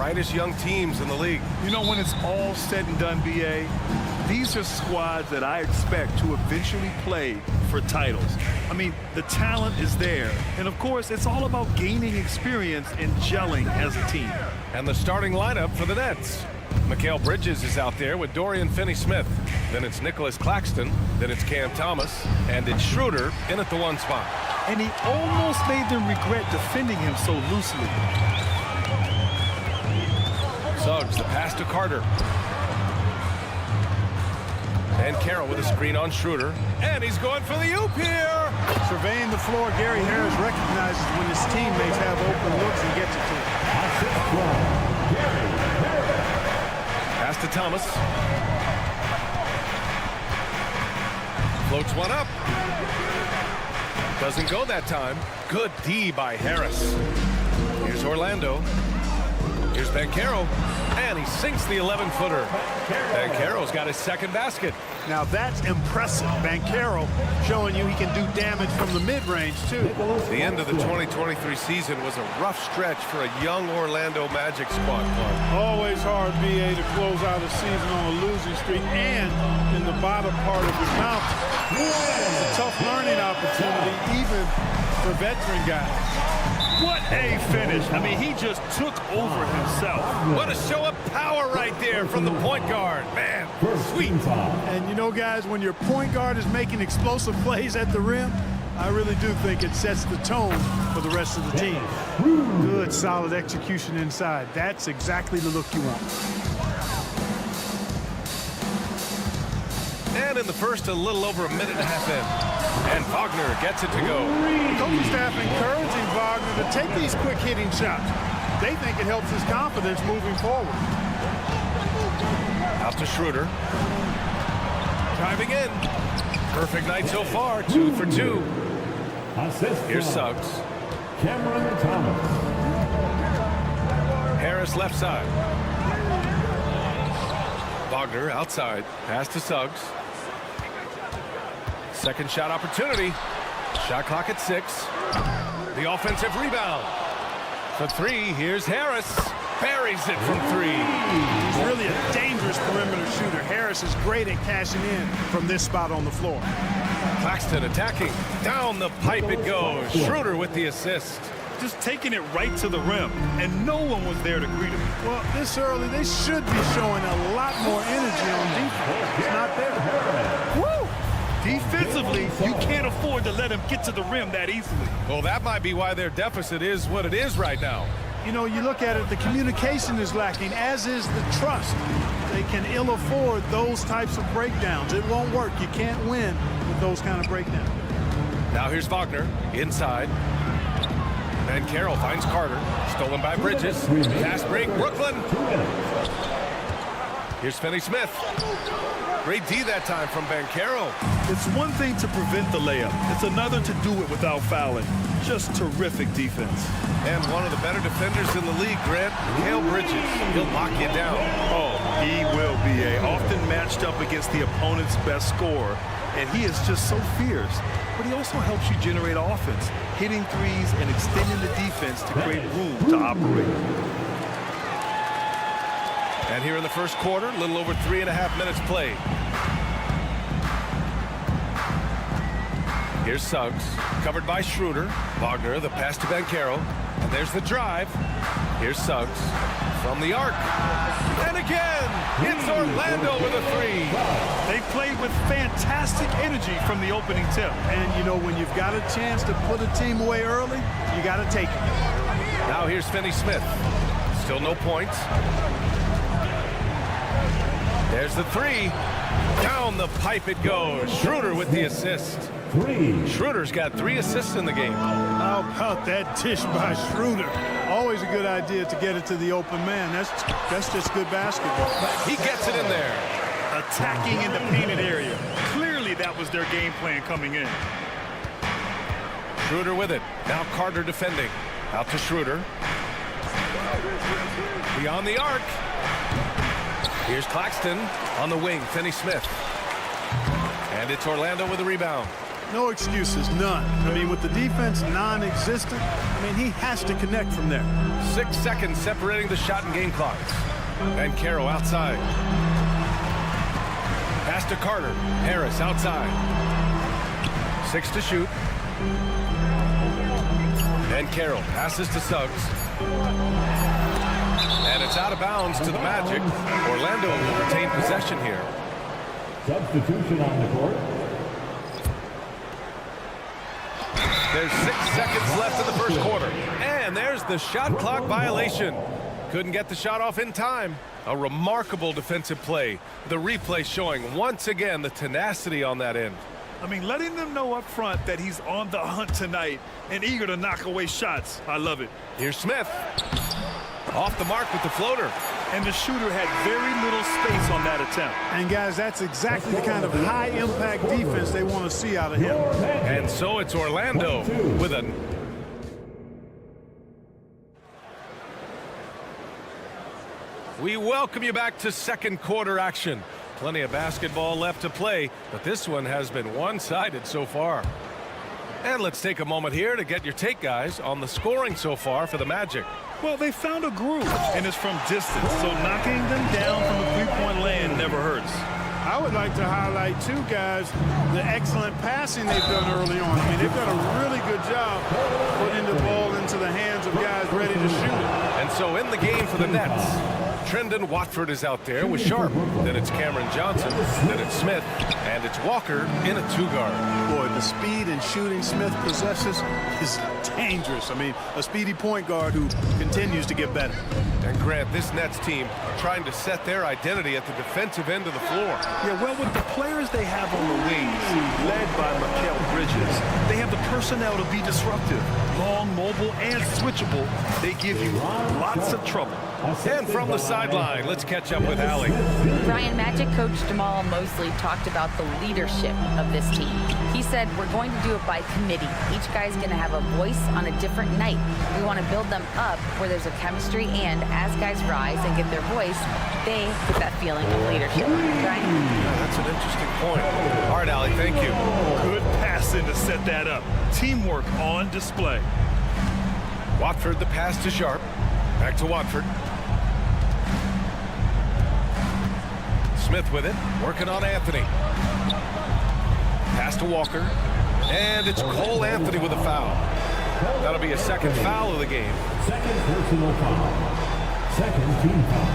brightest young teams in the league. You know, when it's all said and done, B.A., these are squads that I expect to eventually play for titles. I mean, the talent is there. And, of course, it's all about gaining experience and gelling as a team. And the starting lineup for the Nets. Mikal Bridges is out there with Dorian Finney-Smith. Then it's Nicholas Claxton. Then it's Cam Thomas. And it's Schroeder in at the 1 spot. And he almost made them regret defending him so loosely. Suggs, the pass to Carter. And Carroll with a screen on Schroeder. And he's going for the oop here. Surveying the floor, Gary Harris recognizes when his teammates have open looks and gets it to him. Pass to Thomas. Floats one up. Doesn't go that time. Good D by Harris. Here's Orlando. Here's Banchero. And he sinks the 11-footer. Banchero's got his second basket. Now that's impressive. Banchero showing you he can do damage from the mid-range, too. The end of the 2023 season was a rough stretch for a young Orlando Magic squad. Always hard, B.A., to close out a season on a losing streak and in the bottom part of the mountain. It's a tough learning opportunity, even for veteran guys. What a finish. I mean, he just took over himself. What a show of power right there from the point guard. Man, sweet. And you know, guys, when your point guard is making explosive plays at the rim, I really do think it sets the tone for the rest of the team. Good, solid execution inside. That's exactly the look you want. And in the first, a little over a minute and a half in. And Wagner gets it to go. The coaching staff encouraging Wagner to take these quick hitting shots. They think it helps his confidence moving forward. Out to Schroeder. Driving in. Perfect night so far. 2 for 2. Here's Suggs. Cameron Thomas. Harris left side. Wagner outside. Pass to Suggs. Second shot opportunity. Shot clock at 6. The offensive rebound. For 3, here's Harris. Buries it from 3. He's really a dangerous perimeter shooter. Harris is great at cashing in from this spot on the floor. Claxton attacking. Down the pipe it goes. Schroeder with the assist. Just taking it right to the rim, and no one was there to greet him. Well, this early, they should be showing a lot more energy on defense. It's not there. Woo! Defensively, you can't afford to let him get to the rim that easily. Well, that might be why their deficit is what it is right now. You know, you look at it, the communication is lacking, as is the trust. They can ill afford those types of breakdowns. It won't work. You can't win with those kind of breakdowns. Now here's Wagner inside. And Carroll finds Carter. Stolen by Bridges. Fast break, Brooklyn. Here's Finney-Smith. Great D that time from Banchero. It's one thing to prevent the layup. It's another to do it without fouling. Just terrific defense. And one of the better defenders in the league, Grant, Mikal Bridges. He'll lock you down. Oh, he will be often matched up against the opponent's best scorer, and he is just so fierce. But he also helps you generate offense, hitting threes and extending the defense to create room to operate. And here in the first quarter, a little over 3.5 minutes played. Here's Suggs, covered by Schroeder. Wagner, the pass to Banchero. And there's the drive. Here's Suggs from the arc. And again, it's Orlando with a 3. They played with fantastic energy from the opening tip. And, you know, when you've got a chance to put a team away early, you got to take it. Now here's Finney-Smith. Still no points. There's the 3. Down the pipe it goes. Schroeder with the assist. 3. Schroeder's got 3 assists in the game. How about that dish by Schroeder? Always a good idea to get it to the open man. That's just good basketball. He gets it in there. Attacking in the painted area. Clearly that was their game plan coming in. Schroeder with it. Now Carter defending. Out to Schroeder. Beyond the arc. Here's Claxton on the wing. Finney-Smith. And it's Orlando with the rebound. No excuses, none. I mean, with the defense non-existent, I mean, he has to connect from there. 6 seconds separating the shot and game clocks. Banchero outside. Pass to Carter. Harris outside. 6 to shoot. Banchero passes to Suggs. And it's out of bounds to the Magic. Orlando will retain possession here. Substitution on the court. There's 6 seconds left in the first quarter. And there's the shot clock violation. Couldn't get the shot off in time. A remarkable defensive play. The replay showing once again the tenacity on that end. I mean, letting them know up front that he's on the hunt tonight and eager to knock away shots. I love it. Here's Smith. Off the mark with the floater. And the shooter had very little space on that attempt. And, guys, that's exactly the kind of high-impact defense they want to see out of him. And so it's Orlando with a... We welcome you back to second quarter action. Plenty of basketball left to play, but this one has been one-sided so far. And let's take a moment here to get your take, guys, on the scoring so far for the Magic. Well, they found a groove, and it's from distance, so knocking them down from the three-point land never hurts. I would like to highlight, too, guys, the excellent passing they've done early on. I mean, they've done a really good job putting the ball into the hands of guys ready to shoot it. And so in the game for the Nets, Trendon Watford is out there with Sharp. Then it's Cameron Johnson. Then it's Smith. And it's Walker in a two-guard. Boy, the speed and shooting Smith possesses is dangerous. I mean, a speedy point guard who continues to get better. And Grant, this Nets team are trying to set their identity at the defensive end of the floor. Yeah, well, with the players they have on the wings, led by Mikal Bridges, they have the personnel to be disruptive. Long, mobile, and switchable. They give you lots of trouble. And from the sideline, let's catch up with Allie. Brian, Magic coach Jamal Mosley talked about the leadership of this team. He said, we're going to do it by committee. Each guy's going to have a voice on a different night. We want to build them up where there's a chemistry, and as guys rise and get their voice, they get that feeling of leadership. Brian? Yeah, that's an interesting point. All right, Allie, thank you. Good passing to set that up. Teamwork on display. Watford, the pass to Sharp. Back to Watford. Smith with it, working on Anthony. Pass to Walker. And it's Cole Anthony with a foul. That'll be a second foul of the game. Second personal foul. Second team foul.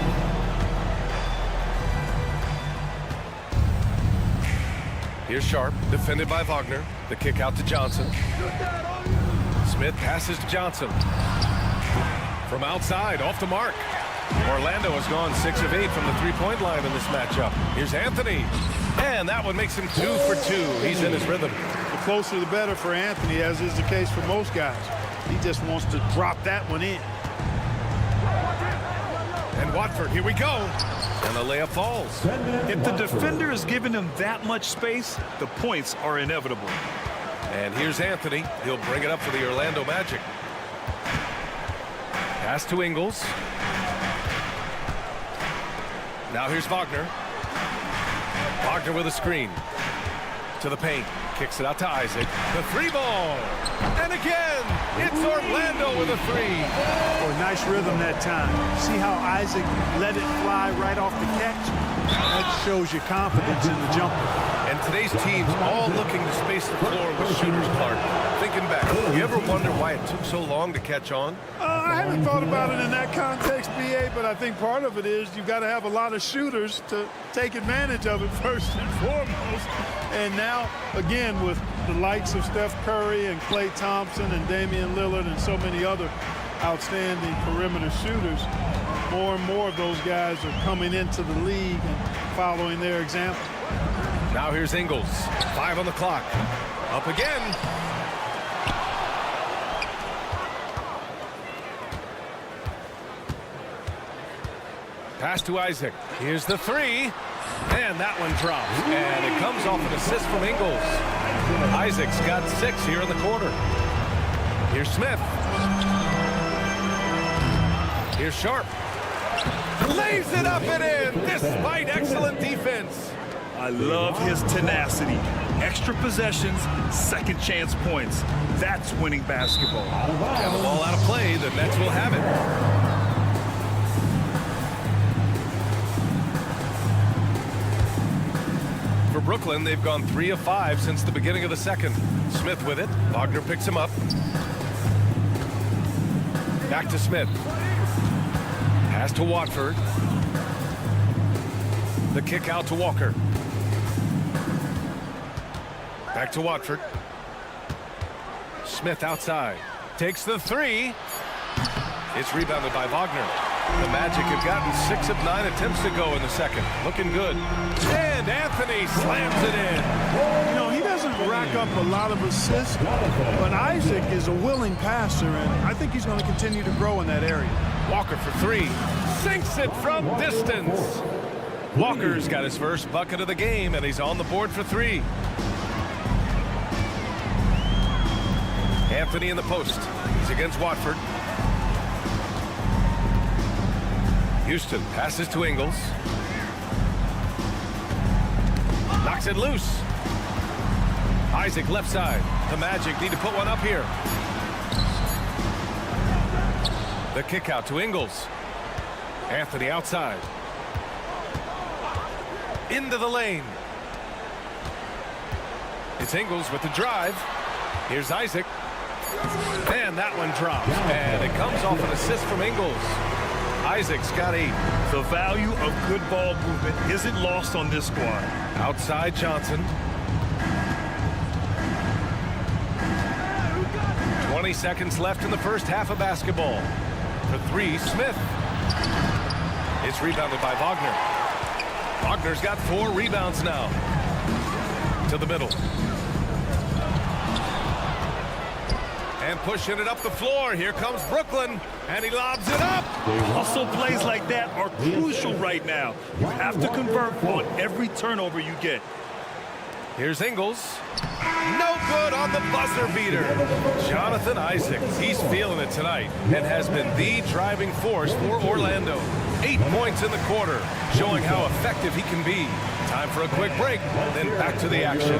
Here's Sharp, defended by Wagner. The kick out to Johnson. Smith passes to Johnson. From outside, off the mark. Orlando has gone 6 of 8 from the three-point line in this matchup. Here's Anthony. And that one makes him 2 for 2. He's in his rhythm. The closer the better for Anthony, as is the case for most guys. He just wants to drop that one in. And Watford, here we go. And the layup falls. If the defender is giving him that much space, the points are inevitable. And here's Anthony. He'll bring it up for the Orlando Magic. Pass to Ingles. Now here's Wagner. Wagner with a screen. To the paint. Kicks it out to Isaac. The three ball. And again, it's Orlando with a three. Boy, nice rhythm that time. See how Isaac let it fly right off the catch? That shows you confidence in the jumper. And today's team's all looking to space the floor with shooters, Clark. Thinking back, you ever wonder why it took so long to catch on? I haven't thought about it in that context, B.A., but I think part of it is you've got to have a lot of shooters to take advantage of it first and foremost. And now, again, with the likes of Steph Curry and Klay Thompson and Damian Lillard and so many other outstanding perimeter shooters, more and more of those guys are coming into the league and following their example. Now here's Ingles. 5 on the clock. Up again. Pass to Isaac. Here's the three. And that one drops. And it comes off an assist from Ingles. Isaac's got 6 here in the quarter. Here's Smith. Here's Sharp. Lays it up and in despite excellent defense. I love his tenacity. Extra possessions, second chance points. That's winning basketball. And the ball out of play, the Nets will have it. For Brooklyn, they've gone 3 of 5 since the beginning of the second. Smith with it. Wagner picks him up. Back to Smith. Pass to Watford. The kick out to Walker. Back to Watford. Smith outside. Takes the three. It's rebounded by Wagner. The Magic have gotten 6 of 9 attempts to go in the second. Looking good. And Anthony slams it in. You know, he doesn't rack up a lot of assists, but Isaac is a willing passer, and I think he's going to continue to grow in that area. Walker for 3. Sinks it from distance. Walker's got his first bucket of the game, and he's on the board for 3. Anthony in the post. He's against Watford. Houston passes to Ingles. Knocks it loose. Isaac left side. The Magic need to put one up here. The kick out to Ingles. Anthony outside. Into the lane. It's Ingles with the drive. Here's Isaac. And that one drops. And it comes off an assist from Ingles. Isaac's got 8. The value of good ball movement isn't lost on this squad. Outside Johnson. 20 seconds left in the first half of basketball. For 3, Smith. It's rebounded by Wagner. Wagner's got 4 rebounds now. To the middle. And pushing it up the floor. Here comes Brooklyn. And he lobs it up. Hustle plays like that are crucial right now. You have to convert on every turnover you get. Here's Ingles. No good on the buzzer beater. Jonathan Isaac. He's feeling it tonight and has been the driving force for Orlando. 8 points in the quarter, showing how effective he can be. Time for a quick break, then back to the action.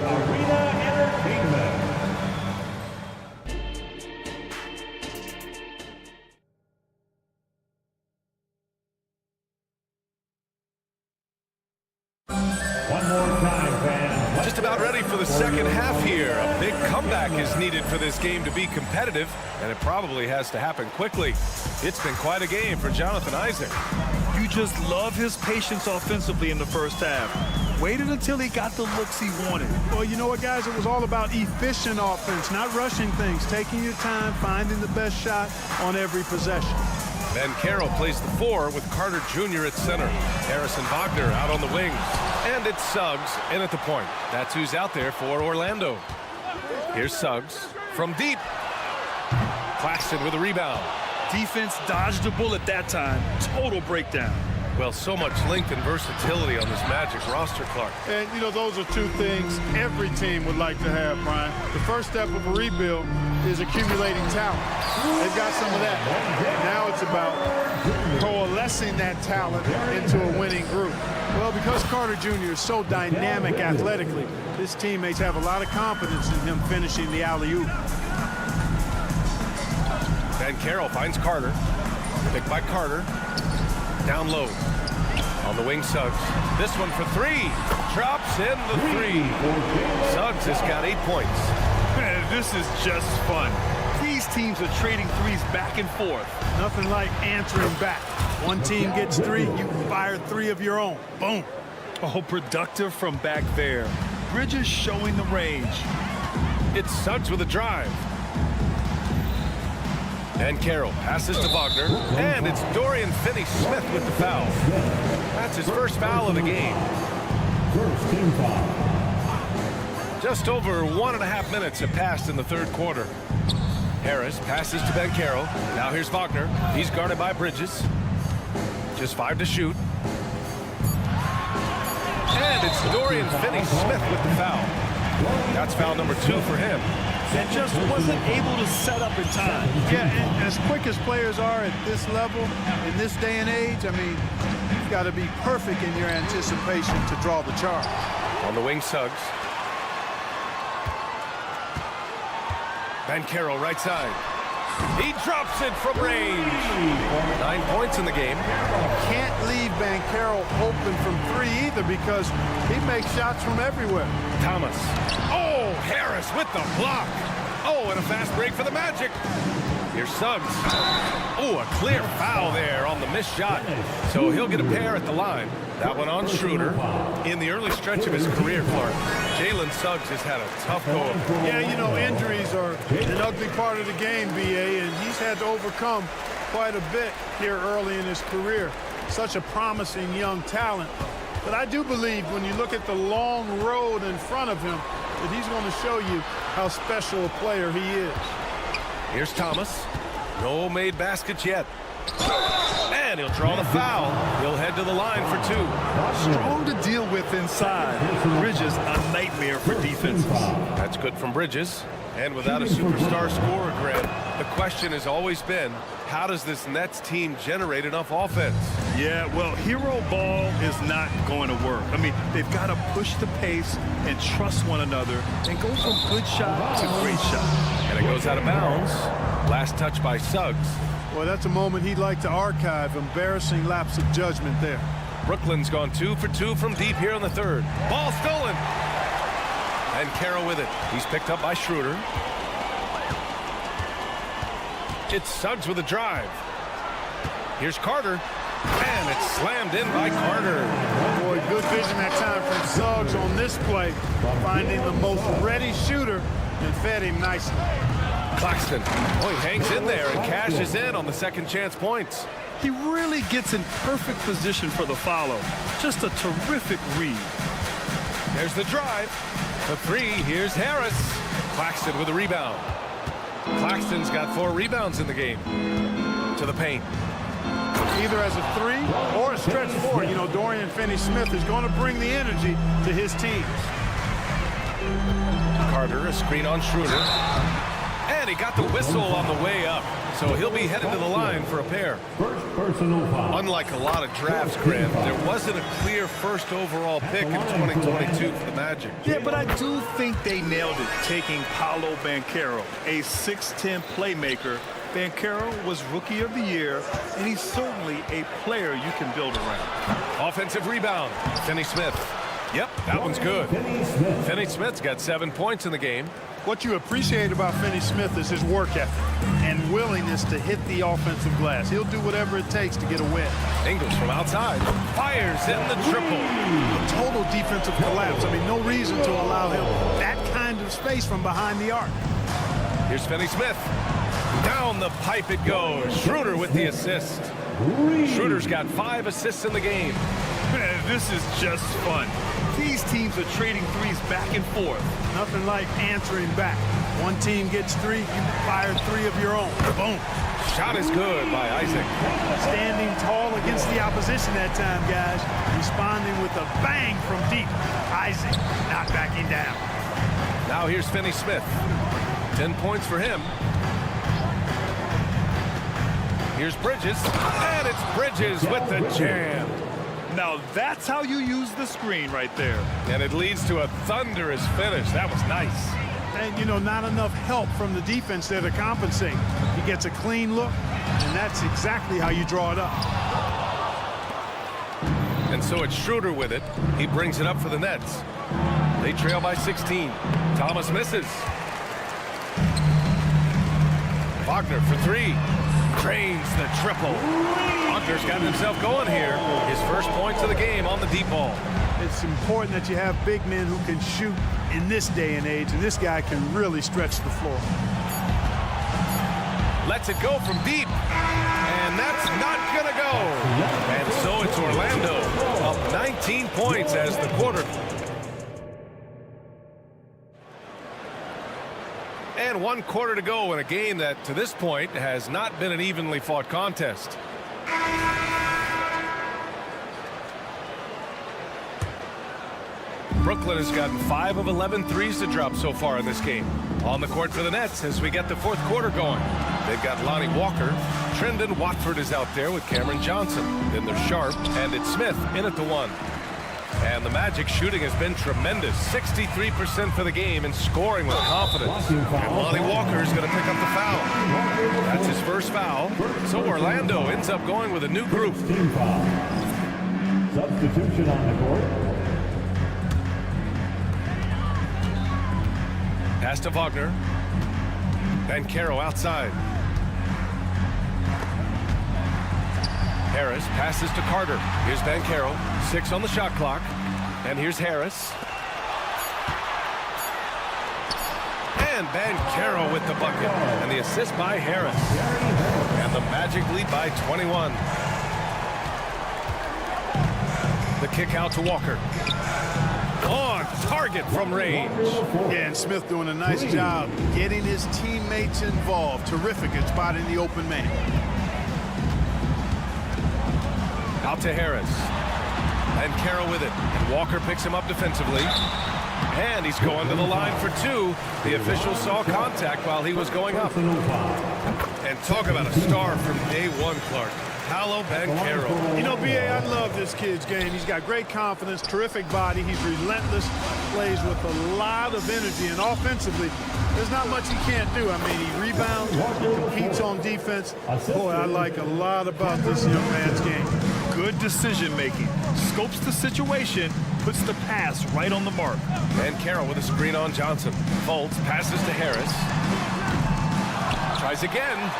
Just about ready for the second half here. A big comeback is needed for this game to be competitive, and it probably has to happen quickly. It's been quite a game for Jonathan Isaac. You just love his patience offensively in the first half. Waited until he got the looks he wanted. Well, you know what, guys? It was all about efficient offense, not rushing things, taking your time, finding the best shot on every possession. Ben Carroll plays the 4 with Carter Jr. at center. Harrison Wagner out on the wings. And it's Suggs in at the point. That's who's out there for Orlando. Here's Suggs from deep. Claxton with a rebound. Defense dodged a bullet that time. Total breakdown. Well, so much length and versatility on this Magic roster, Clark. And, you know, those are 2 things every team would like to have, Brian. The first step of a rebuild is accumulating talent. They've got some of that. Now it's about coalescing that talent into a winning group. Well, because Carter Jr. is so dynamic athletically, his teammates have a lot of confidence in him finishing the alley-oop. Ben Carroll finds Carter. Picked by Carter. Down low. On the wing, Suggs. This one for 3. Drops in the 3. Suggs has got 8 points. Man, this is just fun. These teams are trading threes back and forth. Nothing like answering back. One team gets 3, you fire 3 of your own. Boom. Oh, productive from back there. Bridges showing the range. It's Suggs with a drive. And Carroll passes to Wagner. And it's Dorian Finney-Smith with the foul. That's his first foul of the game. First team foul. Just over 1.5 minutes have passed in the third quarter. Harris passes to Ben Carroll. Now here's Wagner. He's guarded by Bridges. Just 5 to shoot. And it's Dorian Finney-Smith with the foul. That's foul number 2 for him. And just wasn't able to set up in time. Yeah, and as quick as players are at this level, in this day and age, I mean, you've got to be perfect in your anticipation to draw the charge. On the wing, Suggs. Banchero right side. He drops it from range. 9 points in the game. Can't leave Banchero open from 3 either because he makes shots from everywhere. Thomas. Oh, Harris with the block. Oh, and a fast break for the Magic. Here's Suggs. Oh, a clear foul there on the missed shot. So he'll get a pair at the line. That one on Schroeder. In the early stretch of his career, Clark, Jalen Suggs has had a tough go. Yeah, you know, injuries are an ugly part of the game, B.A., and he's had to overcome quite a bit here early in his career. Such a promising young talent. But I do believe when you look at the long road in front of him that he's going to show you how special a player he is. Here's Thomas. No made baskets yet. And he'll draw the foul. He'll head to the line for 2. Strong to deal with inside. Bridges, a nightmare for defenses. That's good from Bridges. And without a superstar scorer, Grant, the question has always been, how does this Nets team generate enough offense? Yeah, well, hero ball is not going to work. I mean, they've got to push the pace and trust one another and go from good shot to great shot. And it goes out of bounds. Last touch by Suggs. Well, that's a moment he'd like to archive. Embarrassing lapse of judgment there. Brooklyn's gone 2 for 2 from deep here in the third. Ball stolen. And Carroll with it. He's picked up by Schroeder. It's Suggs with a drive. Here's Carter. And it's slammed in by Carter. Boy, good vision that time from Suggs on this play. Finding the most ready shooter and fed him nicely. Claxton. Oh, he hangs in there and cashes in on the second chance points. He really gets in perfect position for the follow. Just a terrific read. There's the drive. The 3. Here's Harris. Claxton with a rebound. Claxton's got 4 rebounds in the game. To the paint. Either as a 3 or a stretch 4. You know, Dorian Finney-Smith is going to bring the energy to his teams. Carter, a screen on Schroeder. And he got the whistle on the way up. So he'll be headed to the line for a pair. First personal foul. Unlike a lot of drafts, Grant, there wasn't a clear first overall pick in 2022 for the Magic. Yeah, but I do think they nailed it, taking Paolo Banchero, a 6'10 playmaker. Banchero was Rookie of the Year, and he's certainly a player you can build around. Offensive rebound. Finney-Smith. Yep, that one's good. Finney-Smith's got 7 points in the game. What you appreciate about Finney-Smith is his work ethic and willingness to hit the offensive glass. He'll do whatever it takes to get a win. Ingles from outside. Fires in the triple. A total defensive collapse. I mean, no reason to allow him that kind of space from behind the arc. Here's Finney-Smith. Down the pipe it goes. Schroeder with the assist. Schroeder's got 5 assists in the game. Man, this is just fun. These teams are trading threes back and forth. Nothing like answering back. One team gets 3, you fire 3 of your own. Boom. Shot is good by Isaac. Standing tall against the opposition that time, guys. Responding with a bang from deep. Isaac not backing down. Now here's Finney-Smith. 10 points for him. Here's Bridges. And it's Bridges with the jam. Now that's how you use the screen right there. And it leads to a thunderous finish. That was nice. And, you know, not enough help from the defense there to compensate. He gets a clean look, and that's exactly how you draw it up. And so it's Schroeder with it. He brings it up for the Nets. They trail by 16. Thomas misses. Wagner for 3. Drains the triple. Wagner's got himself going here. His first points of the game on the deep ball. It's important that you have big men who can shoot in this day and age, and this guy can really stretch the floor. Lets it go from deep. And that's not going to go. And so it's Orlando up 19 points as the quarter. And 1 quarter to go in a game that, to this point, has not been an evenly fought contest. Brooklyn has gotten 5 of 11 threes to drop so far in this game. On the court for the Nets as we get the 4th quarter going. They've got Lonnie Walker. Trendon Watford is out there with Cameron Johnson. Then there's Sharp, and it's Smith in at the 1. And the Magic shooting has been tremendous. 63% for the game and scoring with confidence. And Lonnie Walker is going to pick up the foul. That's his first foul. So Orlando ends up going with a new group. Team foul. Substitution on the court. Pass to Wagner. Banchero outside. Harris passes to Carter. Here's Banchero. 6 on the shot clock. And here's Harris. And Banchero with the bucket. And the assist by Harris. And the Magic lead by 21. The kick out to Walker. On target from range. Yeah, and Smith doing a nice job getting his teammates involved. Terrific at spotting the open man. Out to Harris. And Carroll with it. And Walker picks him up defensively. And he's going to the line for 2. The official saw contact while he was going up. And talk about a star from day one, Clark. Paolo Banchero. You know, B.A., I love this kid's game. He's got great confidence, terrific body. He's relentless, plays with a lot of energy, and offensively, there's not much he can't do. I mean, he rebounds, he competes on defense. Boy, I like a lot about this young man's game. Good decision-making. Scopes the situation, puts the pass right on the mark. And Carroll with a screen on Johnson. Fultz passes to Harris. Tries again.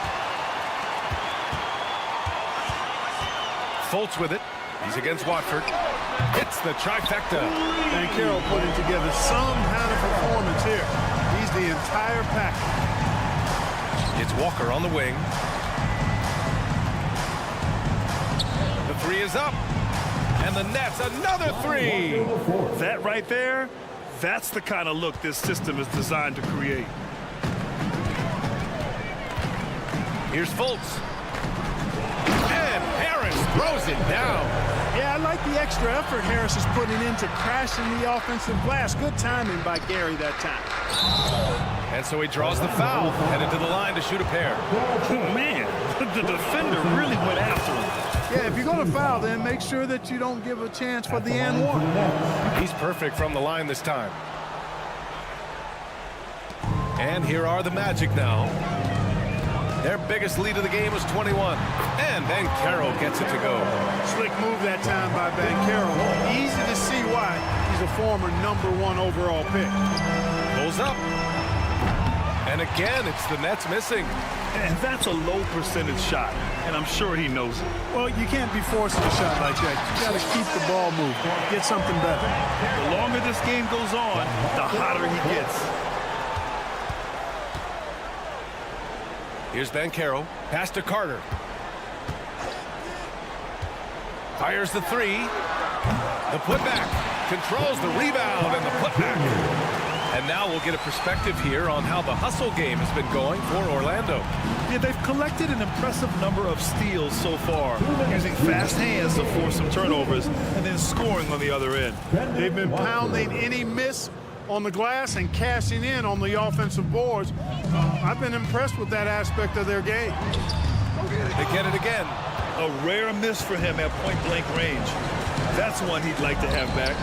Fultz with it. He's against Watford. Hits the trifecta. And Carroll putting together some kind of performance here. He's the entire package. It's Walker on the wing. The 3 is up. And the Nets, another 3. That right there, that's the kind of look this system is designed to create. Here's Fultz. And Harris throws it down. Yeah, I like the extra effort Harris is putting into crashing the offensive glass. Good timing by Gary that time. And so he draws the foul, headed to the line to shoot a pair. Man, the defender really went after him. Yeah, if you're going to foul, then make sure that you don't give a chance for the and one. He's perfect from the line this time. And here are the Magic now. Their biggest lead of the game was 21. And Banchero gets it to go. Slick move that time by Banchero. Easy to see why he's a former #1 overall pick. Pulls up. And again, it's the Nets missing. And that's a low percentage shot, and I'm sure he knows it. Well, you can't be forcing a shot like that. You got to keep the ball moving. Get something better. The longer this game goes on, the hotter he gets. Here's Banchero. Pass to Carter. Fires the 3. The putback. Controls the rebound and the putback. And now we'll get a perspective here on how the hustle game has been going for Orlando. Yeah, they've collected an impressive number of steals so far, using fast hands to force some turnovers and then scoring on the other end. They've been pounding any miss on the glass and cashing in on the offensive boards. I've been impressed with that aspect of their game. They get it again. A rare miss for him at point-blank range. That's one he'd like to have back.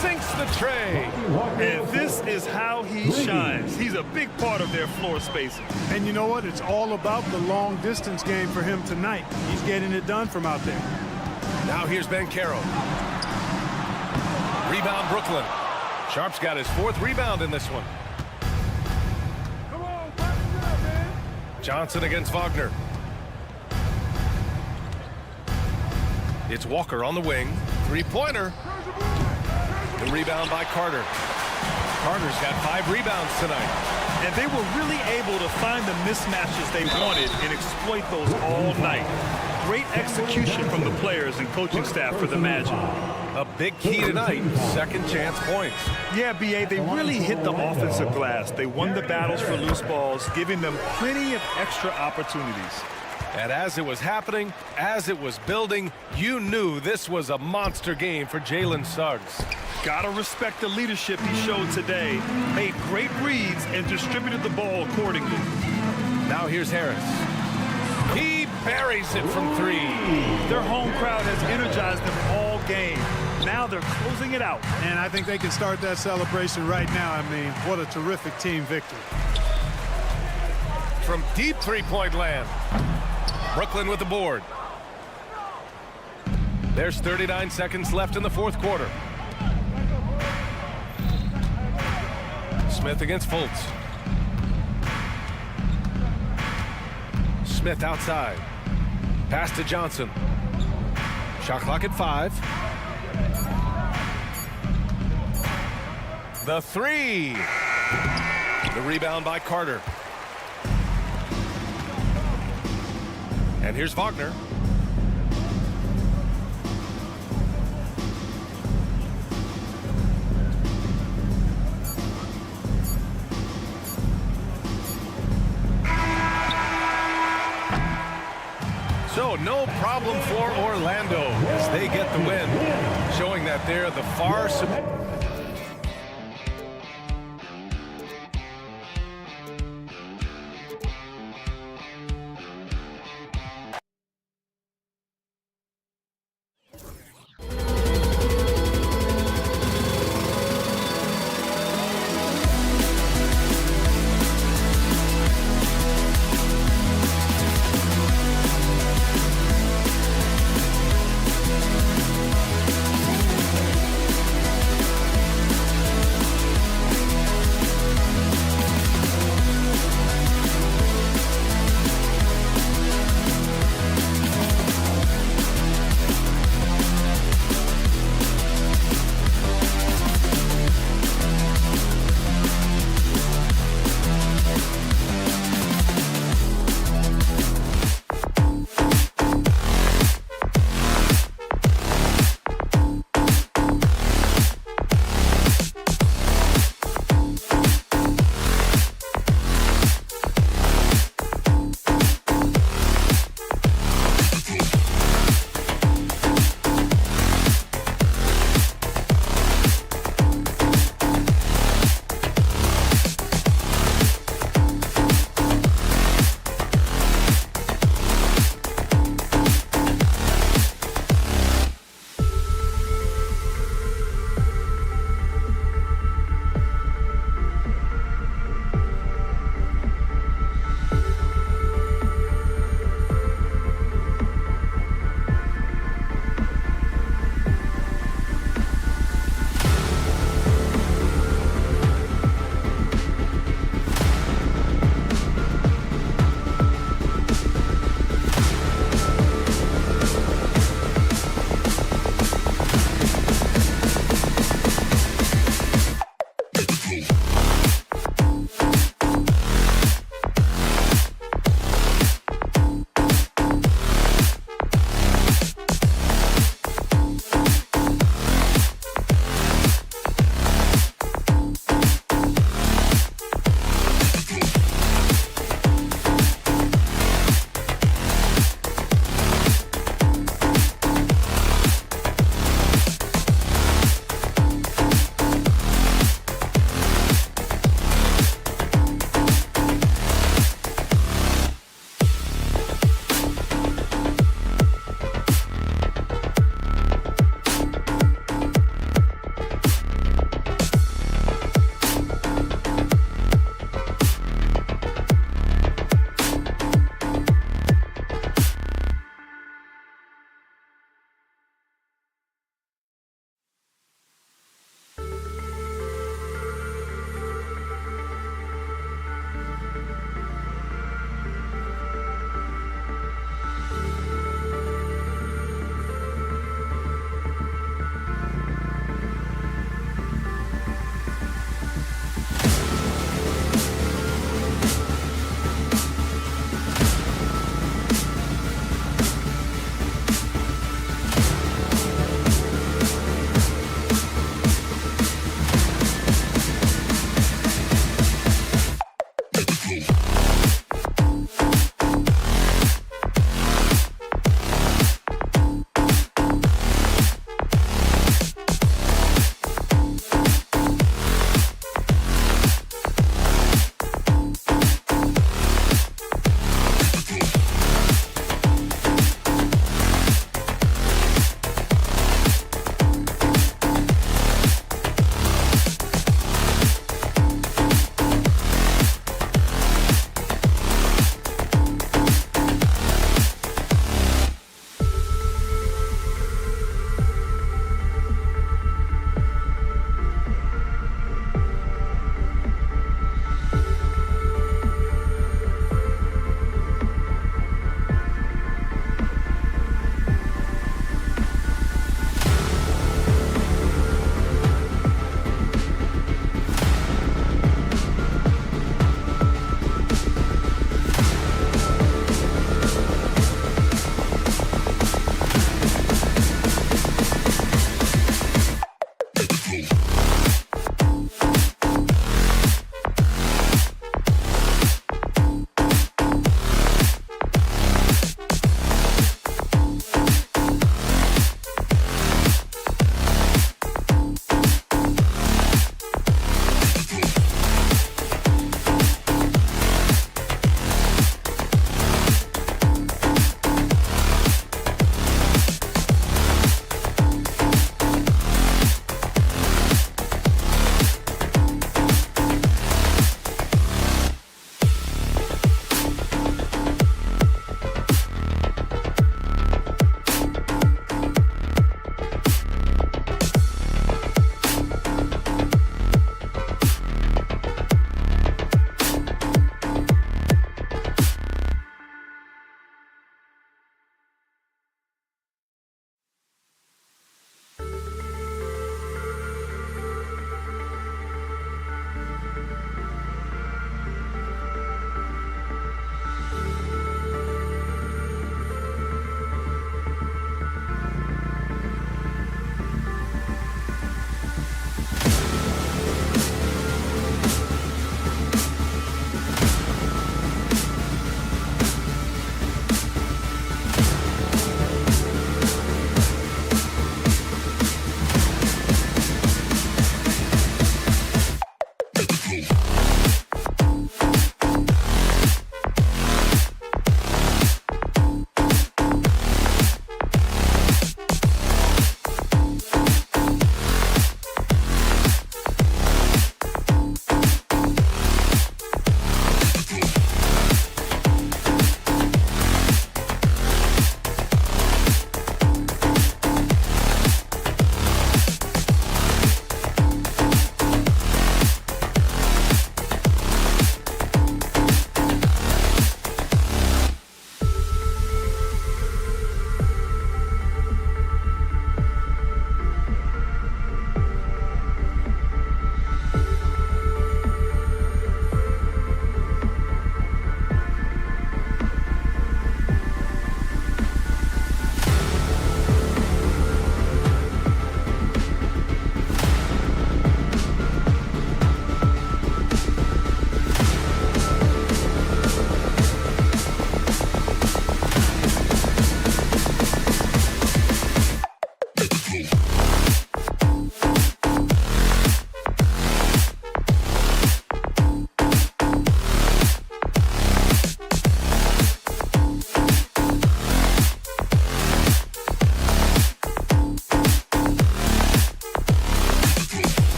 Sinks the tray. And this is how he shines. He's a big part of their floor spacing. And you know what? It's all about the long-distance game for him tonight. He's getting it done from out there. Now here's Banchero. Rebound Brooklyn. Sharp's got his 4th rebound in this one. Johnson against Wagner. It's Walker on the wing. 3-pointer. The rebound by Carter. Carter's got 5 rebounds tonight. And they were really able to find the mismatches they wanted and exploit those all night. Great execution from the players and coaching staff for the Magic. A big key tonight, second chance points. Yeah, B.A., they really hit the offensive glass. They won the battles for loose balls, giving them plenty of extra opportunities. And as it was happening, as it was building, you knew this was a monster game for Jalen Suggs. Gotta respect the leadership he showed today. Made great reads and distributed the ball accordingly. Now here's Harris. He buries it from 3. Their home crowd has energized them all game. Now they're closing it out. And I think they can start that celebration right now. I mean, what a terrific team victory. From deep three-point land. Brooklyn with the board. There's 39 seconds left in the fourth quarter. Smith against Fultz. Smith outside. Pass to Johnson. Shot clock at 5. The three. The rebound by Carter. And here's Wagner. So no problem for Orlando as they get the win, showing that they're the far superior.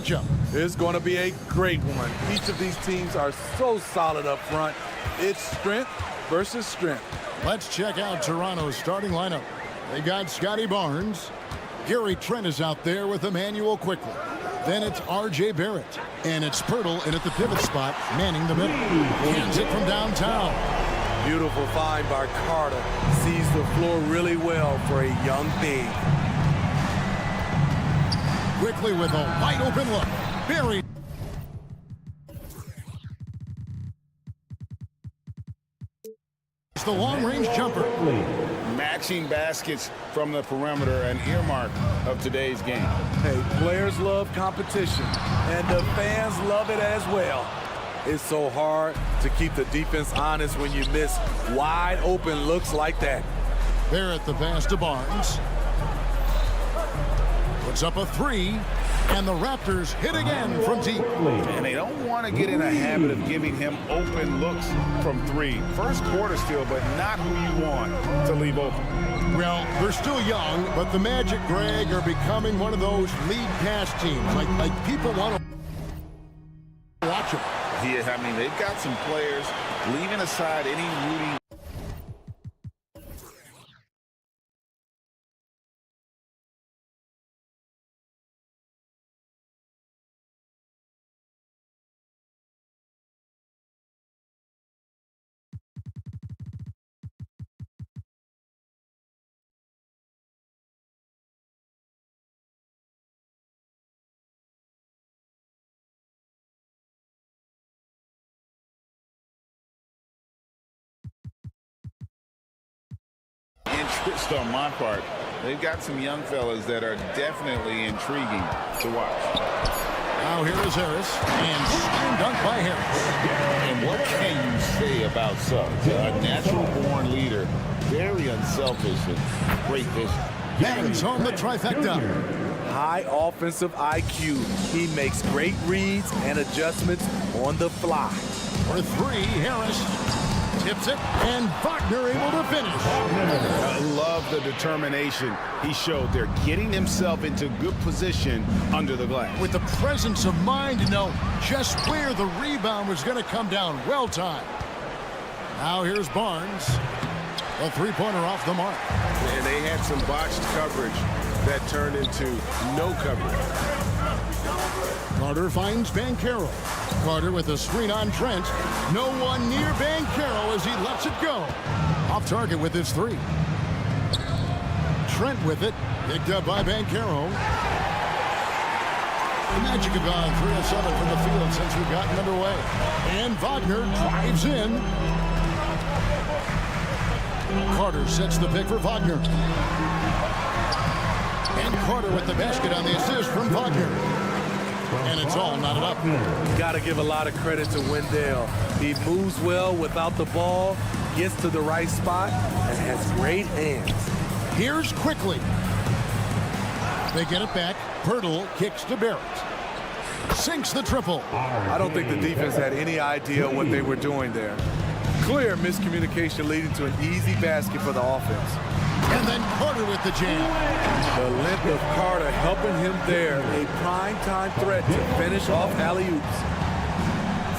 matchup. It's going to be a great one. Each of these teams are so solid up front. It's strength versus strength. Let's check out Toronto's starting lineup. They got Scotty Barnes. Gary Trent is out there with Emmanuel Quickly. Then it's R.J. Barrett. And it's Pirtle in at the pivot spot, manning the middle. Hands it from downtown. Beautiful find by Carter. Sees the floor really well for a young big. Quickly with a wide open look. Barry. It's the long-range jumper. Matching baskets from the perimeter, an earmark of today's game. Hey, players love competition, and the fans love it as well. It's so hard to keep the defense honest when you miss wide open looks like that. Barrett the pass to Barnes. Puts up a three, and the Raptors hit again from deep. And they don't want to get in a habit of giving him open looks from three. First quarter still, but not who you want to leave open. Well, they're still young, but the Magic, Greg, are becoming one of those lead pass teams. Like people want to watch them. I mean, they've got some players leaving aside any Rudy. Interest on my part. They've got some young fellas that are definitely intriguing to watch. Now here is Harris, and slam dunk by Harris. And what can you say about Suggs? A natural-born leader, very unselfish and great vision. Bangs on the trifecta. High offensive IQ. He makes great reads and adjustments on the fly. For three, Harris tips it, and Wagner able to finish. I love the determination he showed there, getting himself into good position under the glass. With the presence of mind to know just where the rebound was going to come down. Well timed. Now here's Barnes. A three-pointer off the mark. And they had some botched coverage that turned into no coverage. Carter finds Banchero. Carter with a screen on Trent. No one near Banchero as he lets it go. Off target with his three. Trent with it. Picked up by Banchero. The Magic have gone 3 of 7 from the field since we've gotten underway. And Wagner drives in. Carter sets the pick for Wagner. And Carter with the basket on the assist from Wagner. And it's all knotted up. Got to give a lot of credit to Wendell. He moves well without the ball, gets to the right spot, and has great hands. Here's Quickly. They get it back. Pirtle kicks to Barrett. Sinks the triple. I don't think the defense had any idea what they were doing there. Clear miscommunication leading to an easy basket for the offense. And then Carter with the jam. The length of Carter helping him there. A prime-time threat to finish off alley-oops.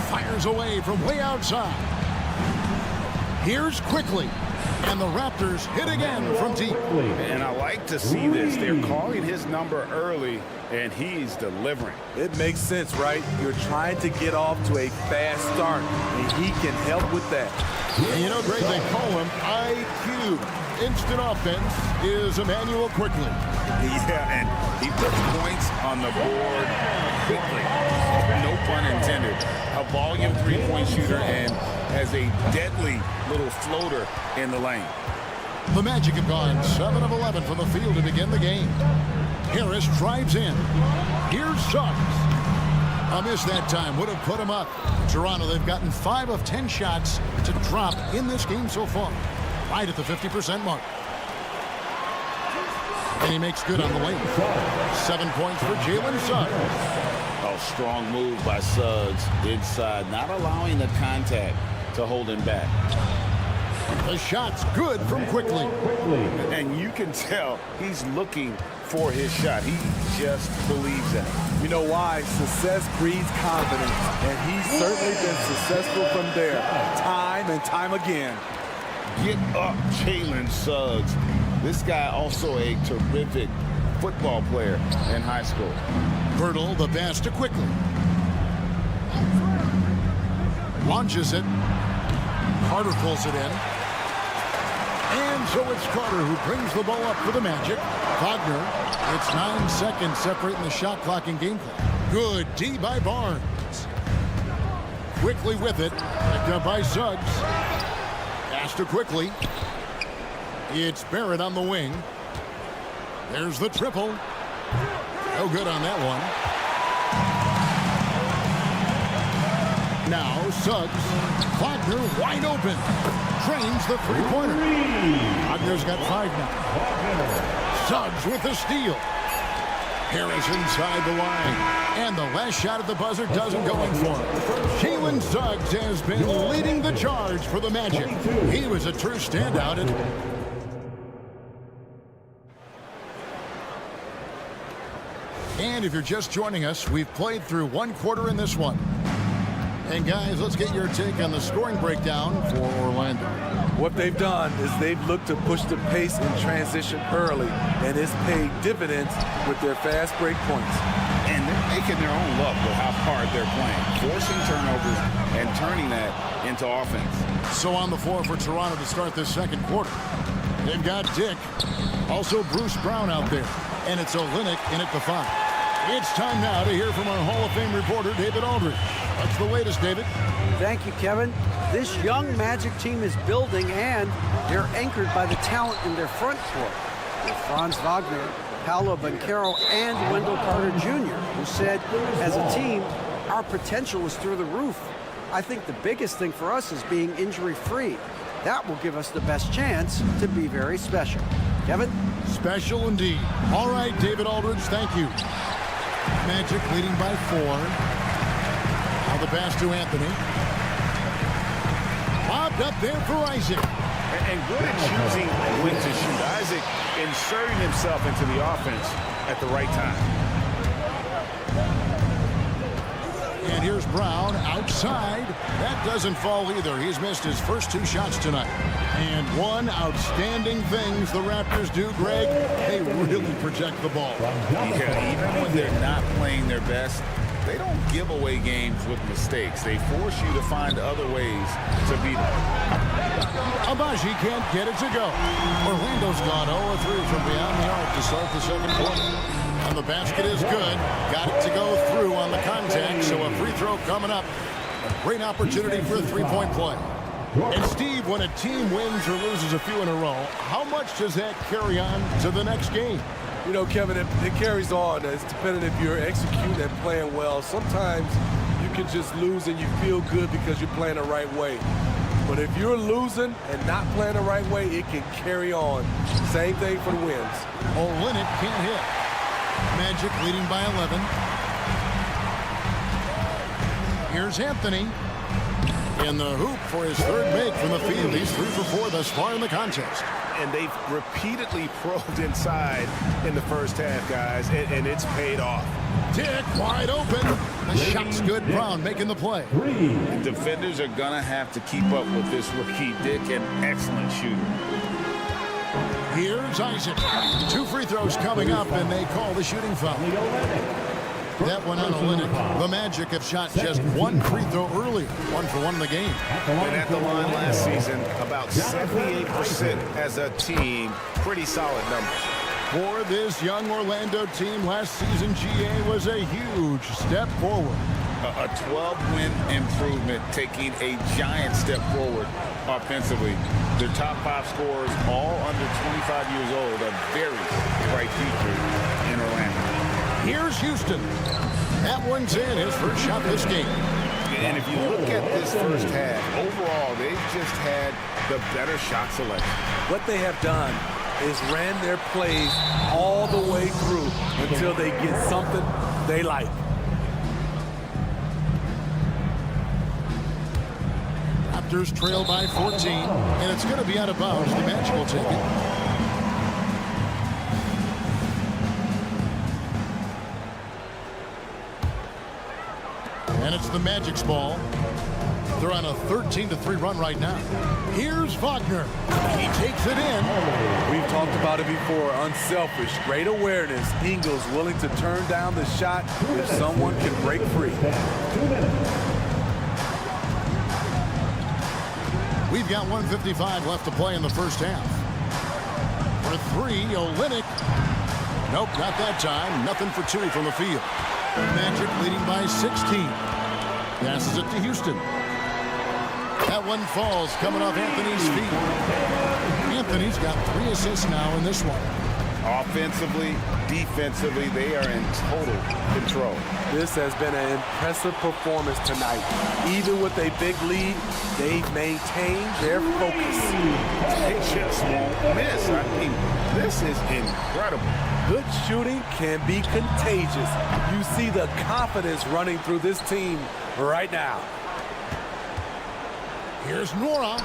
Fires away from way outside. Here's Quickly. And the Raptors hit again from deep. And I like to see this. They're calling his number early, and he's delivering. It makes sense, right? You're trying to get off to a fast start, and he can help with that. And you know, Greg, they call him IQ. Instant offense is Emmanuel Quickly. Yeah, and he puts points on the board quickly. No pun intended. A volume three-point shooter and has a deadly little floater in the lane. The Magic have gone 7 of 11 from the field to begin the game. Harris drives in. Here's Suggs. A miss that time would have put him up. Toronto, they've gotten 5 of 10 shots to drop in this game so far. Right at the 50% mark. And he makes good on the lane. 7 points for Jalen Suggs. A strong move by Suggs inside, not allowing the contact to hold him back. The shot's good from quickly. And you can tell he's looking for his shot. He just believes in it. You know why? Success breeds confidence, and he's certainly been successful from there, time and time again. Get up, Jalen Suggs. This guy also a terrific football player in high school. Bertle, the pass to quickly. Launches it. Carter pulls it in. And so it's Carter who brings the ball up for the Magic. Wagner, it's 9 seconds separating the shot clock and game clock. Good D by Barnes. Quickly with it. Picked up by Suggs. Pass to quickly. It's Barrett on the wing. There's the triple. No good on that one. Now Suggs. Wagner wide open. Trains the three-pointer. Wagner's got 5 now. Suggs with the steal. Harris inside the line. And the last shot at the buzzer doesn't go in for him. Jalen Suggs has been leading the charge for the Magic. He was a true standout. And if you're just joining us, we've played through 1 quarter in this one. And guys, let's get your take on the scoring breakdown for Orlando. What they've done is they've looked to push the pace in transition early, and it's paid dividends with their fast break points. And they're making their own luck with how hard they're playing, forcing turnovers and turning that into offense. So on the floor for Toronto to start this second quarter. They've got Dick, also Bruce Brown out there, and it's Olynyk in at the 5. It's time now to hear from our Hall of Fame reporter, David Aldridge. What's the latest, David? Thank you, Kevin. This young Magic team is building, and they're anchored by the talent in their front court. With Franz Wagner, Paolo Banchero, and Wendell Carter Jr., who said, as a team, our potential is through the roof. I think the biggest thing for us is being injury-free. That will give us the best chance to be very special. Kevin? Special indeed. All right, David Aldridge, thank you. Magic leading by 4. Now the pass to Anthony. Bobbed up there for Isaac. And good at choosing when to shoot. Isaac inserting himself into the offense at the right time. And here's Brown outside. That doesn't fall either. He's missed his first 2 shots tonight. And one outstanding things the Raptors do, Greg, they really protect the ball. Yeah, even when they're not playing their best, they don't give away games with mistakes. They force you to find other ways to beat them. Abaji can't get it to go. Orlando's gone 0-3 from beyond the arc to start the second quarter. And the basket is good. Got it to go through on the contact, so a free throw coming up. A great opportunity for a three-point play. And Steve, when a team wins or loses a few in a row, how much does that carry on to the next game? You know, Kevin, it carries on. It's dependent if you're executing and playing well. Sometimes you can just lose and you feel good because you're playing the right way. But if you're losing and not playing the right way, it can carry on. Same thing for the wins. Olynyk can't hit. Magic leading by 11. Here's Anthony. In the hoop for his 3rd make from the field. He's 3 for 4 thus far in the contest. And they've repeatedly probed inside in the first half, guys, and it's paid off. Dick wide open. The shot's good. Brown making the play. The defenders are going to have to keep up with this rookie, Dick, an excellent shooter. Here's Isaac. 2 free throws coming up, and they call the shooting foul. That one on Olynyk. The Magic have shot just 1 free throw earlier. 1 for 1 in the game. And at the line last season, about 78% as a team. Pretty solid numbers. For this young Orlando team, last season GA was a huge step forward. A 12-win improvement, taking a giant step forward offensively. Their top 5 scorers, all under 25 years old, a very bright future in Orlando. Here's Houston. That one's in, his first shot this game. And if you look at this first half, overall, they've just had the better shot selection. What they have done is ran their plays all the way through until they get something they like. Raptors trail by 14, and it's going to be out of bounds. The Magic will take it. And it's the Magic's ball. They're on a 13-3 run right now. Here's Wagner. He takes it in. We've talked about it before. Unselfish, great awareness. Ingles willing to turn down the shot if someone can break free. We've got 1:55 left to play in the first half. For three, Olynyk. Nope, not that time. Nothing for two from the field. Magic leading by 16. Passes it to Houston. That one falls coming off Anthony's feet. Anthony's got 3 assists now in this one. Offensively, defensively, they are in total control. This has been an impressive performance tonight. Even with a big lead, they've maintained their focus. They just won't miss. I mean, this is incredible. Good shooting can be contagious. You see the confidence running through this team right now. Here's Nwora.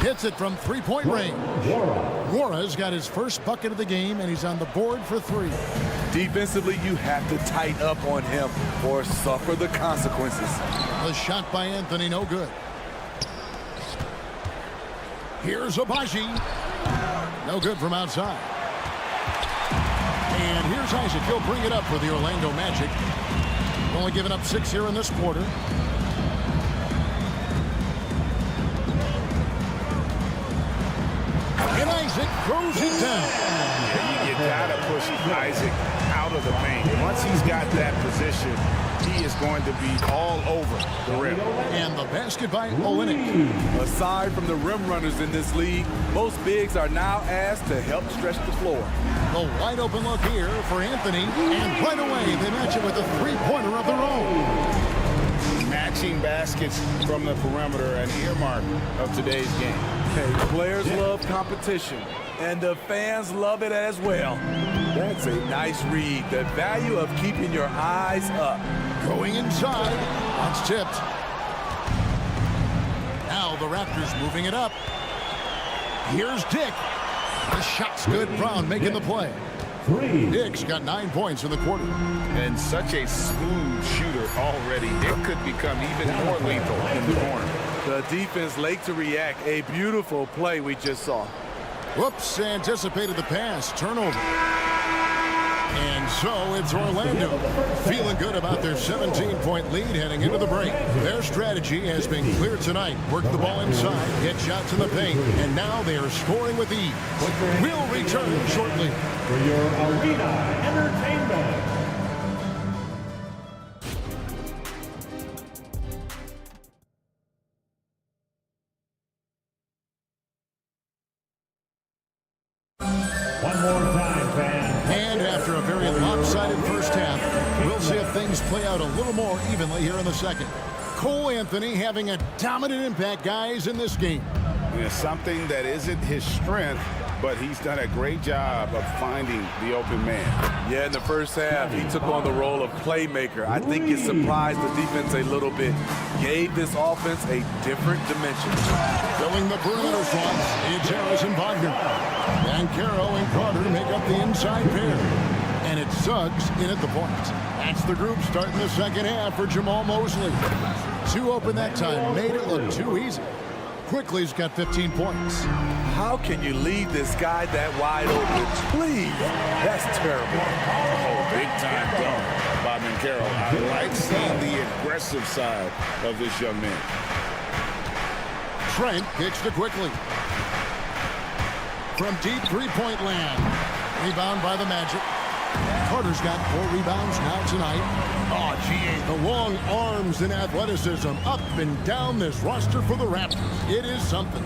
Hits it from three-point range. Nwora's got his first bucket of the game, and he's on the board for 3. Defensively, you have to tighten up on him or suffer the consequences. The shot by Anthony, no good. Here's Abaji. No good from outside. And here's Isaac. He'll bring it up for the Orlando Magic. Only giving up 6 here in this quarter. And Isaac throws it down. You gotta push Isaac out of the paint. Once he's got that position, he is going to be all over the rim. And the basket by Olynyk. Aside from the rim runners in this league, most bigs are now asked to help stretch the floor. The wide open look here for Anthony. And right away, they match it with a three-pointer of their own. Matching baskets from the perimeter, an earmark of today's game. Hey, players love competition, and the fans love it as well. That's a nice read. The value of keeping your eyes up. Going inside. That's tipped. Now the Raptors moving it up. Here's Dick. The shot's good. Brown making the play. Dick's got 9 points in the quarter. And such a smooth shooter already. Dick could become even more lethal in the corner. The defense late to react. A beautiful play we just saw. Whoops, anticipated the pass. Turnover. And so it's Orlando feeling good about their 17-point lead heading into the break. Their strategy has been clear tonight. Work the ball inside, get shots in the paint, and now they are scoring with ease. We'll return shortly. For your arena entertainment. One more time, fans. And after a very lopsided first half, we'll see if things play out a little more evenly here in the second. Cole Anthony having a dominant impact, guys, in this game. It's something that isn't his strength, but he's done a great job of finding the open man. Yeah, in the first half, he took on the role of playmaker. I think it surprised the defense a little bit. Gave this offense a different dimension. Filling the perimeter slots, it's Harris and Wagner. And Caro and Carter make up the inside pair. And it's Suggs in at the point. That's the group starting the second half for Jamal Mosley. 2 open that time, made it look too easy. Quickly's got 15 points. How can you leave this guy that wide open? Please, that's terrible. Oh, big time dunk by Moncaro. I like seeing the aggressive side of this young man. Trent kicks to Quickly. From deep three-point land. Rebound by the Magic. Carter's got 4 rebounds now tonight. Oh, gee, the long arms and athleticism up and down this roster for the Raptors. It is something.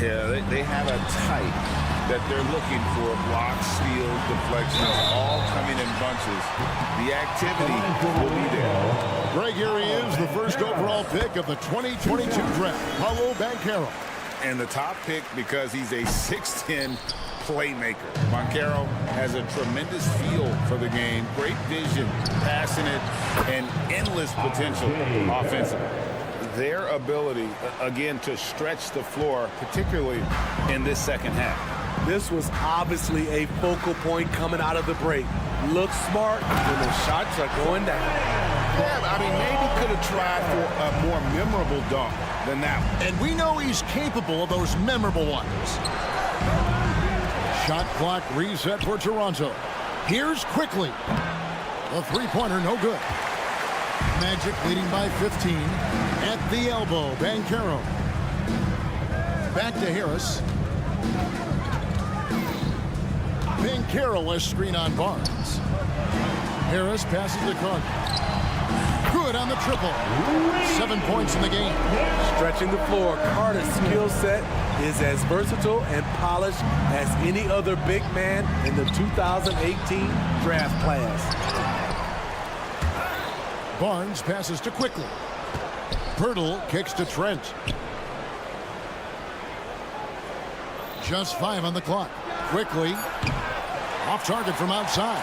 Yeah, they have a type that they're looking for. Blocks, steals, deflections, all coming in bunches. The activity will be there. Greg, here he is, the first overall pick of the 2022 draft, Paolo Banchero. And the top pick because he's a 6'10" playmaker. Moncaro has a tremendous feel for the game, great vision, passing it, and endless potential offensively. their ability, again, to stretch the floor, particularly in this second half. This was obviously a focal point coming out of the break. Look smart when the shots are going down. Yeah, I mean, maybe could have tried for a more memorable dunk than that one. And we know he's capable of those memorable ones. Shot clock reset for Toronto. Here's quickly. The three-pointer, no good. Magic leading by 15. At the elbow, Banchero. Back to Harris. Banchero, a screen on Barnes. Harris passes to Carter. Good on the triple. 7 points in the game. Stretching the floor, Carter's skill set is as versatile and polished as any other big man in the 2018 draft class. Barnes passes to Quickly. Pirtle kicks to Trent. Just 5 on the clock. Quickly. Off target from outside.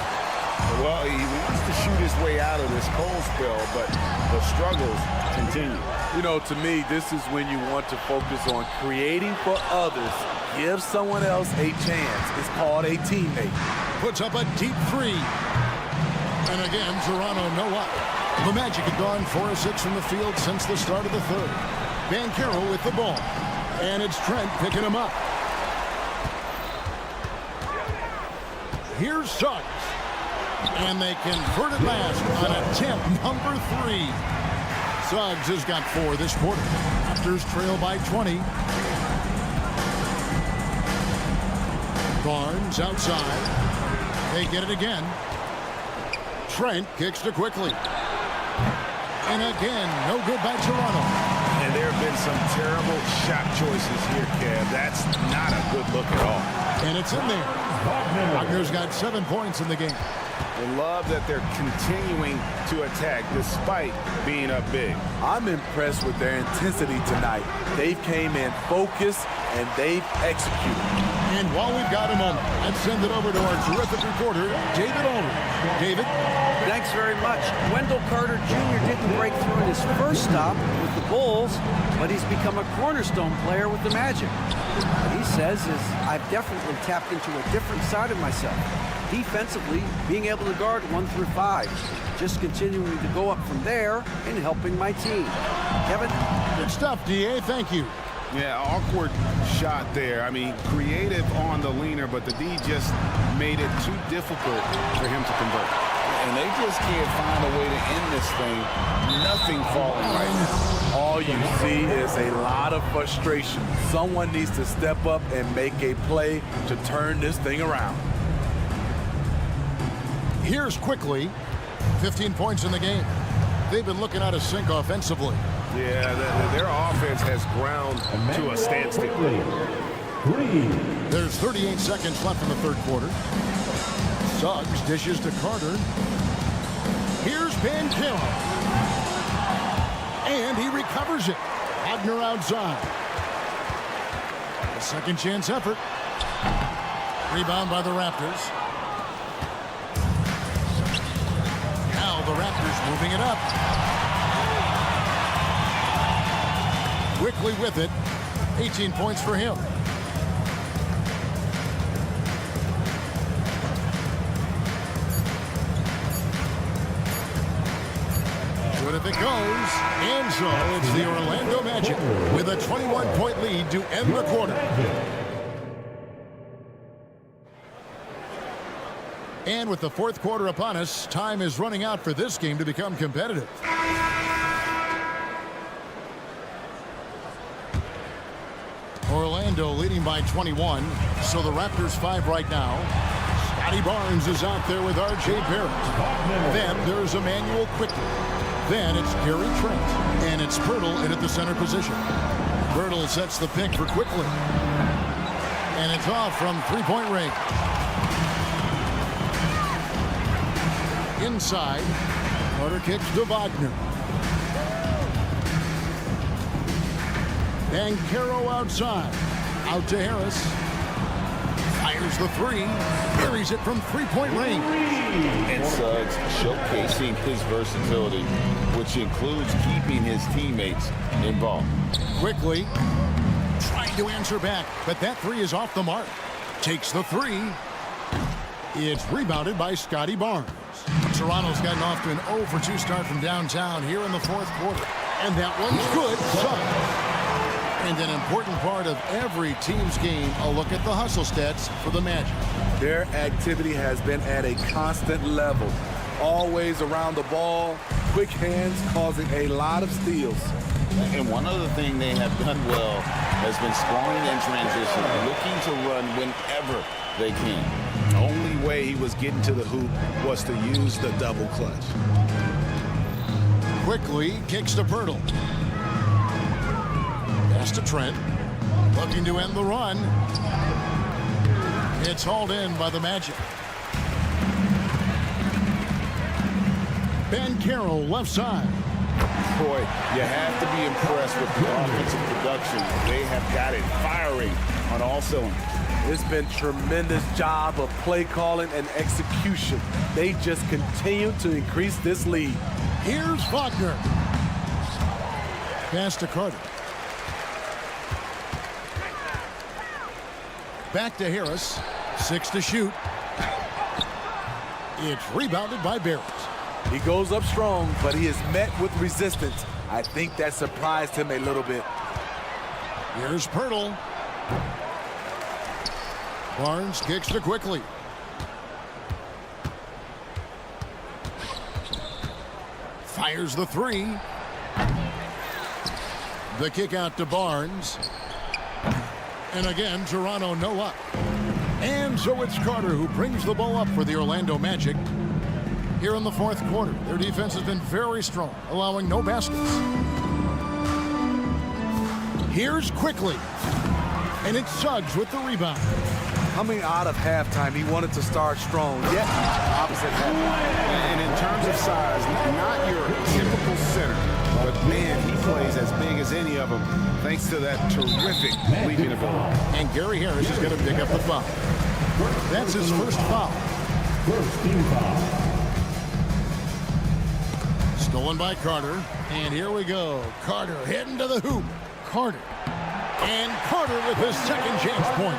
Well, he wants to shoot his way out of this cold spell, but the struggles continue. You know, to me, this is when you want to focus on creating for others. Give someone else a chance. It's called a teammate. Puts up a deep three. And again, Toronto no up. The Magic have gone 4 of 6 from the field since the start of the third. Banchero with the ball. And it's Trent picking him up. Here's Suggs. And they convert it last on attempt number 3. Suggs has got 4 this quarter. Raptors trail by 20. Barnes outside. They get it again. Trent kicks to Quickly. And again, no good by Toronto. And there have been some terrible shot choices here, Kev. That's not a good look at all. And it's in there. Wagner's got 7 points in the game. I love that they're continuing to attack despite being up big. I'm impressed with their intensity tonight. They came in focused and they've executed. And while we've got a moment, let's send it over to our terrific reporter, David Aldridge. David? Thanks very much. Wendell Carter Jr. didn't break through in his first stop with the Bulls, but he's become a cornerstone player with the Magic. What he says is, I've definitely tapped into a different side of myself. Defensively, being able to guard 1 through 5. Just continuing to go up from there and helping my team. Kevin? Good stuff, D.A. Thank you. Yeah, awkward shot there. I mean, creative on the leaner, but the D just made it too difficult for him to convert. And they just can't find a way to end this thing. Nothing falling right now. All you see is a lot of frustration. Someone needs to step up and make a play to turn this thing around. Here's Quickly. 15 points in the game. They've been looking out of sync offensively. Yeah, their offense has ground to a standstill. There's 38 seconds left in the third quarter. Suggs dishes to Carter. Here's Banchero. And he recovers it. Wagner outside. A second chance effort. Rebound by the Raptors. Now the Raptors moving it up. Quickly with it. 18 points for him. Good if it goes. And so it's the Orlando Magic with a 21-point lead to end the quarter. And with the fourth quarter upon us, time is running out for this game to become competitive. Orlando leading by 21, so the Raptors 5 right now. Scotty Barnes is out there with R.J. Barrett. Then there's Emmanuel Quickly. Then it's Gary Trent, and it's Pirtle in at the center position. Pirtle sets the pick for Quickly. And it's off from three-point range. Inside, Carter kicks to Wagner. Banchero outside. Out to Harris. Fires the three. Carries it from three-point range. And Suggs showcasing his versatility, which includes keeping his teammates involved. Quickly trying to answer back, but that three is off the mark. Takes the three. It's rebounded by Scotty Barnes. Toronto's gotten off to an 0 for 2 start from downtown here in the fourth quarter. And that one's good. And an important part of every team's game, a look at the hustle stats for the Magic. Their activity has been at a constant level. Always around the ball, quick hands causing a lot of steals. And one other thing they have done well has been scoring in transition, looking to run whenever they can. The only way he was getting to the hoop was to use the double clutch. Quickly kicks to Pirtle. Pass to Trent. Looking to end the run. It's hauled in by the Magic. Ben Carroll left side. Boy, you have to be impressed with the offensive production. They have got it firing on all cylinders. It's been tremendous job of play calling and execution. They just continue to increase this lead. Here's Wagner. Pass to Carter. Back to Harris. 6 to shoot. It's rebounded by Barrett. He goes up strong, but he is met with resistance. I think that surprised him a little bit. Here's Pirtle. Barnes kicks to Quickly. Fires the three. The kick out to Barnes. And again, Toronto no up. And so it's Carter who brings the ball up for the Orlando Magic. Here in the fourth quarter, their defense has been very strong, allowing no baskets. Here's Quickly. And it's Suggs with the rebound. Coming out of halftime, he wanted to start strong, yet opposite halftime. And in terms of size, not your typical center, but man, he plays as big as any of them, thanks to that terrific leaping ability. And Gary Harris is going to pick up the foul. That's his first foul. First team foul. Stolen by Carter. And here we go. Carter heading to the hoop. Carter. And Carter with his second chance point.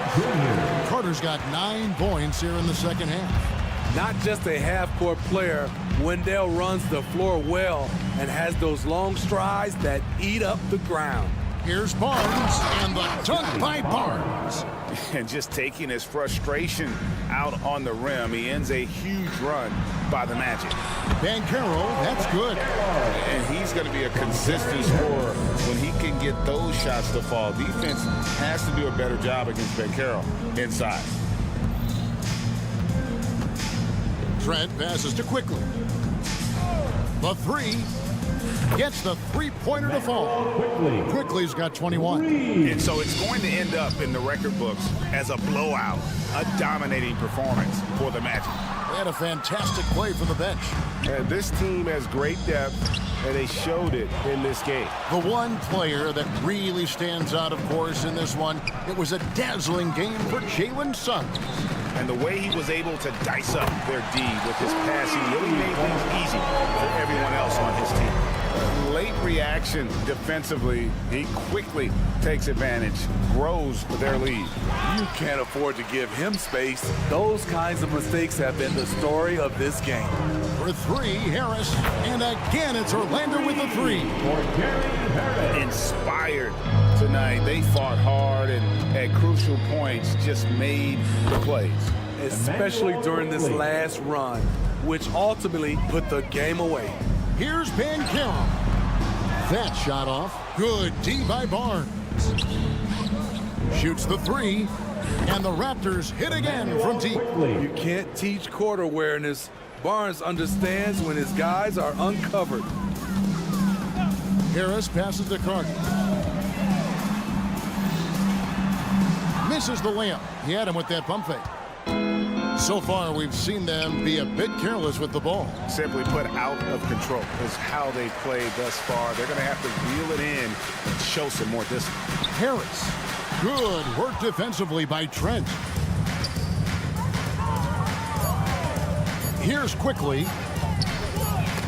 Carter's got 9 points here in the second half. Not just a half-court player, Wendell runs the floor well and has those long strides that eat up the ground. Here's Barnes, and the dunk by Barnes. And just taking his frustration out on the rim, he ends a huge run by the Magic. Ben Carroll, that's good. And he's going to be a consistent scorer when he can get those shots to fall. Defense has to do a better job against Ben Carroll inside. Trent passes to Quickly. The three. Gets the three-pointer to fall. Quickly's got 21. And so it's going to end up in the record books as a blowout, a dominating performance for the Magic. They had a fantastic play from the bench. And this team has great depth, and they showed it in this game. The one player that really stands out, of course, in this one, it was a dazzling game for Jalen Suggs. And the way he was able to dice up their D with his passing really made things easy for everyone else on his team. Late reaction defensively, he quickly takes advantage, grows their lead. You can't afford to give him space. Those kinds of mistakes have been the story of this game. For three, Harris, and again it's Orlando with the three. Inspired tonight. They fought hard and at crucial points just made the plays. Especially during this last run, which ultimately put the game away. Here's Ben Carroll. That shot off. Good D by Barnes. Shoots the three, and the Raptors hit again from deep. You can't teach court awareness. Barnes understands when his guys are uncovered. Harris passes to Carter. Misses the layup. He had him with that pump fake. So far, we've seen them be a bit careless with the ball. Simply put, out of control is how they played thus far. They're going to have to reel it in and show some more discipline. Harris. Good work defensively by Trent. Here's quickly.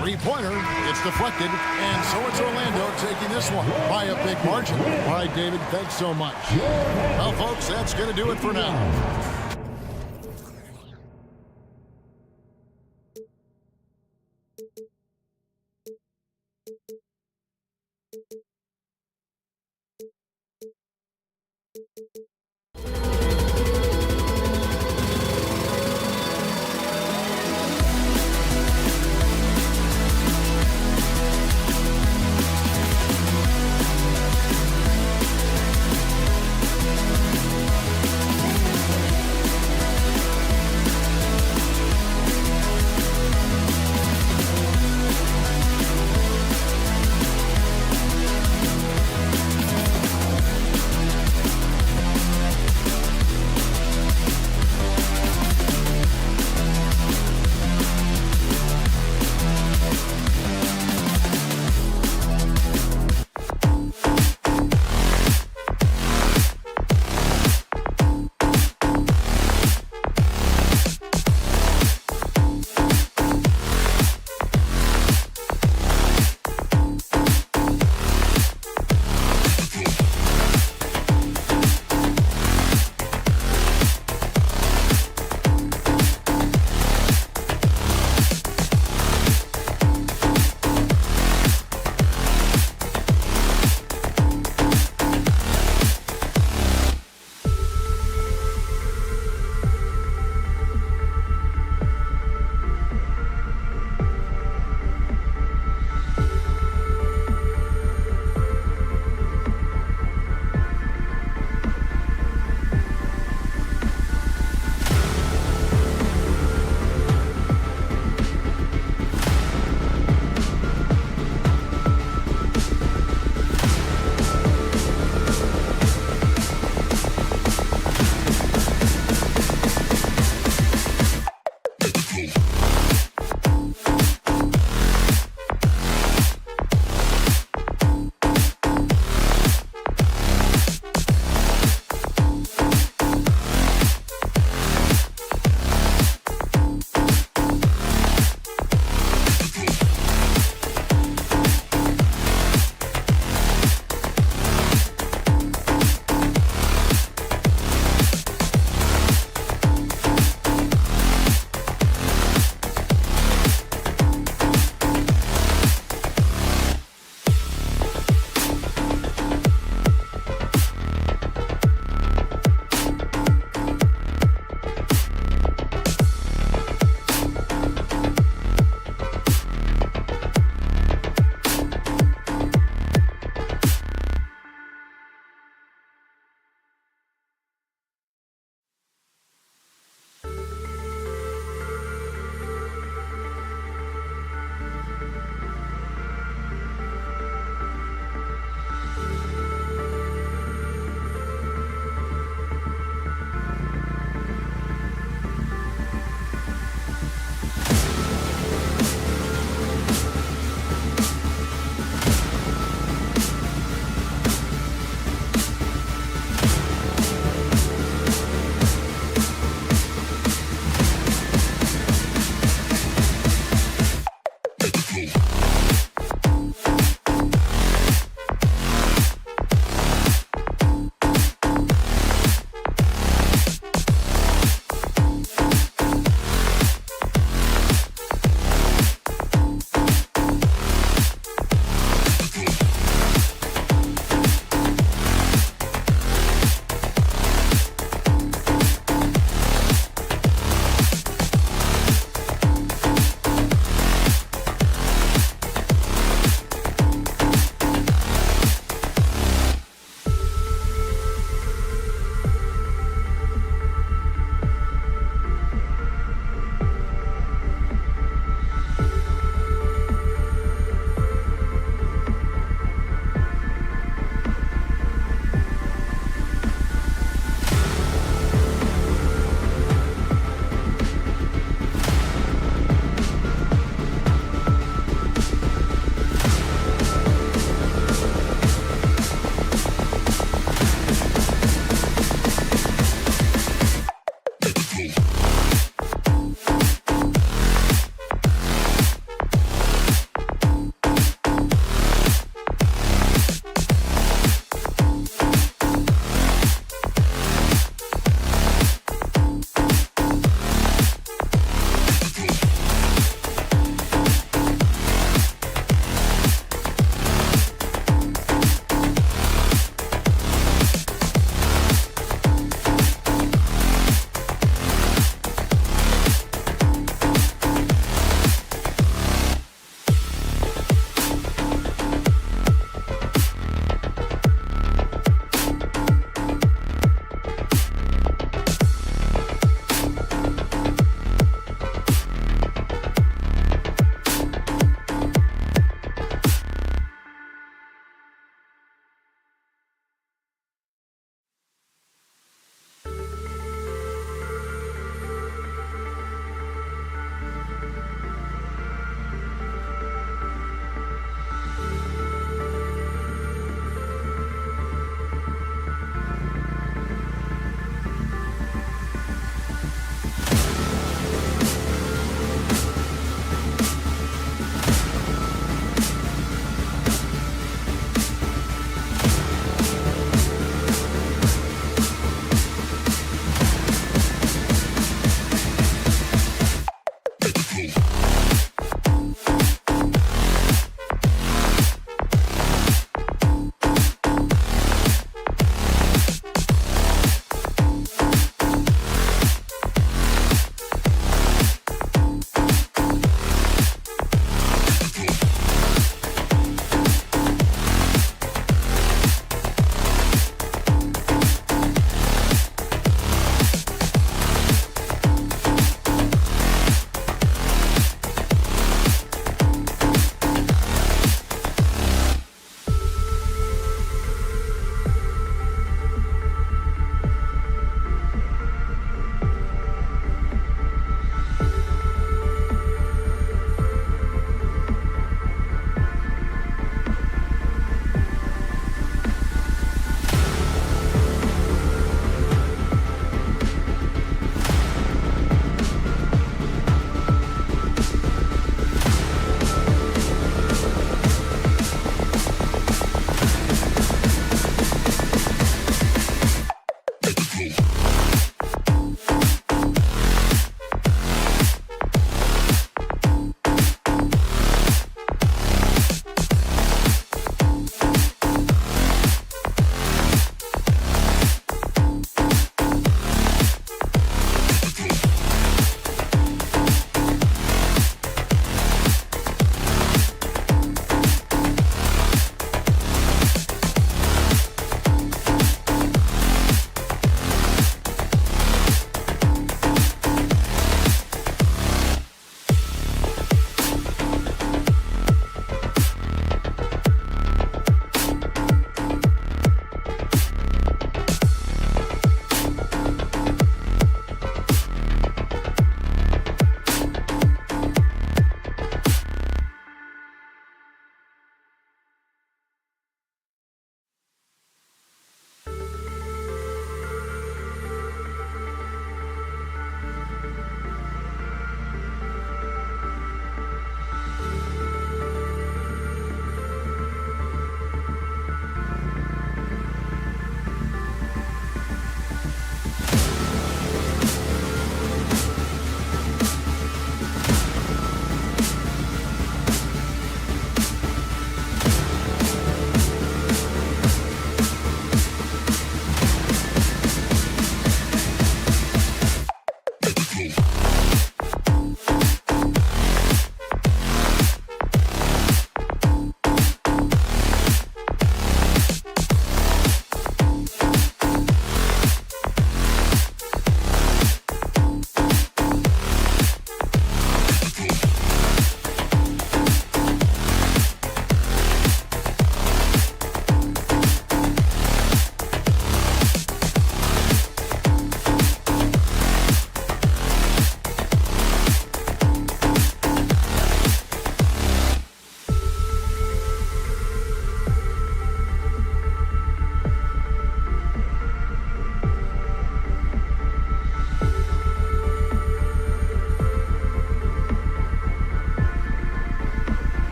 Three-pointer, it's deflected, and so it's Orlando taking this one by a big margin. All right, David, thanks so much. Well, folks, that's going to do it for now.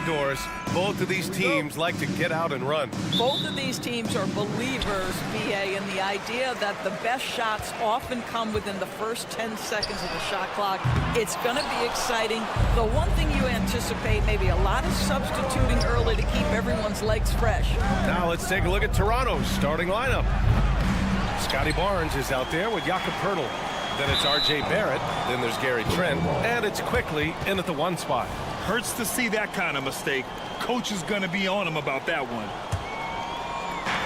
Doors, both of these teams like to get out and run. Both of these teams are believers, BA, in the idea that the best shots often come within the first 10 seconds of the shot clock. It's going to be exciting. The one thing you anticipate, maybe a lot of substituting early to keep everyone's legs fresh. Now let's take a look at Toronto's starting lineup. Scotty Barnes is out there with Jakob Poeltl. Then it's R.J. Barrett. Then there's Gary Trent. And it's quickly in at the 1 spot. Hurts to see that kind of mistake. Coach is going to be on him about that one.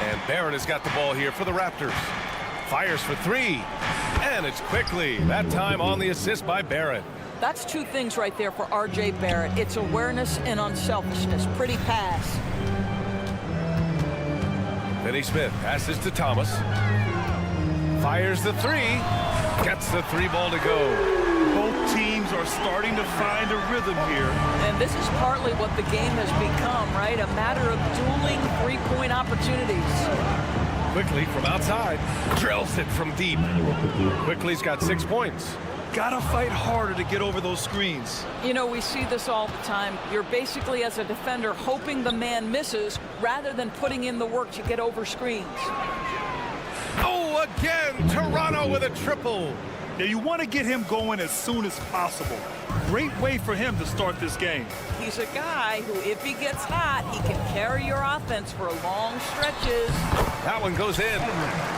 And Barrett has got the ball here for the Raptors. Fires for 3. And it's quickly. That time on the assist by Barrett. That's 2 things right there for R.J. Barrett. It's awareness and unselfishness. Pretty pass. Finney Smith passes to Thomas. Fires the 3. Gets the 3 ball to go. Both teams are starting to find a rhythm here. And this is partly what the game has become, right? A matter of dueling 3-point opportunities. Quickly from outside. Drills it from deep. Quickly's got 6 points. Gotta fight harder to get over those screens. You know, we see this all the time. You're basically, as a defender, hoping the man misses rather than putting in the work to get over screens. Oh, again, Toronto with a triple. Yeah, you want to get him going as soon as possible. Great way for him to start this game. He's a guy who, if he gets hot, he can carry your offense for long stretches. That one goes in.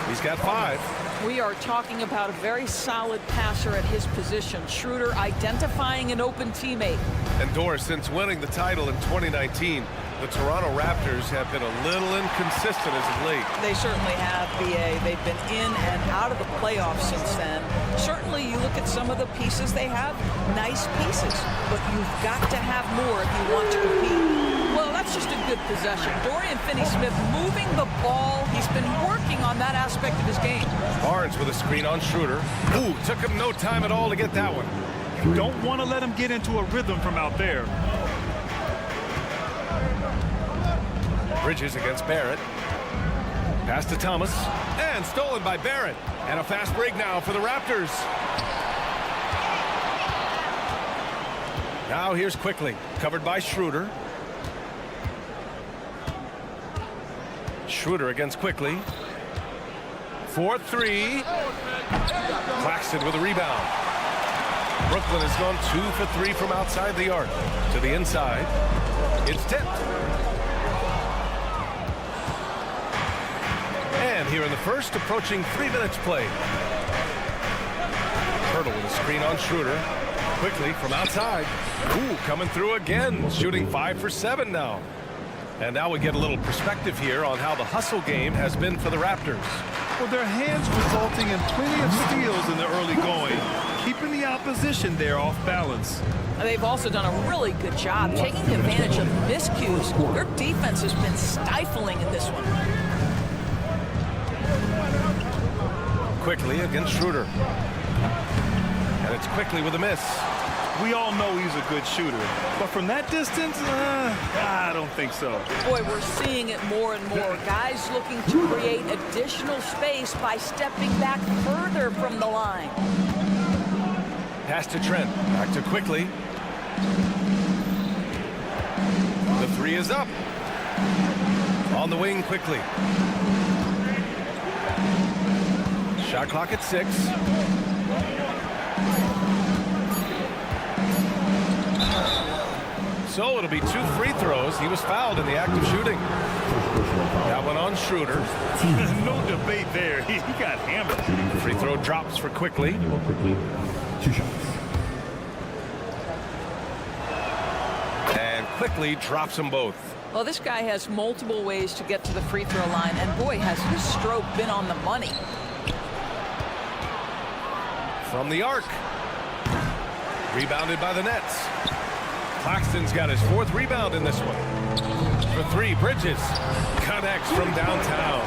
He's got 5. We are talking about a very solid passer at his position. Schroeder identifying an open teammate. And Doris, since winning the title in 2019, the Toronto Raptors have been a little inconsistent as of late. They certainly have, B.A. They've been in and out of the playoffs since then. Certainly, you look at some of the pieces they have, nice pieces, but you've got to have more if you want to compete. Well, that's just a good possession. Dorian Finney-Smith moving the ball. He's been working on that aspect of his game. Barnes with a screen on Schroeder. Ooh, took him no time at all to get that one. You don't want to let him get into a rhythm from out there. Bridges against Barrett. Pass to Thomas. And stolen by Barrett. And a fast break now for the Raptors. Now here's Quickly. Covered by Schroeder. Schroeder against Quickly. 4-3. Claxton with a rebound. Brooklyn has gone 2 for 3 from outside the arc. To the inside. It's tipped. And here in the first, approaching 3 minutes played. Hurdle with a screen on Schroeder. Quickly from outside. Ooh, coming through again. Shooting 5 for 7 now. And now we get a little perspective here on how the hustle game has been for the Raptors. Well, their hands resulting in plenty of steals in the early going, keeping the opposition there off balance. They've also done a really good job taking advantage of miscues. Their defense has been stifling in this one. Quickly against Schroeder. And it's Quickly with a miss. We all know he's a good shooter, but from that distance, I don't think so. Boy, we're seeing it more and more. Guys looking to create additional space by stepping back further from the line. Pass to Trent. Back to Quickly. The 3 is up. On the wing Quickly. Shot clock at 6. So it'll be 2 free throws. He was fouled in the act of shooting. That one on Schroeder. No debate there. He got hammered. The free throw drops for Quickly. 2 shots. And Quickly drops them both. Well, this guy has multiple ways to get to the free throw line, and boy, has his stroke been on the money. From the arc. Rebounded by the Nets. Claxton's got his 4th rebound in this one. For 3, Bridges connects from downtown.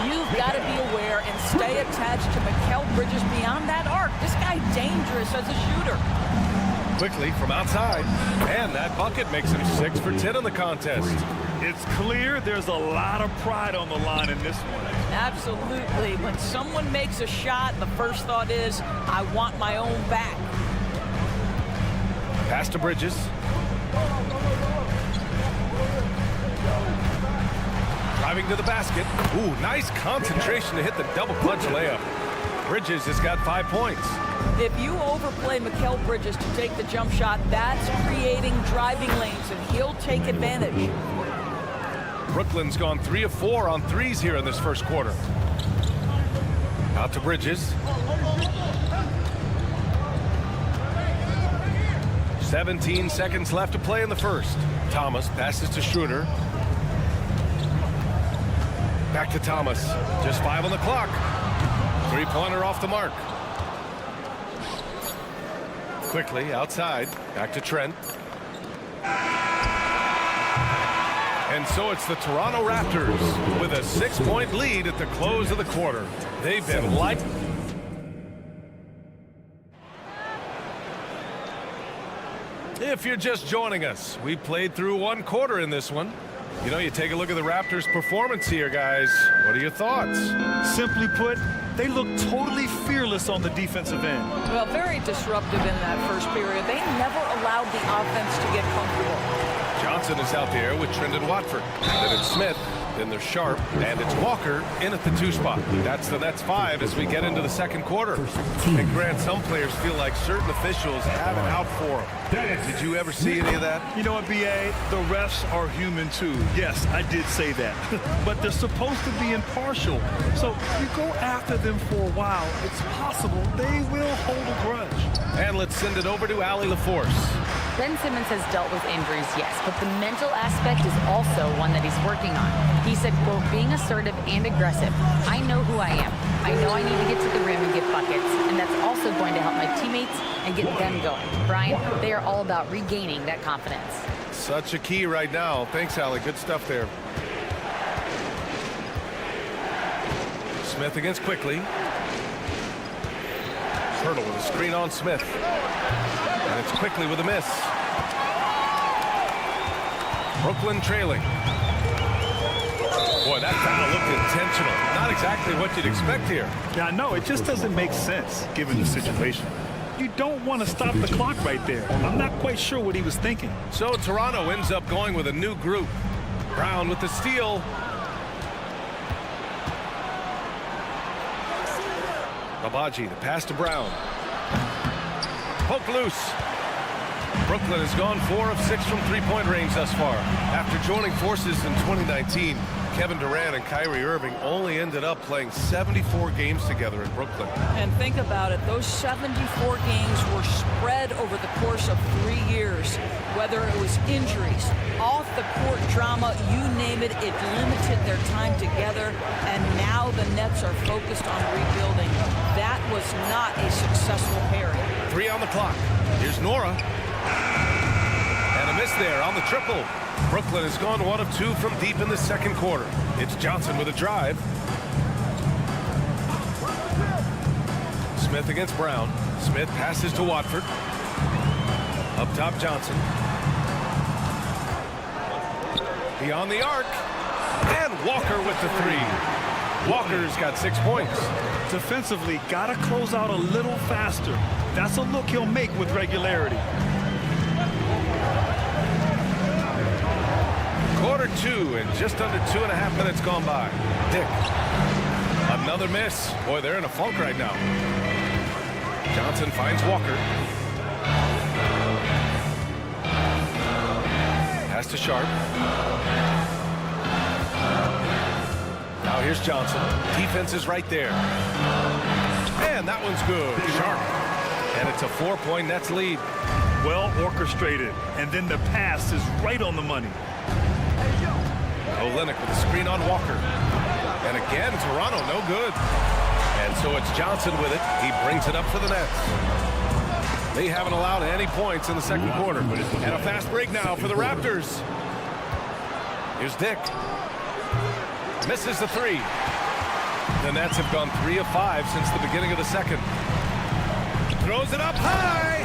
You've got to be aware and stay attached to Mikal Bridges beyond that arc. This guy dangerous as a shooter. Quickly from outside. And that bucket makes him 6 for 10 in the contest. It's clear there's a lot of pride on the line in this one. Absolutely. When someone makes a shot, the first thought is, I want my own back. Pass to Bridges. Driving to the basket. Ooh, nice concentration to hit the double clutch layup. Bridges has got 5 points. If you overplay Mikal Bridges to take the jump shot, that's creating driving lanes, and he'll take advantage. Brooklyn's gone 3 of 4 on 3s here in this first quarter. Out to Bridges. 17 seconds left to play in the first. Thomas passes to Schroeder. Back to Thomas. Just 5 on the clock. 3-pointer off the mark. Quickly outside. Back to Trent. And so it's the Toronto Raptors with a 6-point lead at the close of the quarter. They've been like... If you're just joining us, we played through 1 quarter in this one. You know, you take a look at the Raptors' performance here, guys. What are your thoughts? Simply put, they look totally fearless on the defensive end. Well, very disruptive in that first period. They never allowed the offense to get comfortable. Johnson is out there with Trendon Watford. Then it's Smith. Then there's Sharp. And it's Walker in at the 2 spot. That's the Nets 5 as we get into the second quarter. And Grant, some players feel like certain officials have it out for them. Did you ever see any of that? You know what, B.A.? The refs are human too. Yes, I did say that. But they're supposed to be impartial. So you go after them for a while, it's possible they will hold a grudge. And let's send it over to Allie LaForce. Ben Simmons has dealt with injuries, yes, but the mental aspect is also one that he's working on. He said, quote, being assertive and aggressive. I know who I am. I know I need to get to the rim and get buckets, and that's also going to help my teammates and get them going. Brian, they are all about regaining that confidence. Such a key right now. Thanks, Allie. Good stuff there. Smith against Quickly. Hurdle with a screen on Smith. And it's Quickly with a miss. Brooklyn trailing. Boy, that foul looked intentional. Not exactly what you'd expect here. Yeah, I know. It just doesn't make sense given the situation. You don't want to stop the clock right there. I'm not quite sure what he was thinking. So Toronto ends up going with a new group. Brown with the steal. Babaji, the pass to Brown. Poke loose. Brooklyn has gone 4 of 6 from three-point range thus far. After joining forces in 2019, Kevin Durant and Kyrie Irving only ended up playing 74 games together in Brooklyn. And think about it, those 74 games were spread over the course of 3 years. Whether it was injuries, off-the-court drama, you name it, it limited their time together. And now the Nets are focused on rebuilding. That was not a successful pairing. 3 on the clock. Here's Nora. And a miss there on the triple. Brooklyn has gone 1 of 2 from deep in the second quarter. It's Johnson with a drive. Smith against Brown. Smith passes to Watford. Up top, Johnson. Beyond the arc. And Walker with the 3. Walker's got 6 points. Defensively, got to close out a little faster. That's a look he'll make with regularity. Quarter 2 and just under 2.5 minutes gone by. Dick. Another miss. Boy, they're in a funk right now. Johnson finds Walker. Pass to Sharp. Now here's Johnson. Defense is right there. And that one's good. Sharp. And it's a 4-point Nets lead. Well orchestrated. And then the pass is right on the money. Olynyk with a screen on Walker. And again, Toronto no good. And so it's Johnson with it. He brings it up for the Nets. They haven't allowed any points in the second quarter. And a fast break now for the Raptors. Here's Dick. Misses the 3. The Nets have gone 3 of 5 since the beginning of the second. Throws it up high.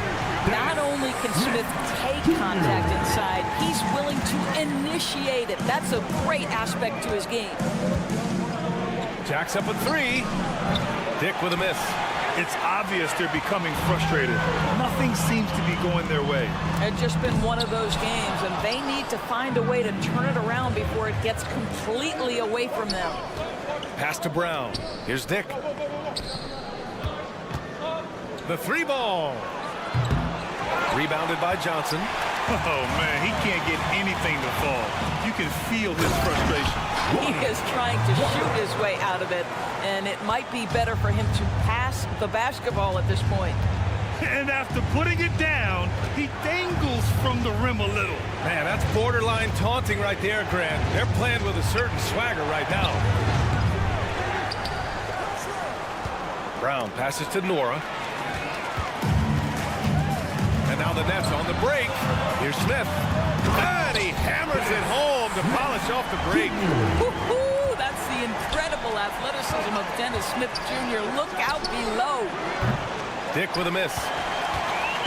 Not only can Smith take contact inside, he's willing to initiate it. That's a great aspect to his game. Jacks up a 3. Dick with a miss. It's obvious they're becoming frustrated. Nothing seems to be going their way. It's just been one of those games, and they need to find a way to turn it around before it gets completely away from them. Pass to Brown. Here's Dick. The 3 ball. Rebounded by Johnson. Oh, man, he can't get anything to fall. You can feel his frustration. He is trying to shoot his way out of it, and it might be better for him to pass the basketball at this point. And after putting it down, he dangles from the rim a little. Man, that's borderline taunting right there, Grant. They're playing with a certain swagger right now. Brown passes to Nora. And now the Nets on the break. Here's Smith. And he hammers it home to polish off the break. Woo-hoo! That's the incredible athleticism of Dennis Smith Jr. Look out below. Dick with a miss.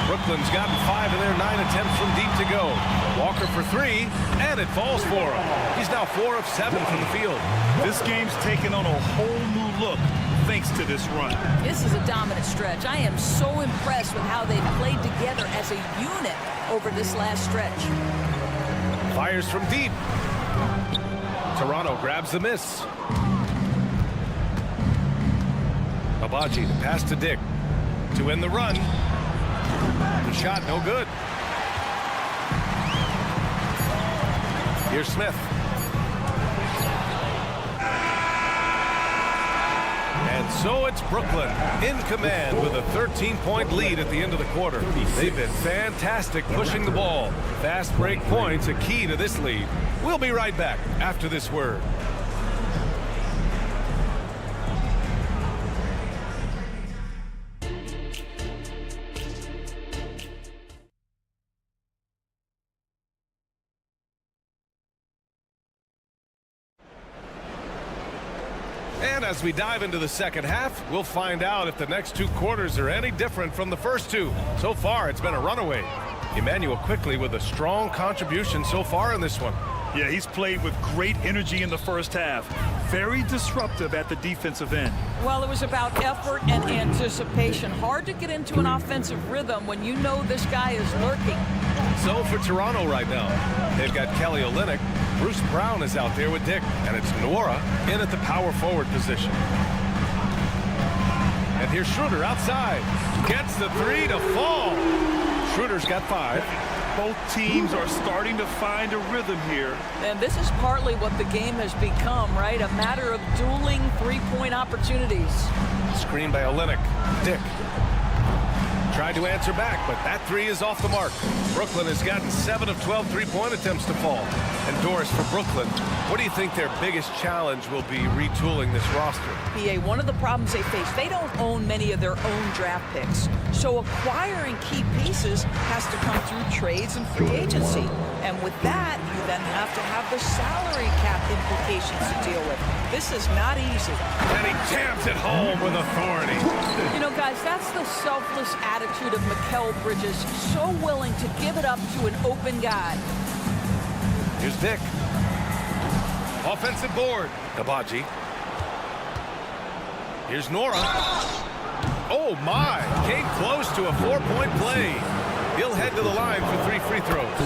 Brooklyn's gotten 5 of their 9 attempts from deep to go. Walker for 3, and it falls for him. He's now 4 of 7 from the field. This game's taken on a whole new look thanks to this run. This is a dominant stretch. I am so impressed with how they've played together as a unit over this last stretch. Fires from deep. Toronto grabs the miss. Abaji, the pass to Dick to end the run. The shot no good. Here's Smith. And so it's Brooklyn in command with a 13-point lead at the end of the quarter. They've been fantastic pushing the ball. Fast break points a key to this lead. We'll be right back after this word. And as we dive into the second half, we'll find out if the next 2 quarters are any different from the first 2. So far, it's been a runaway. Emmanuel quickly with a strong contribution so far in this one. Yeah, he's played with great energy in the first half. Very disruptive at the defensive end. Well, it was about effort and anticipation. Hard to get into an offensive rhythm when you know this guy is lurking. So for Toronto right now, they've got Kelly Olynyk. Bruce Brown is out there with Dick, and it's Nora in at the power forward position. And here's Schroeder outside. Gets the 3 to fall. Schroeder's got 5. Both teams are starting to find a rhythm here. And this is partly what the game has become, right? A matter of dueling 3-point opportunities. Screen by Olynyk. Dick tried to answer back, but that 3 is off the mark. Brooklyn has gotten 7 of 12 3-point attempts to fall. And Doris, for Brooklyn, what do you think their biggest challenge will be retooling this roster? PA, one of the problems they face, they don't own many of their own draft picks. So acquiring key pieces has to come through trades and free agency. And with that, you then have to have the salary cap implications to deal with. This is not easy. And he jams it home with authority. You know, guys, that's the selfless attitude of Mikal Bridges. So willing to give it up to an open guy. Here's Dick. Offensive board. Abaji. Here's Nora. Oh, my. Came close to a 4-point play. He'll head to the line for 3 free throws.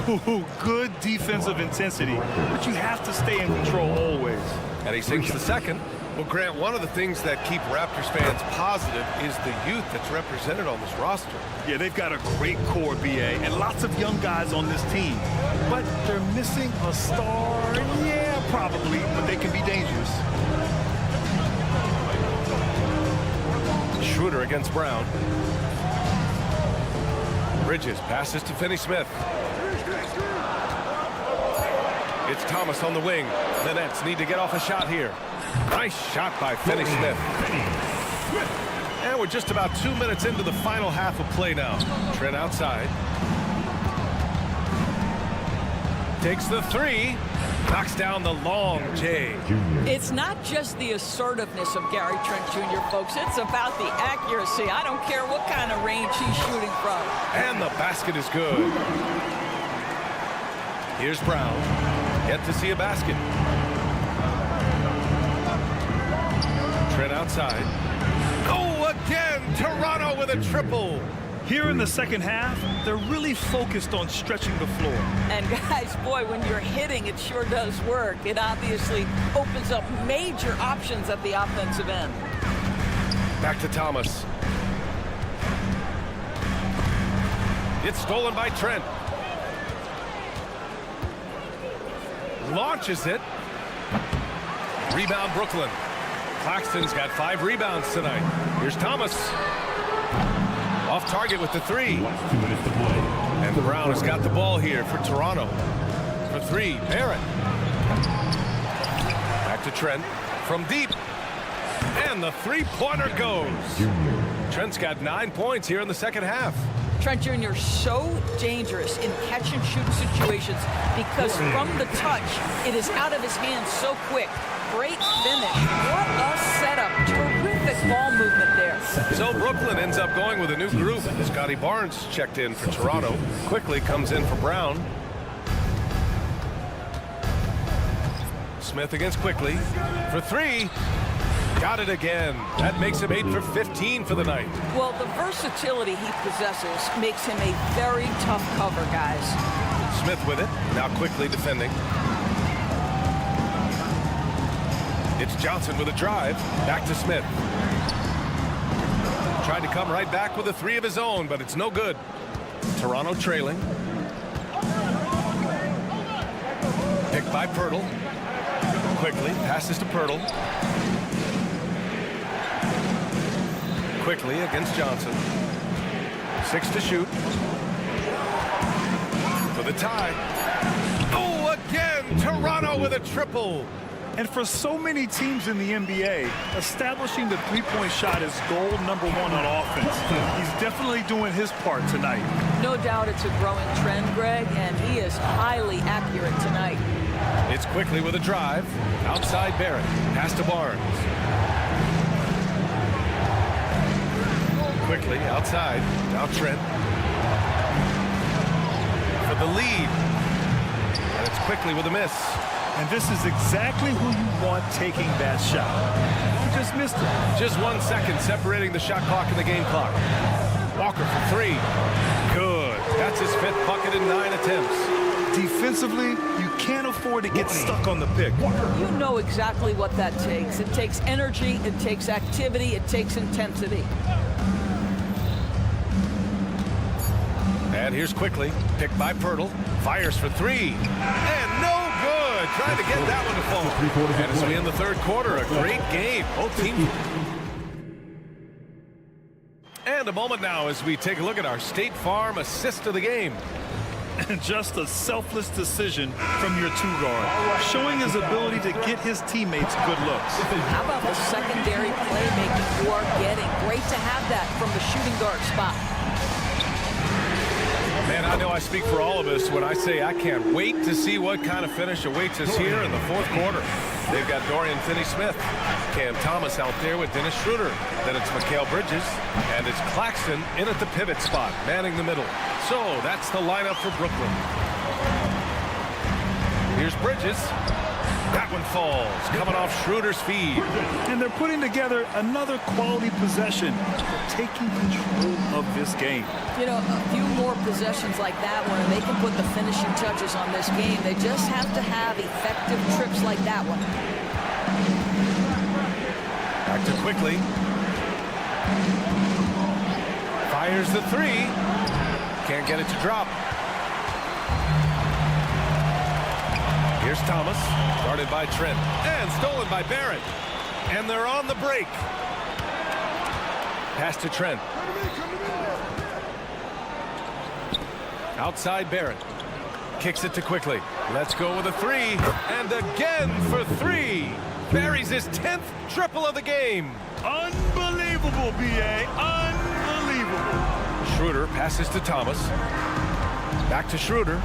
Ooh, good defensive intensity, but you have to stay in control always. And he sinks the second. Well, Grant, one of the things that keep Raptors fans positive is the youth that's represented on this roster. Yeah, they've got a great core, BA, and lots of young guys on this team. But they're missing a star. Yeah, probably, but they can be dangerous. Schroeder against Brown. Bridges passes to Finney-Smith. It's Thomas on the wing. The Nets need to get off a shot here. Nice shot by Finney-Smith. And we're just about 2 minutes into the final half of play now. Trent outside. Takes the 3. Knocks down the long J. It's not just the assertiveness of Gary Trent Jr., folks. It's about the accuracy. I don't care what kind of range he's shooting from. And the basket is good. Here's Brown. Yet to see a basket. Trent outside. Oh, again, Toronto with a triple. Here in the second half, they're really focused on stretching the floor. And guys, boy, when you're hitting, it sure does work. It obviously opens up major options at the offensive end. Back to Thomas. It's stolen by Trent. Launches it. Rebound Brooklyn. Claxton's got 5 rebounds tonight. Here's Thomas. Off target with the 3. And Brown has got the ball here for Toronto. For 3, Barrett. Back to Trent from deep. And the 3-pointer goes. Trent's got 9 points here in the second half. Trent Jr. so dangerous in catch-and-shoot situations because from the touch, it is out of his hands so quick. Great finish. What a setup. Terrific ball movement there. So Brooklyn ends up going with a new group. Scotty Barnes checked in for Toronto. Quickly comes in for Brown. Smith against Quickly for three. Got it again. That makes him 8 for 15 for the night. Well, the versatility he possesses makes him a very tough cover, guys. Smith with it. Now Quickly defending. It's Johnson with a drive. Back to Smith. Tried to come right back with a three of his own, but it's no good. Toronto trailing. Picked by Pirtle. Quickly passes to Pirtle. Quickly against Johnson. 6 to shoot. For the tie. Oh, again! Toronto with a triple. And for so many teams in the NBA, establishing the three-point shot is goal number one on offense. He's definitely doing his part tonight. No doubt it's a growing trend, Greg, and he is highly accurate tonight. It's Quickly with a drive. Outside Barrett. Pass to Barnes. Quickly outside. Now Trent. For the lead. And it's Quickly with a miss. And this is exactly who you want taking that shot. You just missed it. Just 1 second separating the shot clock and the game clock. Walker for three. Good. That's his 5th bucket in 9 attempts. Defensively, you can't afford to get stuck on the pick. You know exactly what that takes. It takes energy, it takes activity, it takes intensity. And here's Quickly. Picked by Pirtle. Fires for three. And no good. Trying to get that one to fall. And as we end the third quarter, a great game. Both teams. And a moment now as we take a look at our State Farm assist of the game. And just a selfless decision from your two-guard, showing his ability to get his teammates good looks. How about the secondary playmaking you are getting? Great to have that from the shooting guard spot. Man, I know I speak for all of us when I say I can't wait to see what kind of finish awaits us here in the fourth quarter. They've got Dorian Finney-Smith, Cam Thomas out there with Dennis Schroeder. Then it's Mikal Bridges, and it's Claxton in at the pivot spot, manning the middle. So that's the lineup for Brooklyn. Here's Bridges. That one falls, coming off Schroeder's feed. And they're putting together another quality possession, taking control of this game. You know, a few more possessions like that one, and they can put the finishing touches on this game. They just have to have effective trips like that one. Back to Quickly. Fires the three. Can't get it to drop. Here's Thomas, guarded by Trent, and stolen by Barrett. And they're on the break. Pass to Trent. Outside Barrett. Kicks it to Quickly. Let's go with a three. And again for three. Buries his 10th triple of the game. Unbelievable, B.A. Unbelievable. Schroeder passes to Thomas. Back to Schroeder.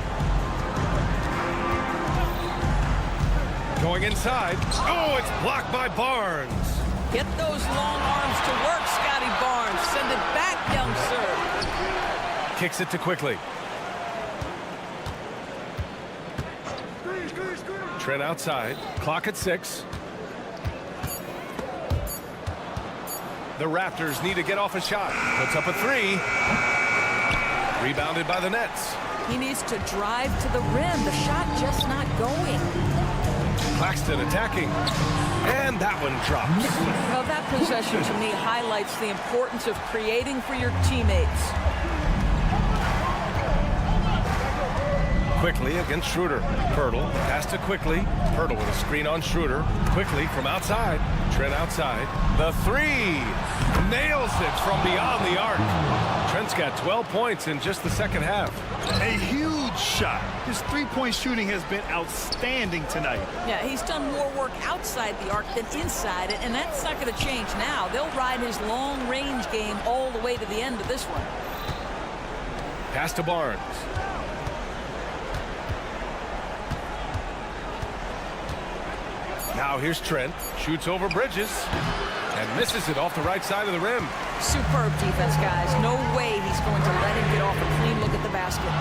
Going inside. Oh, it's blocked by Barnes. Get those long arms to work, Scotty Barnes. Send it back, young sir. Kicks it to Quickly. Trent outside. Clock at 6. The Raptors need to get off a shot. Puts up a three. Rebounded by the Nets. He needs to drive to the rim. The shot just not going. Claxton attacking. And that one drops. Well, that possession to me highlights the importance of creating for your teammates. Quickly against Schroeder. Pirtle. Pass to Quickly. Pirtle with a screen on Schroeder. Quickly from outside. Trent outside. The three. Nails it from beyond the arc. Trent's got 12 points in just the second half. A huge shot. His three-point shooting has been outstanding tonight. Yeah, he's done more work outside the arc than inside it, and that's not going to change now. They'll ride his long-range game all the way to the end of this one. Pass to Barnes. Now here's Trent. Shoots over Bridges. And misses it off the right side of the rim. Superb defense, guys. No way he's going to let him get off a clean look at the basket.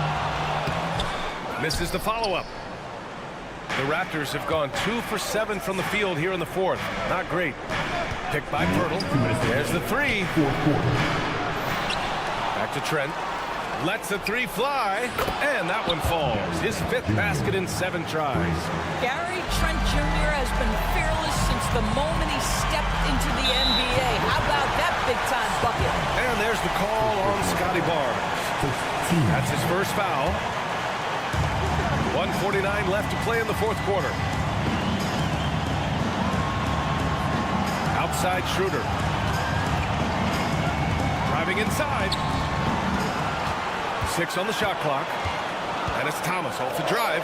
Misses the follow-up. The Raptors have gone 2 for 7 from the field here in the fourth. Not great. Picked by Pirtle. There's the three. Back to Trent. Lets the three fly, and that one falls. His 5th basket in 7 tries. Gary Trent Jr. has been fearless since the moment he stepped into the NBA. How about that big-time bucket? And there's the call on Scotty Barnes. That's his first foul. 1:49 left to play in the fourth quarter. Outside Schroeder. Driving inside. 6 on the shot clock. And it's Thomas off the drive.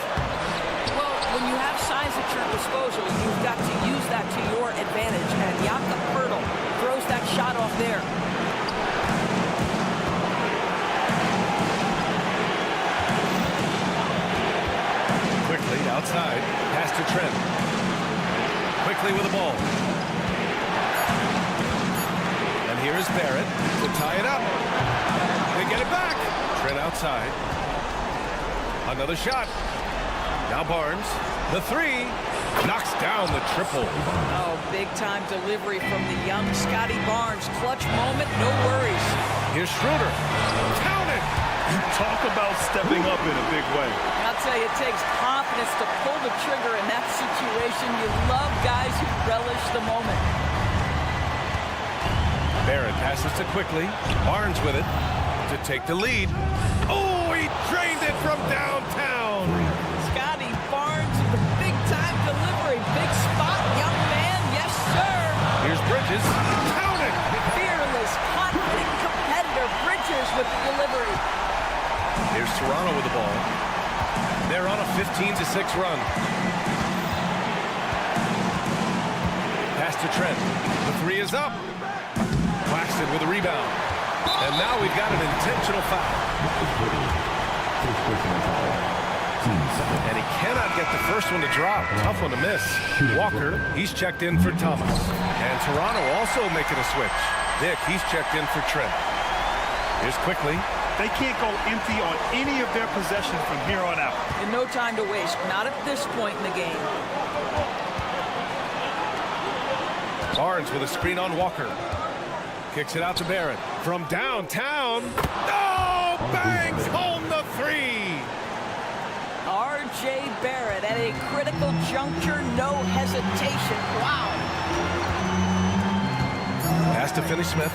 Well, when you have size at your disposal, you've got to use that to your advantage. And Jakob Poeltl throws that shot off there. Quickly outside. Pass to Trent. Quickly with the ball. And here is Barrett to tie it up. They get it back. Trent outside. Another shot. Now Barnes. The three. Knocks down the triple. Oh, big-time delivery from the young Scotty Barnes. Clutch moment, no worries. Here's Schroeder. Count it. Talk about stepping up in a big way. I'll tell you, it takes confidence to pull the trigger in that situation. You love guys who relish the moment. Barrett passes to Quickly. Barnes with it to take the lead. Oh, he drained it from downtown. Scotty Barnes with a big-time delivery. Big spot, young man. Yes, sir. Here's Bridges. Count it. Fearless, confident competitor. Bridges with the delivery. Here's Toronto with the ball. They're on a 15-6 run. Pass to Trent. The three is up. Claxton with a rebound. And now we've got an intentional foul. And he cannot get the first one to drop. Tough one to miss. Walker, he's checked in for Thomas. And Toronto also making a switch. Dick, he's checked in for Trent. Here's Quickly. They can't go empty on any of their possessions from here on out. And no time to waste. Not at this point in the game. Barnes with a screen on Walker. Kicks it out to Barrett. From downtown. Oh, bangs home the three. R.J. Barrett at a critical juncture. No hesitation. Wow. Pass to Finney-Smith.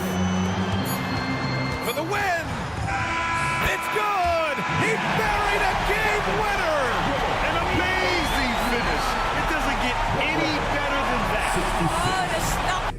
For the win. It's good. He buried a game winner. An amazing finish. It doesn't get any better than that. Oh, to stop.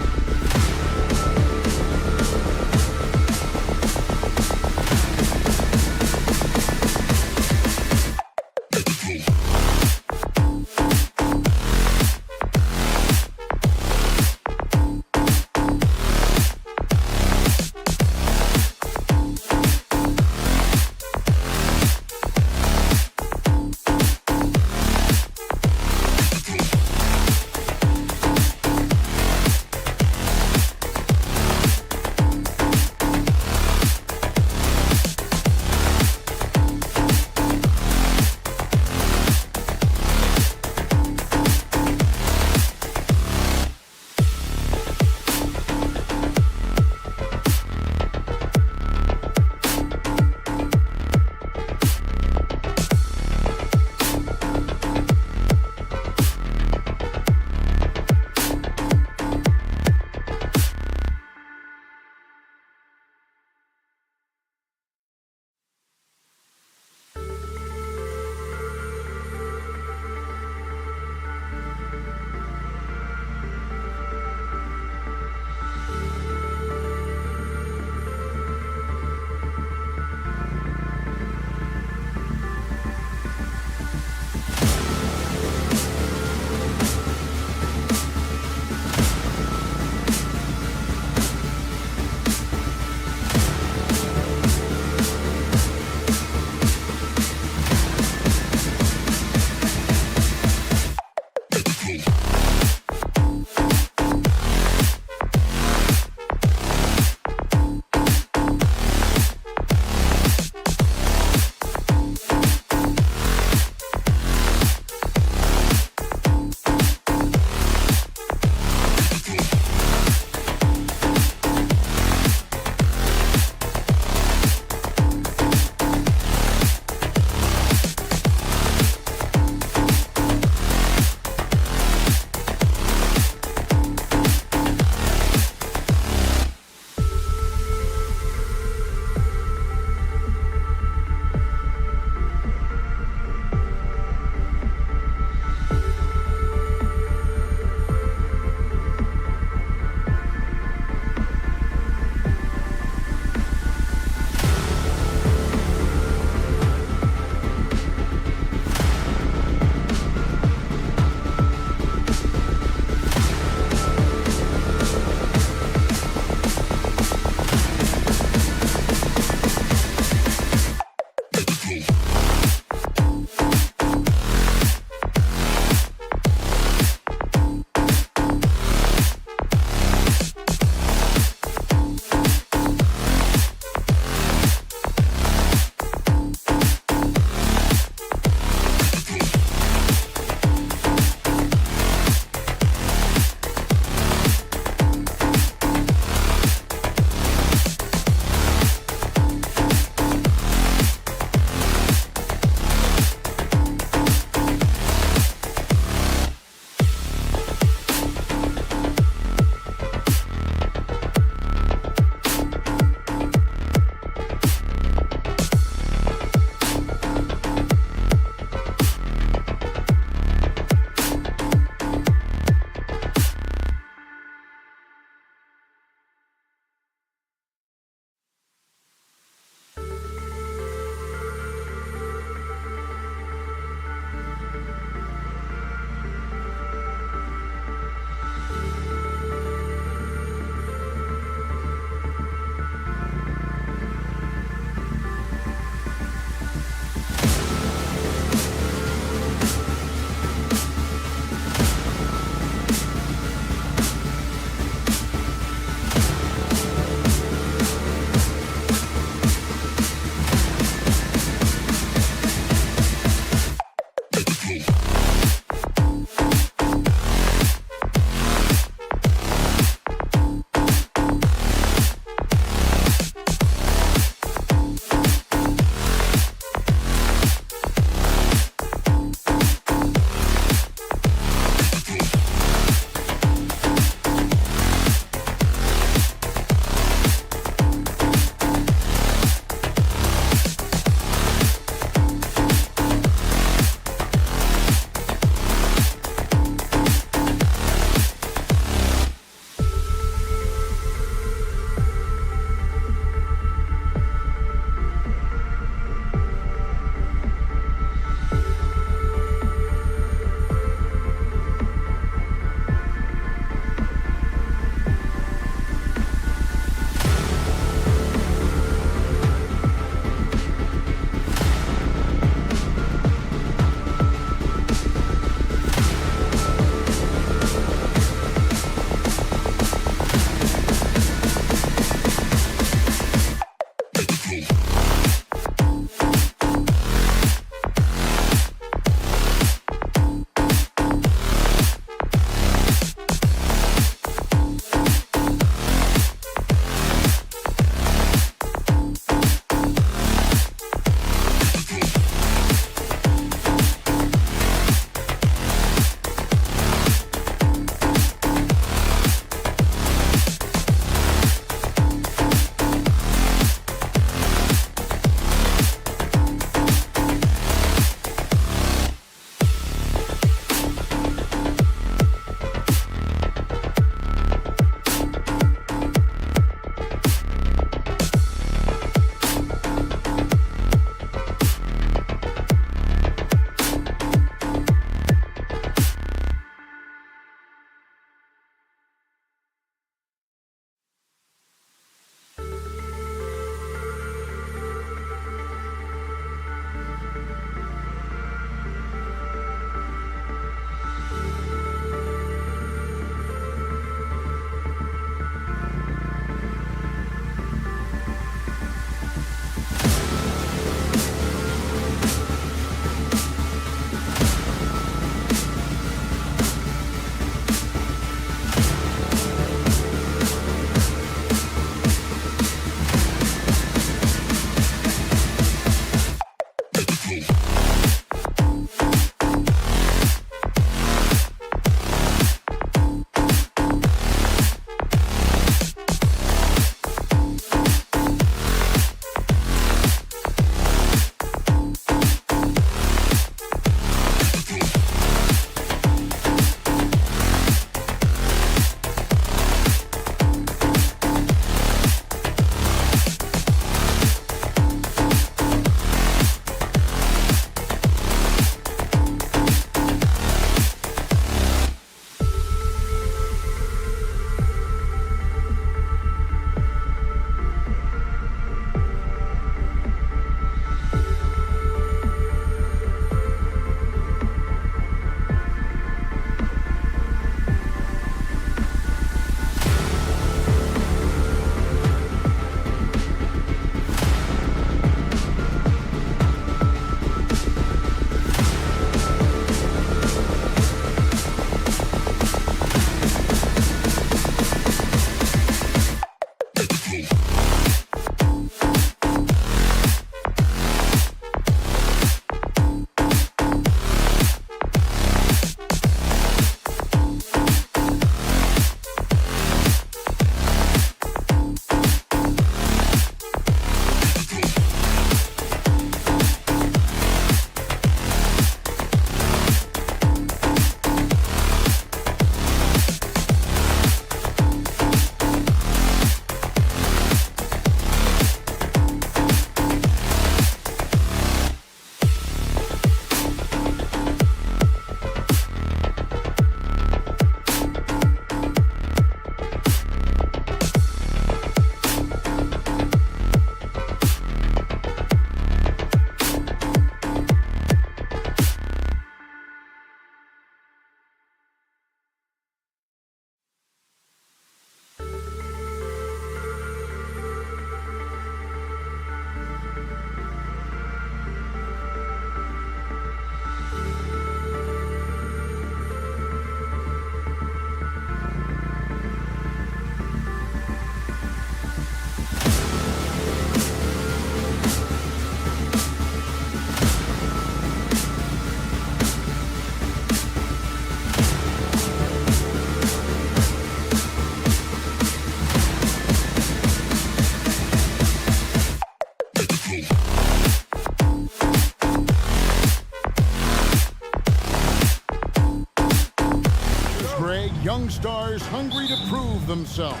stars hungry to prove themselves.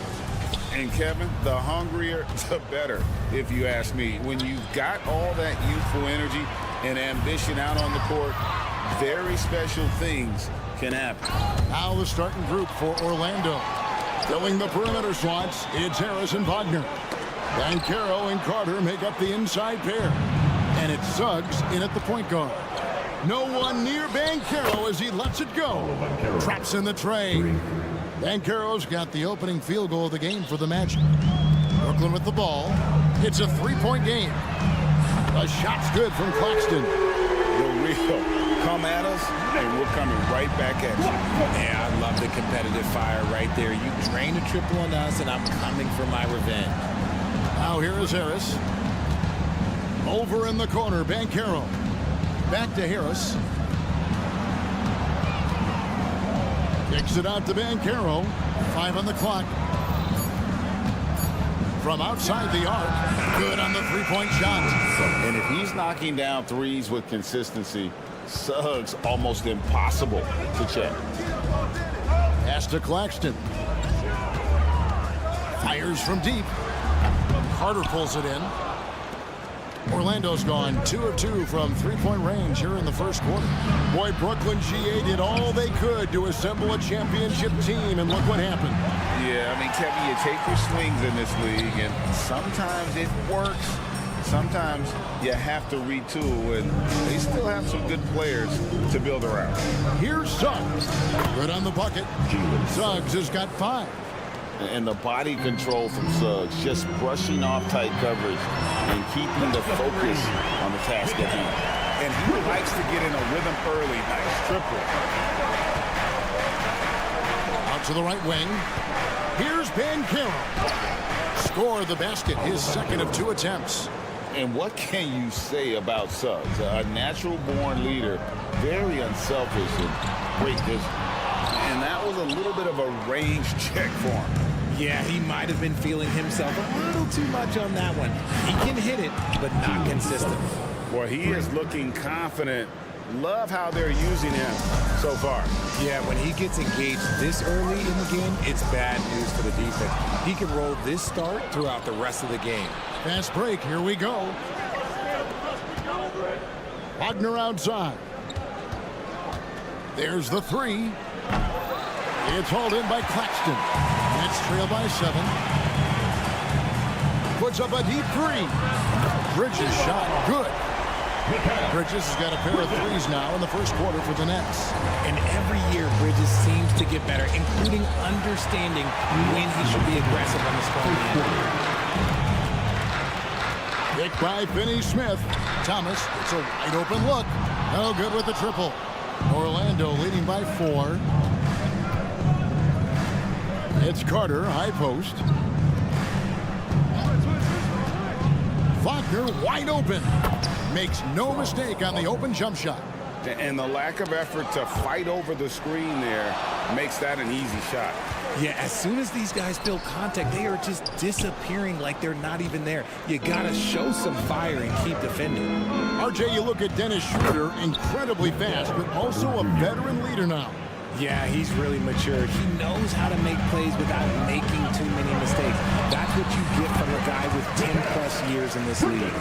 And Kevin, the hungrier, the better, if you ask me. When you've got all that youthful energy and ambition out on the court, very special things can happen. Now the starting group for Orlando. Filling the perimeter slots, it's Harris and Wagner. Banchero and Carter make up the inside pair. And it's Suggs in at the point guard. No one near Banchero as he lets it go. Traps in the tray. Banchero's got the opening field goal of the game for the Magic. Brooklyn with the ball. It's a three-point game. The shot's good from Claxton. The real come at us, and we're coming right back at you. Yeah, I love the competitive fire right there. You drain a triple on us, and I'm coming for my revenge. Now here is Harris. Over in the corner, Banchero. Back to Harris. Kicks it out to Banchero. 5 on the clock. From outside the arc. Good on the three-point shot. And if he's knocking down threes with consistency, Suggs almost impossible to check. Pass to Claxton. Fires from deep. Carter pulls it in. Orlando's gone 2 of 2 from three-point range here in the first quarter. Boy, Brooklyn GA did all they could to assemble a championship team, and look what happened. Yeah, I mean, Kevin, you take your swings in this league, and sometimes it works. Sometimes you have to retool, and they still have some good players to build around. Here's Suggs. Good on the bucket. Suggs has got 5. And the body control from Suggs, just brushing off tight coverage and keeping the focus on the task at hand. And he likes to get in a rhythm early. Nice triple. Out to the right wing. Here's Banchero. Score the basket, his second of 2 attempts. And what can you say about Suggs? A natural-born leader, very unselfish and great vision. And that was a little bit of a range check for him. Yeah, he might have been feeling himself a little too much on that one. He can hit it, but not consistent. Well, he is looking confident. Love how they're using him so far. Yeah, when he gets engaged this early in the game, it's bad news for the defense. He can roll this start throughout the rest of the game. Fast break, here we go. Wagner outside. There's the 3. It's hauled in by Claxton. Nets trail by 7. Puts up a deep 3. Bridges shot good. Bridges has got a pair of threes now in the first quarter for the Nets. And every year, Bridges seems to get better, including understanding when he should be aggressive on the scoring end. Picked by Finney-Smith. Thomas, it's a wide open look. No good with the triple. Orlando leading by 4. It's Carter, high post. Wagner wide open. Makes no mistake on the open jump shot. And the lack of effort to fight over the screen there makes that an easy shot. Yeah, as soon as these guys build contact, they are just disappearing like they're not even there. You got to show some fire and keep defending. RJ, you look at Dennis Schroeder, incredibly fast, but also a veteran leader now. Yeah, he's really matured. He knows how to make plays without making too many mistakes. That's what you get from a guy with 10-plus years in this league.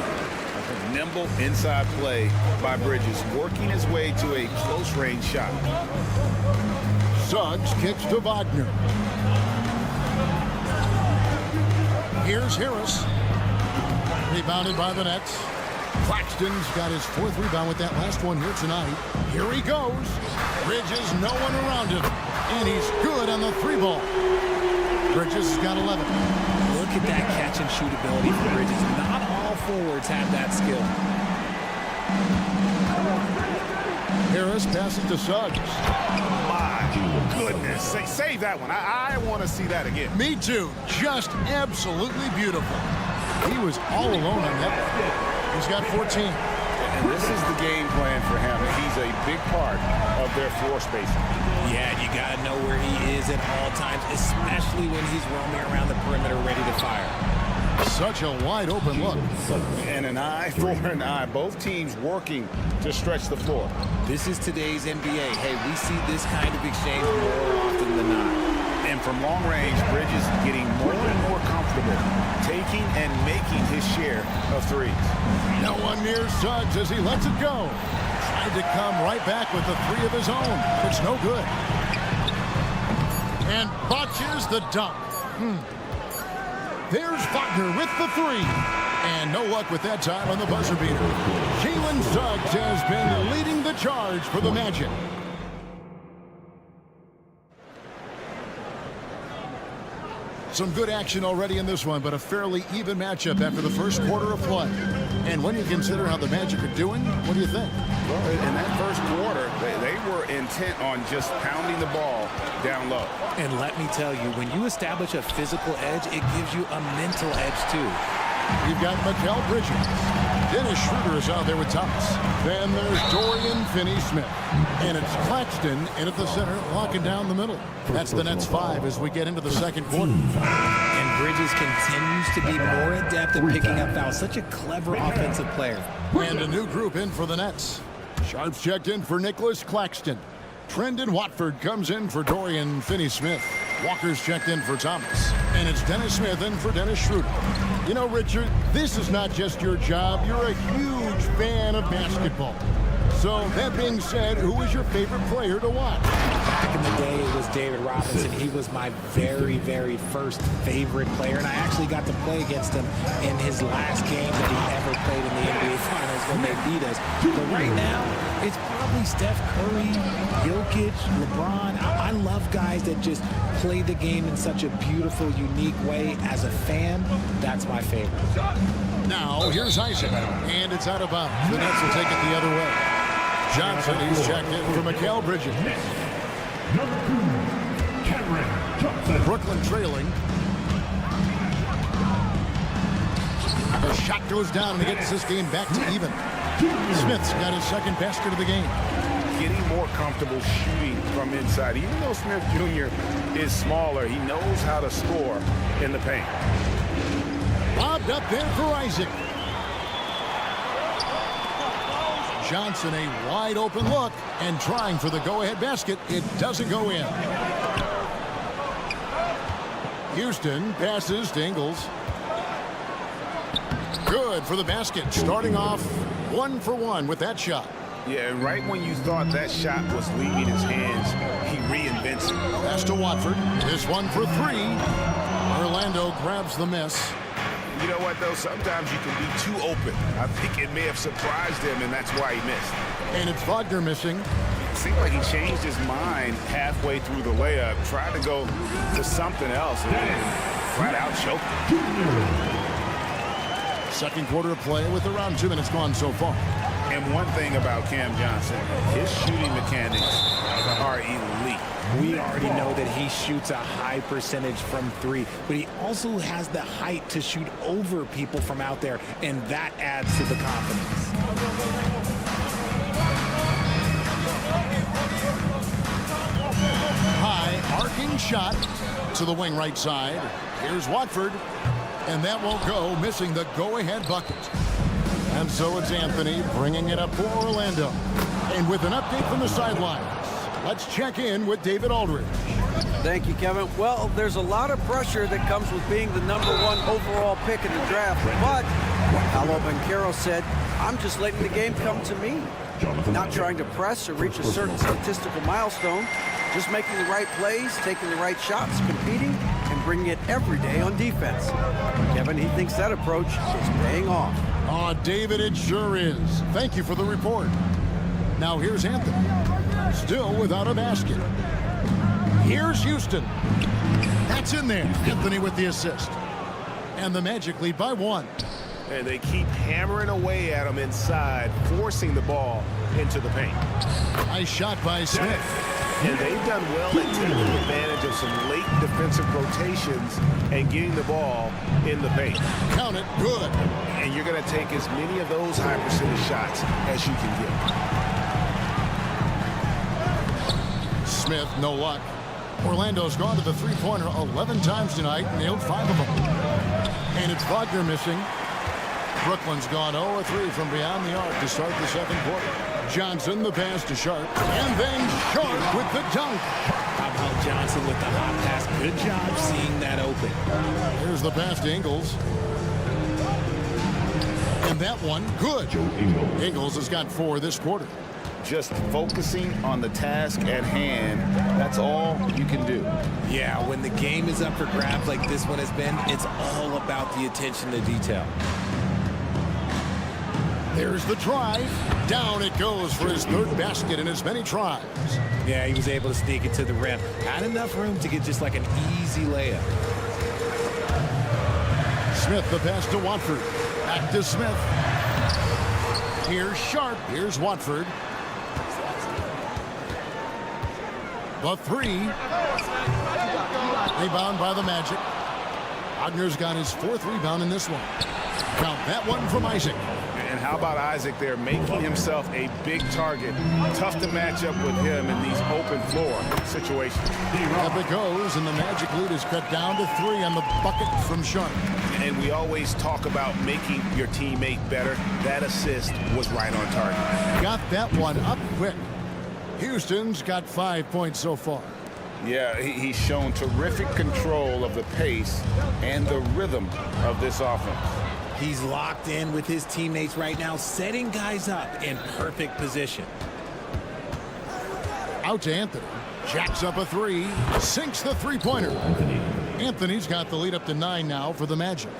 Nimble inside play by Bridges, working his way to a close-range shot. Suggs kicks to Wagner. Here's Harris. Rebounded by the Nets. Claxton's got his 4th rebound with that last one here tonight. Here he goes. Bridges, no one around him. And he's good on the 3-ball. Bridges has got 11. Look at that catch and shoot ability for Bridges. Not all forwards have that skill. Harris passes to Suggs. My goodness. Save that one. I want to see that again. Me too. Just absolutely beautiful. He was all alone on that. He's got 14. And this is the game plan for him. He's a big part of their floor spacing. Yeah, you got to know where he is at all times, especially when he's roaming around the perimeter ready to fire. Such a wide open look. And an eye for an eye. Both teams working to stretch the floor. This is today's NBA. Hey, we see this kind of exchange more often than not. And from long range, Bridges getting more and more comfortable taking and making his share of threes. No one near Suggs as he lets it go. Tried to come right back with the three of his own. It's no good. And botches the dunk. There's Wagner with the three. And no luck with that time on the buzzer beater. Jalen Suggs has been leading the charge for the Magic. Some good action already in this one, but a fairly even matchup after the first quarter of play. And when you consider how the Magic are doing, what do you think? Well, in that first quarter, they were intent on just pounding the ball down low. And let me tell you, when you establish a physical edge, it gives you a mental edge too. You've got Mikal Bridges. Dennis Schroeder is out there with Thomas. Then there's Dorian Finney-Smith. And it's Claxton in at the center, locking down the middle. That's the Nets 5 as we get into the second quarter. And Bridges continues to be more adept at picking up fouls. Such a clever offensive player. And a new group in for the Nets. Sharps checked in for Nicholas Claxton. Trendon Watford comes in for Dorian Finney-Smith. Walker's checked in for Thomas. And it's Dennis Smith in for Dennis Schroeder. You know, Richard, this is not just your job. You're a huge fan of basketball. So, that being said, who is your favorite player to watch? Back in the day, it was David Robinson. He was my very, very first favorite player, and I actually got to play against him in his last game that he ever played in the NBA Finals when they beat us. But right now, it's probably Steph Curry, Jokic, LeBron. I love guys that just play the game in such a beautiful, unique way. As a fan, that's my favorite. Now, here's Isaac, and it's out of bounds. The Nets will take it the other way. Johnson, he's checked in for Mikal Bridges. Brooklyn trailing. The shot goes down and he gets this game back to even. Smith's got his second basket of the game. Getting more comfortable shooting from inside. Even though Smith Jr. is smaller, he knows how to score in the paint. Bobbed up there for Isaac. Johnson, a wide open look and trying for the go-ahead basket. It doesn't go in. Houston passes to Ingles. Good for the basket. Starting off 1 for 1 with that shot. Yeah, and right when you thought that shot was leaving his hands, he reinvents it. Pass to Watford. This one for 3. Orlando grabs the miss. You know what, though? Sometimes you can be too open. I think it may have surprised him, and that's why he missed. And it's Wagner missing. It seemed like he changed his mind halfway through the layup, tried to go to something else, and flat out choked. Second quarter of play with around 2 minutes gone so far. And one thing about Cam Johnson, his shooting mechanics are elite. We already know that he shoots a high percentage from 3, but he also has the height to shoot over people from out there, and that adds to the confidence. High arcing shot to the wing right side. Here's Watford, and that won't go, missing the go-ahead bucket. And so it's Anthony bringing it up for Orlando. And with an update from the sidelines, let's check in with David Aldridge. Thank you, Kevin. Well, there's a lot of pressure that comes with being the #1 overall pick in the draft, but Paolo Banchero said, I'm just letting the game come to me. Not trying to press or reach a certain statistical milestone, just making the right plays, taking the right shots, competing, and bringing it every day on defense. Kevin, he thinks that approach is paying off. Oh, David, it sure is. Thank you for the report. Now here's Anthony, still without a basket. Here's Houston. That's in there. Anthony with the assist. And the Magic lead by 1. And they keep hammering away at him inside, forcing the ball into the paint. Nice shot by Smith. And they've done well at taking advantage of some late defensive rotations and getting the ball in the paint. Count it. Good. And you're going to take as many of those high percentage shots as you can get. Smith, no luck. Orlando's gone to the three-pointer 11 times tonight, nailed 5 of them. And it's Wagner missing. Brooklyn's gone 0-3 from beyond the arc to start the second quarter. Johnson, the pass to Sharp. And then Sharp with the dunk. Al Johnson with the hot pass. Good job seeing that open. Here's the pass to Ingles. And that one, good. Ingles has got 4 this quarter. Just focusing on the task at hand, that's all you can do. Yeah, when the game is up for grabs like this one has been, it's all about the attention to detail. There's the drive. Down it goes for his 3rd basket in as many tries. Yeah, he was able to sneak it to the rim. Had enough room to get just like an easy layup. Smith, the pass to Watford. Back to Smith. Here's Sharp. Here's Watford. The 3. Rebound by the Magic. Wagner's got his 4th rebound in this one. Count that one from Isaac. And how about Isaac there making himself a big target? Tough to match up with him in these open floor situations. Up it goes, and the Magic lead is cut down to 3 on the bucket from Sharp. And we always talk about making your teammate better. That assist was right on target. Got that one up quick. Houston's got 5 points so far. Yeah, he's shown terrific control of the pace and the rhythm of this offense. He's locked in with his teammates right now, setting guys up in perfect position. Out to Anthony. Jacks up a 3. Sinks the 3-pointer. Anthony's got the lead up to 9 now for the Magic.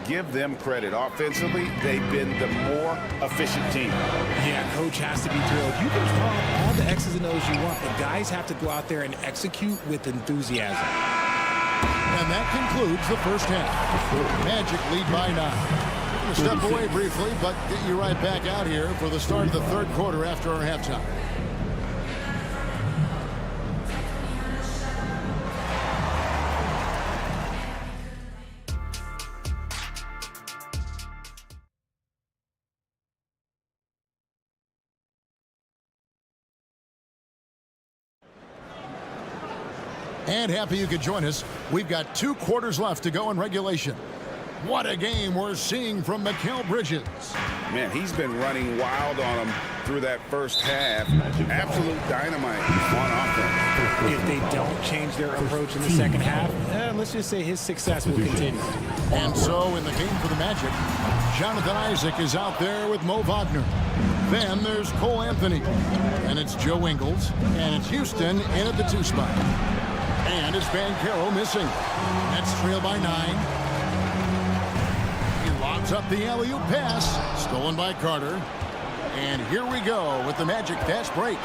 Give them credit. Offensively, they've been the more efficient team. Yeah, coach has to be thrilled. You can draw all the X's and O's you want, but guys have to go out there and execute with enthusiasm. And that concludes the first half. Magic lead by 9. We're going to step away briefly, but get you right back out here for the start of the 3rd quarter after our halftime. And happy you could join us. We've got 2 quarters left to go in regulation. What a game we're seeing from Mikal Bridges. Man, he's been running wild on him through that first half. Absolute dynamite on offense. If they don't change their approach in the second half, let's just say his success will continue. And so in the game for the Magic, Jonathan Isaac is out there with Mo Wagner. Then there's Cole Anthony. And it's Joe Ingles. And it's Houston in at the 2 spot. And it's Banchero missing. That's trailed by 9. He lobs up the alley-oop pass. Stolen by Carter. And here we go with the Magic fast break.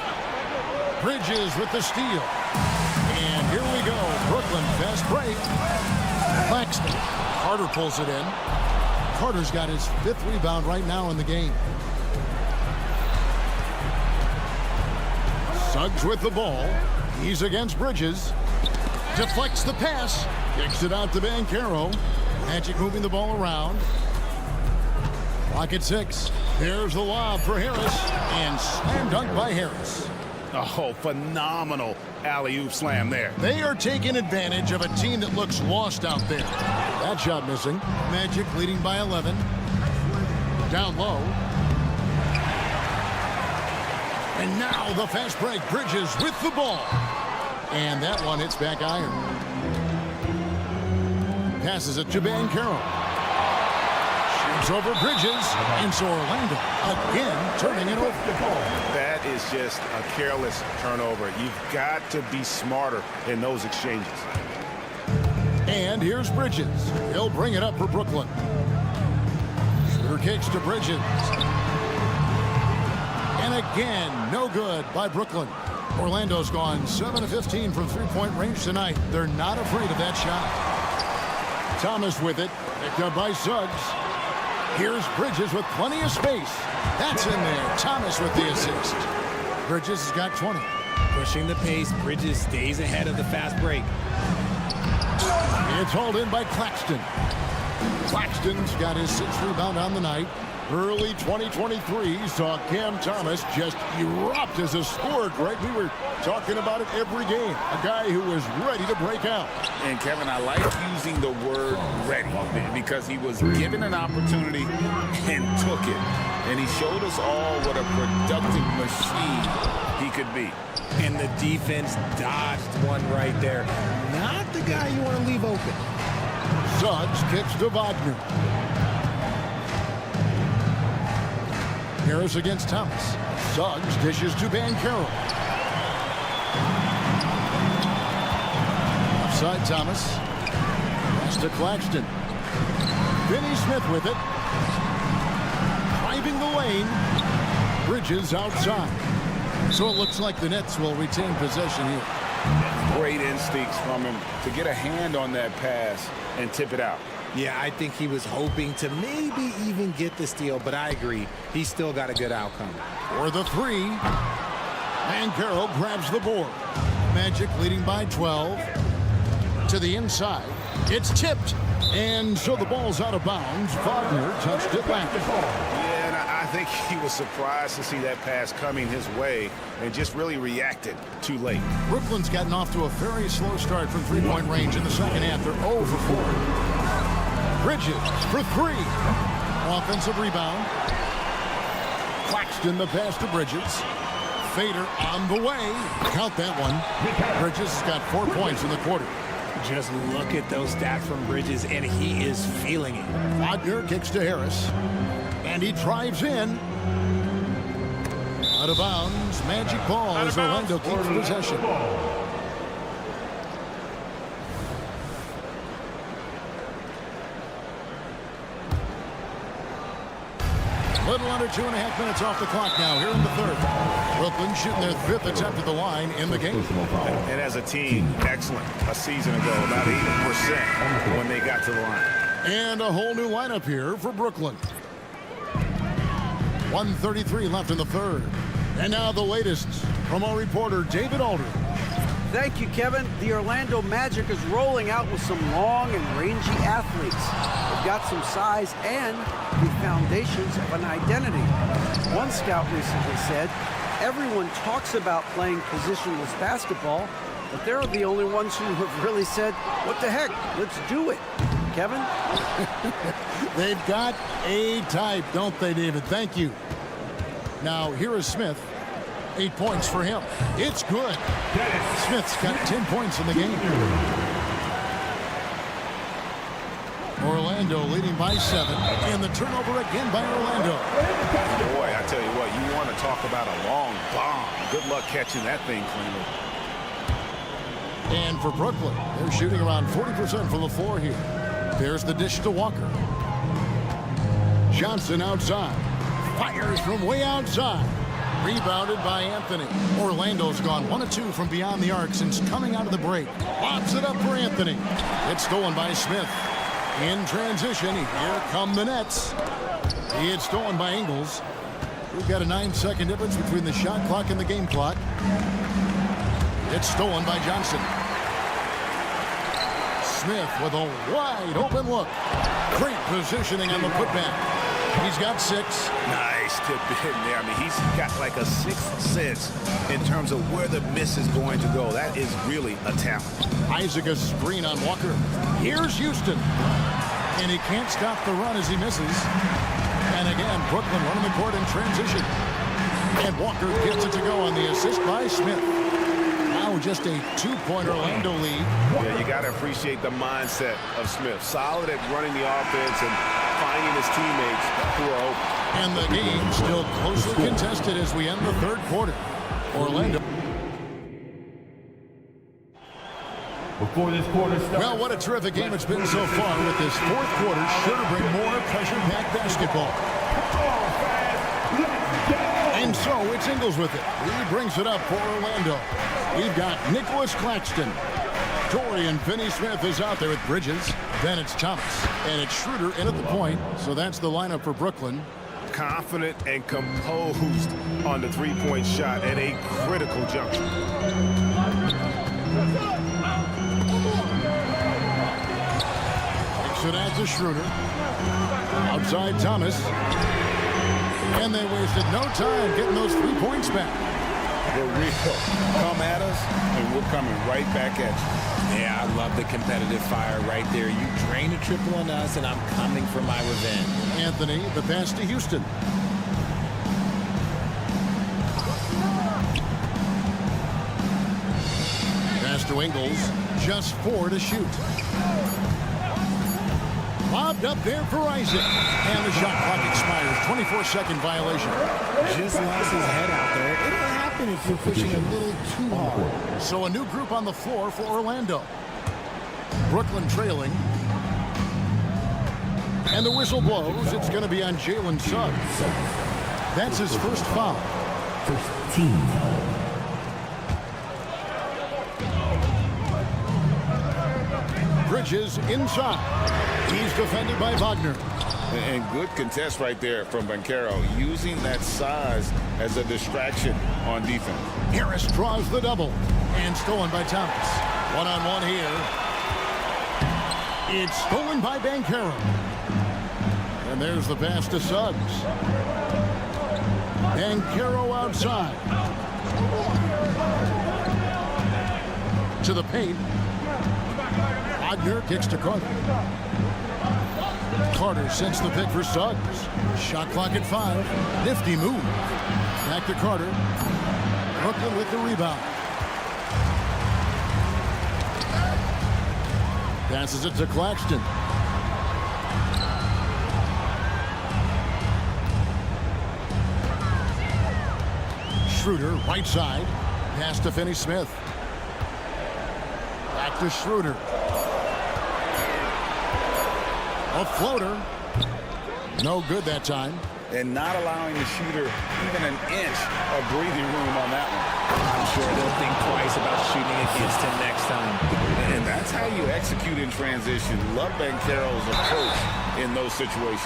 Bridges with the steal. And here we go. Brooklyn fast break. Claxton. Carter pulls it in. Carter's got his 5th rebound right now in the game. Suggs with the ball. He's against Bridges. Deflects the pass. Kicks it out to Banchero. Magic moving the ball around. Clock at 6. There's the lob for Harris. And slam dunk by Harris. Oh, phenomenal alley-oop slam there. They are taking advantage of a team that looks lost out there. That shot missing. Magic leading by 11. Down low. And now the fast break. Bridges with the ball. And that one hits back iron. Passes it to Banchero. Shoots over Bridges. Into Orlando. Again, turning it over. That is just a careless turnover. You've got to be smarter in those exchanges. And here's Bridges. He'll bring it up for Brooklyn. Shooter kicks to Bridges. And again, no good by Brooklyn. Orlando's gone 7 of 15 from 3-point range tonight. They're not afraid of that shot. Thomas with it. Picked up by Suggs. Here's Bridges with plenty of space. That's in there. Thomas with the assist. Bridges has got 20. Pushing the pace, Bridges stays ahead of the fast break. It's hauled in by Claxton. Claxton's got his 6th rebound on the night. Early 2023 saw Cam Thomas just erupt as a scorer, Greg. We were talking about it every game. A guy who was ready to break out. And, Kevin, I like using the word ready because he was given an opportunity and took it. and he showed us all what a productive machine he could be. And the defense dodged one right there. Not the guy you want to leave open. Suggs kicks to Wagner. Harris against Thomas. Suggs dishes to Banchero. Offside Thomas. Pass to Claxton. Finney Smith with it. Driving the lane. Bridges outside. So it looks like the Nets will retain possession here. Great instincts from him to get a hand on that pass and tip it out. Yeah, I think he was hoping to maybe even get the steal, but I agree. He's still got a good outcome. For the three. Banchero grabs the board. Magic leading by 12. To the inside. It's tipped. And so the ball's out of bounds. Wagner touched it back. Yeah, and I think he was surprised to see that pass coming his way and just really reacted too late. Brooklyn's gotten off to a very slow start from three-point range in the second half. They're 0 for 4. Bridges for three. Offensive rebound. Claxton the pass to Bridges. Fader on the way. Count that one. Bridges has got 4 points in the quarter. Just look at those stats from Bridges, and he is feeling it. Wagner kicks to Harris. And he drives in. Out of bounds. Magic ball as Orlando keeps possession. Little under 2.5 minutes off the clock now here in the third. Brooklyn shooting their 5th attempt at the line in the game. And as a team, excellent. A season ago, about 80% when they got to the line. And a whole new lineup here for Brooklyn. 1:33 left in the third. And now the latest from our reporter, David Aldridge. Thank you, Kevin. The Orlando Magic is rolling out with some long and rangy athletes. They've got some size and the foundations of an identity. One scout recently said, everyone talks about playing positionless basketball, but they're the only ones who have really said, what the heck, let's do it. Kevin? They've got a type, don't they, David? Thank you. Now, here is Smith. 8 points for him. It's good. Smith's got 10 points in the game. Orlando leading by 7. And the turnover again by Orlando. Boy, I tell you what, you want to talk about a long bomb. Good luck catching that thing cleanly. And for Brooklyn, they're shooting around 40% from the floor here. There's the dish to Walker. Johnson outside. Fires from way outside. Rebounded by Anthony. Orlando's gone 1 of 2 from beyond the arc since coming out of the break. Lobs it up for Anthony. It's stolen by Smith. In transition, here come the Nets. It's stolen by Ingles. We've got a 9-second difference between the shot clock and the game clock. It's stolen by Johnson. Smith with a wide open look. Great positioning on the putback. He's got 6. Nice tip in there. I mean, he's got like a 6th sense in terms of where the miss is going to go. That is really a talent. Isaac a screen on Walker. Here's Houston. And he can't stop the run as he misses. And again, Brooklyn running the court in transition. And Walker gets it to go on the assist by Smith. Now just a 2-point Orlando lead. Yeah, you got to appreciate the mindset of Smith. Solid at running the offense and finding his teammates who are open. And the game still closely contested as we end the third quarter. Orlando. Before this quarter starts. Well, what a terrific game it's been so far with this fourth quarter. Sure to bring more pressure-packed basketball. And so it's Ingles with it. He brings it up for Orlando. We've got Nicholas Claxton. Dorian Finney-Smith is out there with Bridges. Then it's Thomas. And it's Schroeder in at the point. So that's the lineup for Brooklyn. Confident and composed on the 3-point shot at a critical juncture. Kicks it out to Schroeder. Outside Thomas. And they wasted no time getting those 3 points back. We're real. Come at us, and we're coming right back at you. Yeah, I love the competitive fire right there. You drain a triple on us, and I'm coming for my revenge. Anthony, the pass to Houston. to Ingles. Just 4 to shoot. Lobbed up there for Isaac. And the shot clock expires. 24-second violation. Just lost his head out there. It'll happen if you're pushing a little too hard. So a new group on the floor for Orlando. Brooklyn trailing. And the whistle blows. It's going to be on Jalen Suggs. That's his first foul. First team foul. Bridges inside. He's defended by Wagner. And good contest right there from Banchero, using that size as a distraction on defense. Harris draws the double. And stolen by Thomas. One-on-one here. It's stolen by Banchero. And there's the pass to Suggs. Banchero outside. To the paint. Wagner kicks to Carter. Carter sets the pick for Suggs. Shot clock at 5. Nifty move. Back to Carter. Brooklyn with the rebound. Passes it to Claxton. Schroeder, right side. Pass to Finney-Smith. Back to Schroeder. A floater. No good that time. And not allowing the shooter even an inch of breathing room on that one. I'm sure they'll think twice about shooting against him next time. And that's how you execute in transition. Love Banchero's approach in those situations.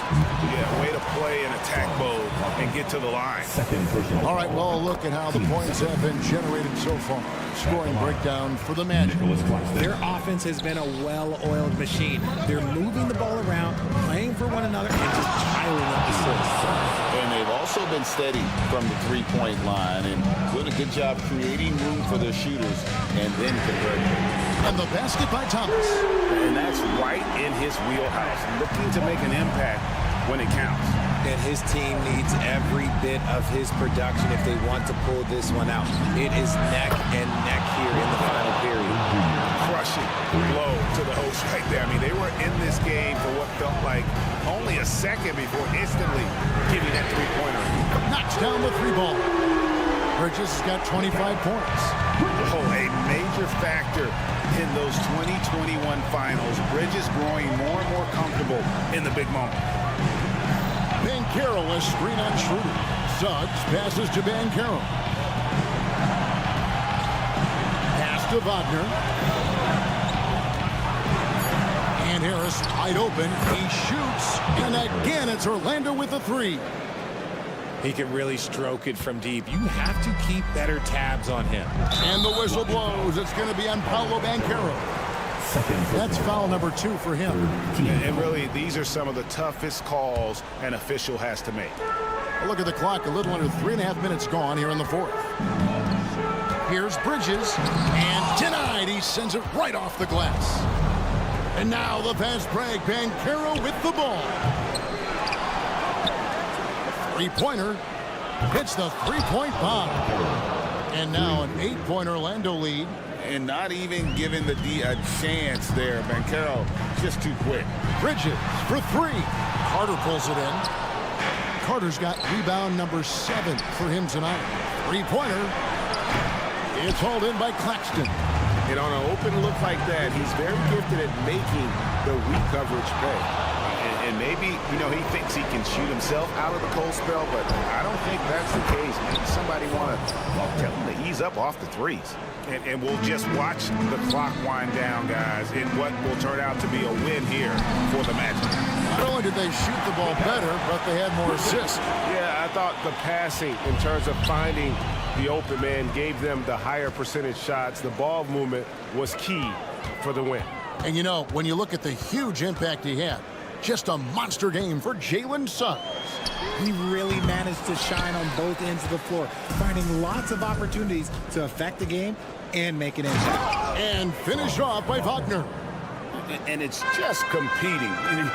Yeah, way to play in attack mode and get to the line. All right, well, look at how the points have been generated so far. Scoring breakdown for the Magic. Their offense has been a well-oiled machine. They're moving the ball around, playing for one another, and just piling up assists. And they've also been steady from the three-point line and doing a good job creating room for their shooters and then converting. And the basket by Thomas. And that's right in his wheelhouse, looking to make an impact when it counts. And his team needs every bit of his production if they want to pull this one out. It is neck and neck here in the final period. Crushing blow to the host right there. I mean, they were in this game for what felt like only a second before instantly giving that three-pointer. Knocks down the 3-ball. Bridges has got 25 points. Oh, a major factor in those 2021 finals. Bridges growing more and more comfortable in the big moment. Banchero, a screen on Schroeder. Suggs passes to Banchero. Pass to Wagner. And Harris wide open. He shoots. And again, it's Orlando with a 3. He can really stroke it from deep. You have to keep better tabs on him. And the whistle blows. It's going to be on Paolo Banchero. That's foul number 2 for him. And really, these are some of the toughest calls an official has to make. Look at the clock. A little under 3.5 minutes gone here in the 4th. Here's Bridges. And denied. He sends it right off the glass. And now the fast break. Banchero with the ball. Three-pointer. Hits the three-point bomb. And now an 8-point Orlando lead. And not even giving the D a chance there. Banchero just too quick. Bridges for 3. Carter pulls it in. Carter's got rebound number 7 for him tonight. Three-pointer. It's hauled in by Claxton. And on an open look like that, he's very gifted at making the weak coverage pay. And maybe, you know, he thinks he can shoot himself out of the cold spell, but I don't think that's the case. Maybe somebody want to tell him to ease up off the threes. And we'll just watch the clock wind down, guys, in what will turn out to be a win here for the Magic. Not only did they shoot the ball better, but they had more assists. Yeah, I thought the passing in terms of finding the open man gave them the higher percentage shots. The ball movement was key for the win. And, you know, when you look at the huge impact he had, just a monster game for Jalen Suggs. He really managed to shine on both ends of the floor, finding lots of opportunities to affect the game and make an impact. And finished off by Wagner. And it's just competing,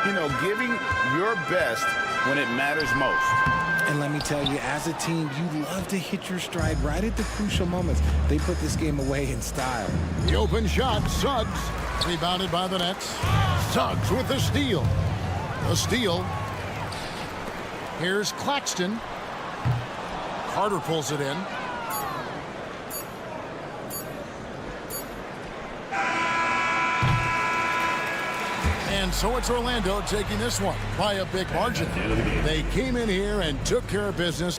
you know, giving your best when it matters most. And let me tell you, as a team, you love to hit your stride right at the crucial moments. They put this game away in style. The open shot, Suggs, rebounded by the Nets. Suggs with the steal. The steal. Here's Claxton. Carter pulls it in. And so it's Orlando taking this one by a big margin. They came in here and took care of business.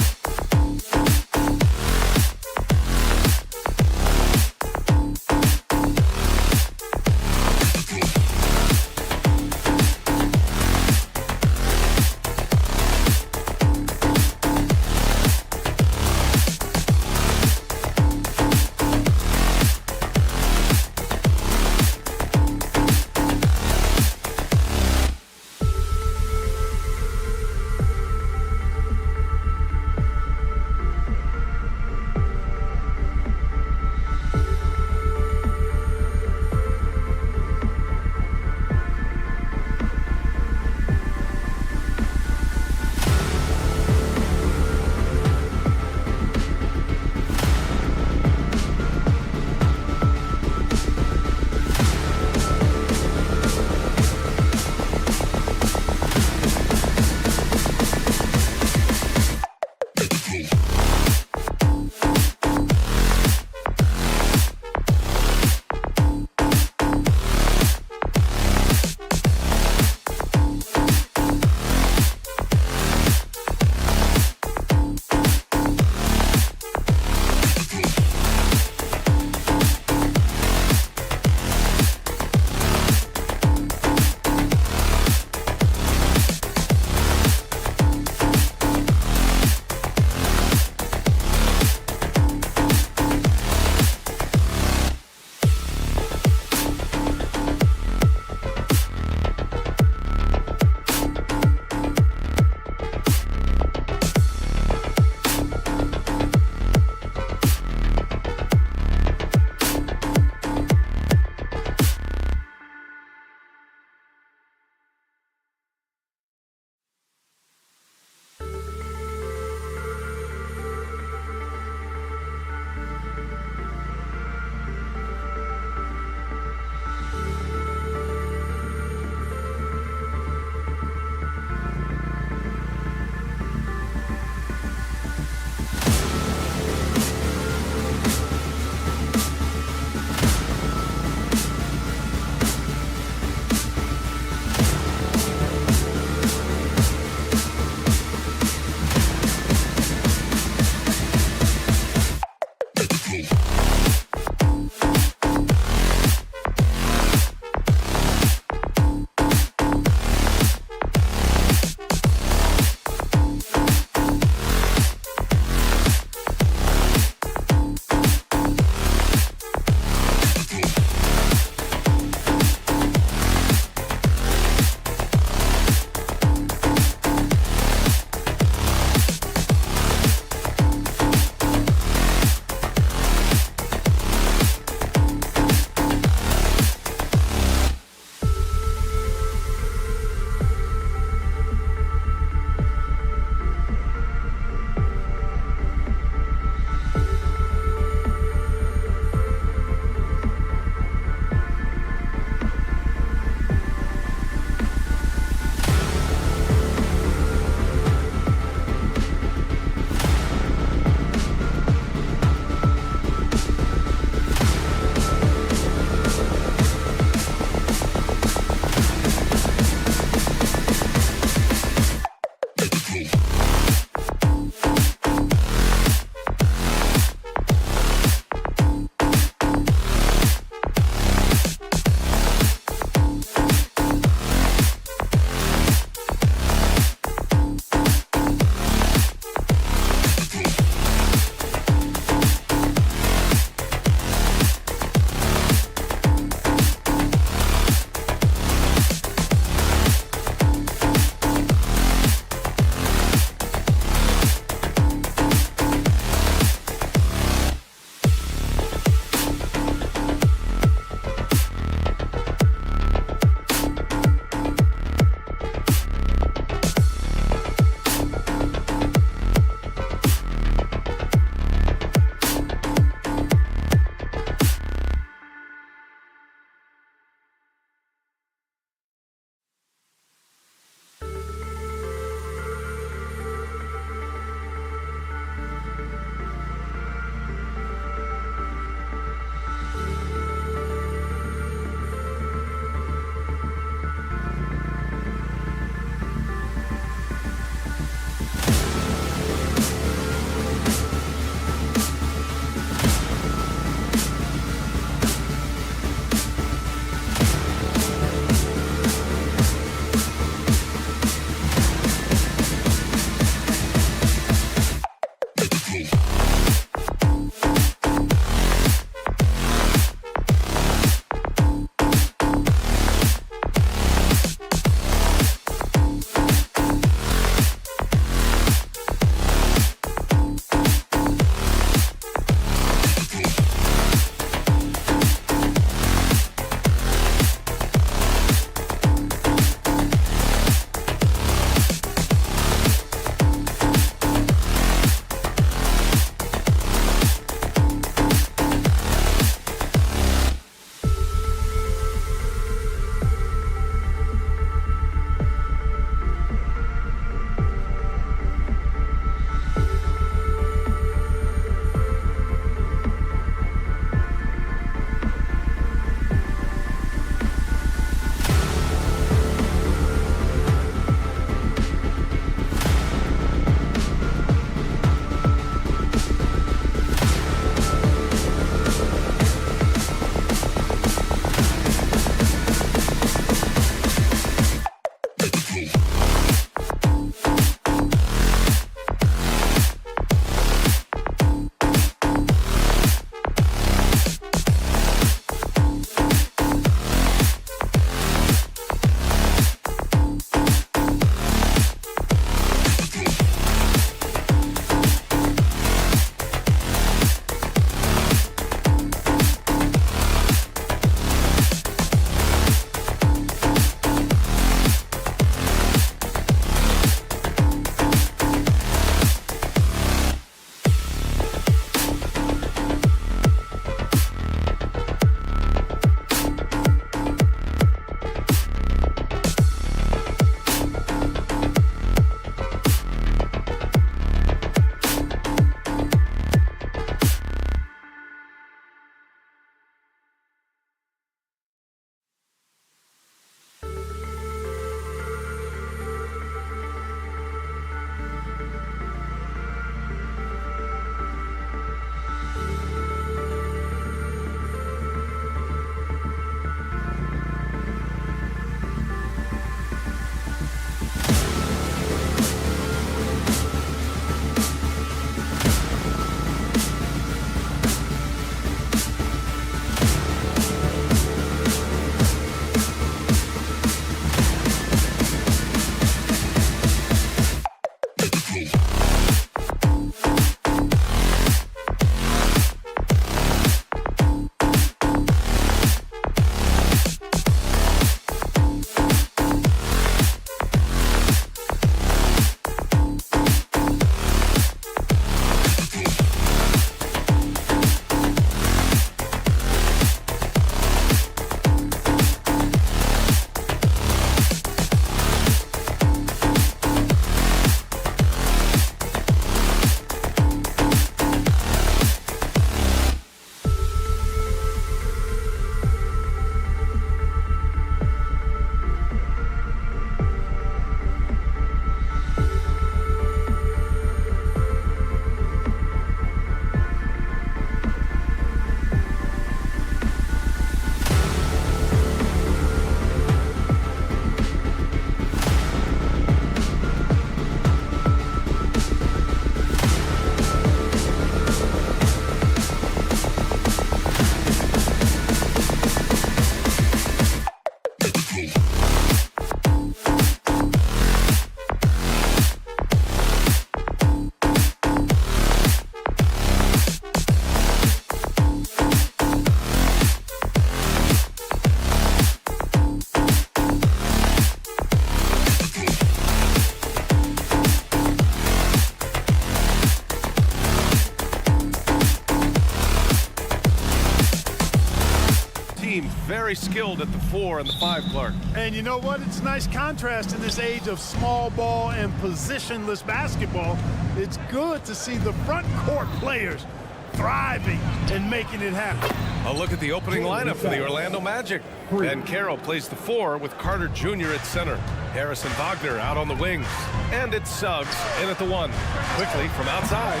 very skilled at the 4 and the 5, Clark. And you know what? It's a nice contrast in this age of small ball and positionless basketball. It's good to see the front court players thriving and making it happen. A look at the opening lineup for the Orlando Magic. Ben Carroll plays the 4 with Carter Jr. at center. Harris and Wagner out on the wings. And it's Suggs in at the 1. Quickly from outside,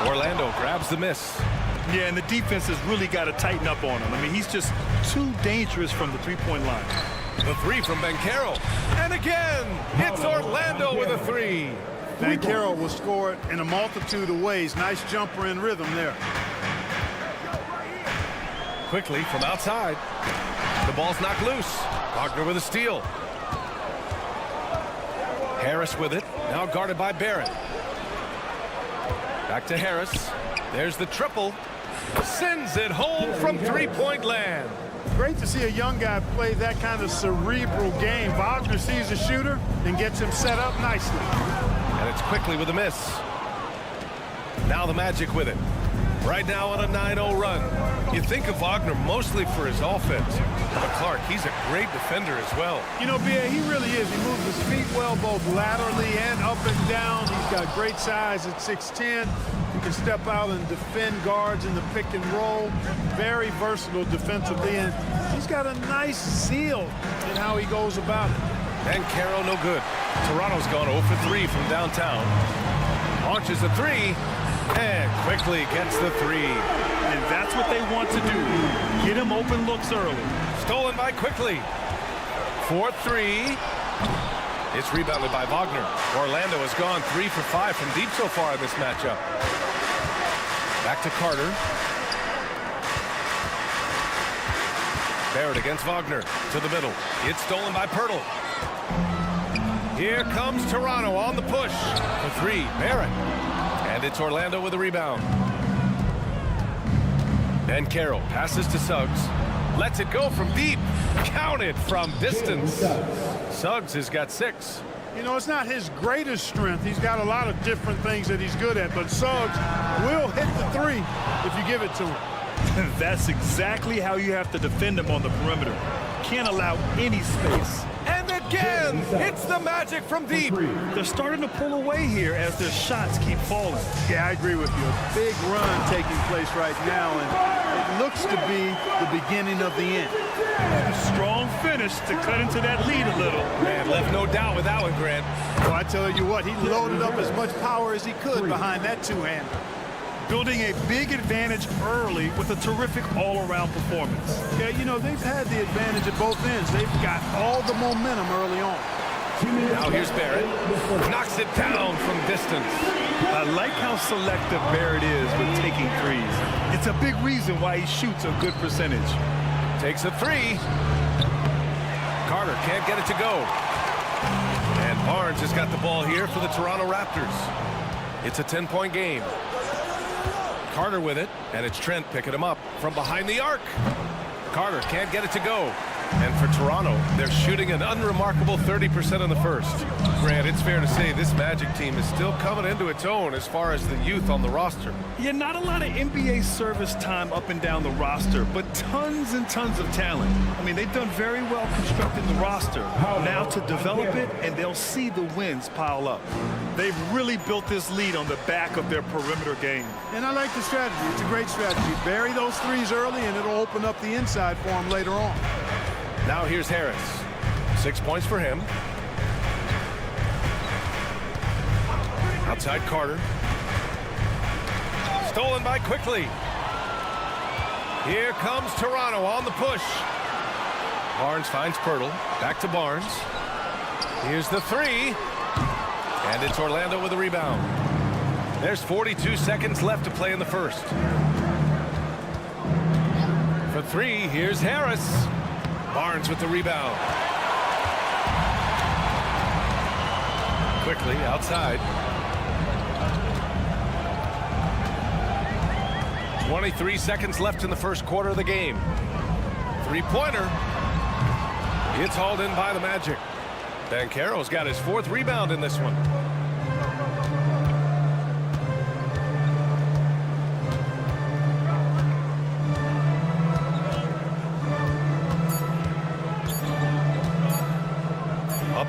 Orlando grabs the miss. Yeah, and the defense has really got to tighten up on him. I mean, he's just too dangerous from the three-point line. The 3 from Ben Carroll. And again, it's Orlando with a 3. Ben Carroll will score it in a multitude of ways. Nice jumper in rhythm there. Quickly from outside. The ball's knocked loose. Wagner with a steal. Harris with it. Now guarded by Barrett. Back to Harris. There's the triple. Sends it home from three-point land. Great to see a young guy play that kind of cerebral game. Wagner sees a shooter and gets him set up nicely. And it's quickly with a miss. Now the Magic with it. Right now on a 9-0 run. You think of Wagner mostly for his offense, but Clark, he's a great defender as well. You know, B.A., he really is. He moves his feet well, both laterally and up and down. He's got great size at 6'10". He can step out and defend guards in the pick and roll. Very versatile defensively, and he's got a nice seal in how he goes about it. And Carroll no good. Toronto's gone 0 for 3 from downtown. Launches a 3. And quickly gets the 3. And that's what they want to do. Get him open looks early. Stolen by Quickly. 4-3. It's rebounded by Wagner. Orlando has gone 3 for 5 from deep so far in this matchup. Back to Carter. Barrett against Wagner. To the middle. It's stolen by Pirtle. Here comes Toronto on the push. For 3. Barrett. And it's Orlando with a rebound. Ben Carroll passes to Suggs. Lets it go from deep. Counted from distance. Suggs has got 6. You know, it's not his greatest strength. He's got a lot of different things that he's good at, but Suggs will hit the 3 if you give it to him. That's exactly how you have to defend him on the perimeter. Can't allow any space. And again, it's the Magic from deep. They're starting to pull away here as their shots keep falling. Yeah, I agree with you. A big run taking place right now, and it looks to be the beginning of the end. A strong finish to cut into that lead a little. Man, left no doubt with that one, Grant. Well, I tell you what, he loaded up as much power as he could behind that two-hander. Building a big advantage early with a terrific all-around performance. Yeah, you know, they've had the advantage at both ends. They've got all the momentum early on. Now here's Barrett. Knocks it down from distance. I like how selective Barrett is with taking threes. It's a big reason why he shoots a good percentage. Takes a 3. Carter can't get it to go. And Barnes has got the ball here for the Toronto Raptors. It's a 10-point game. Carter with it, and it's Trent picking him up from behind the arc. Carter can't get it to go. And for Toronto, they're shooting an unremarkable 30% in the first. Grant, it's fair to say this Magic team is still coming into its own as far as the youth on the roster. Yeah, not a lot of NBA service time up and down the roster, but tons and tons of talent. I mean, they've done very well constructing the roster. Now to develop it, and they'll see the wins pile up. They've really built this lead on the back of their perimeter game. And I like the strategy. It's a great strategy. Bury those threes early, and it'll open up the inside for them later on. Now here's Harris. 6 points for him. Outside Carter. Stolen by Quickly. Here comes Toronto on the push. Barnes finds Pirtle. Back to Barnes. Here's the 3. And it's Orlando with a rebound. There's 42 seconds left to play in the first. For 3, here's Harris. Barnes with the rebound. Quickly outside. 23 seconds left in the first quarter of the game. 3-pointer. It's hauled in by the Magic. Ben Carroll's got his 4th rebound in this one.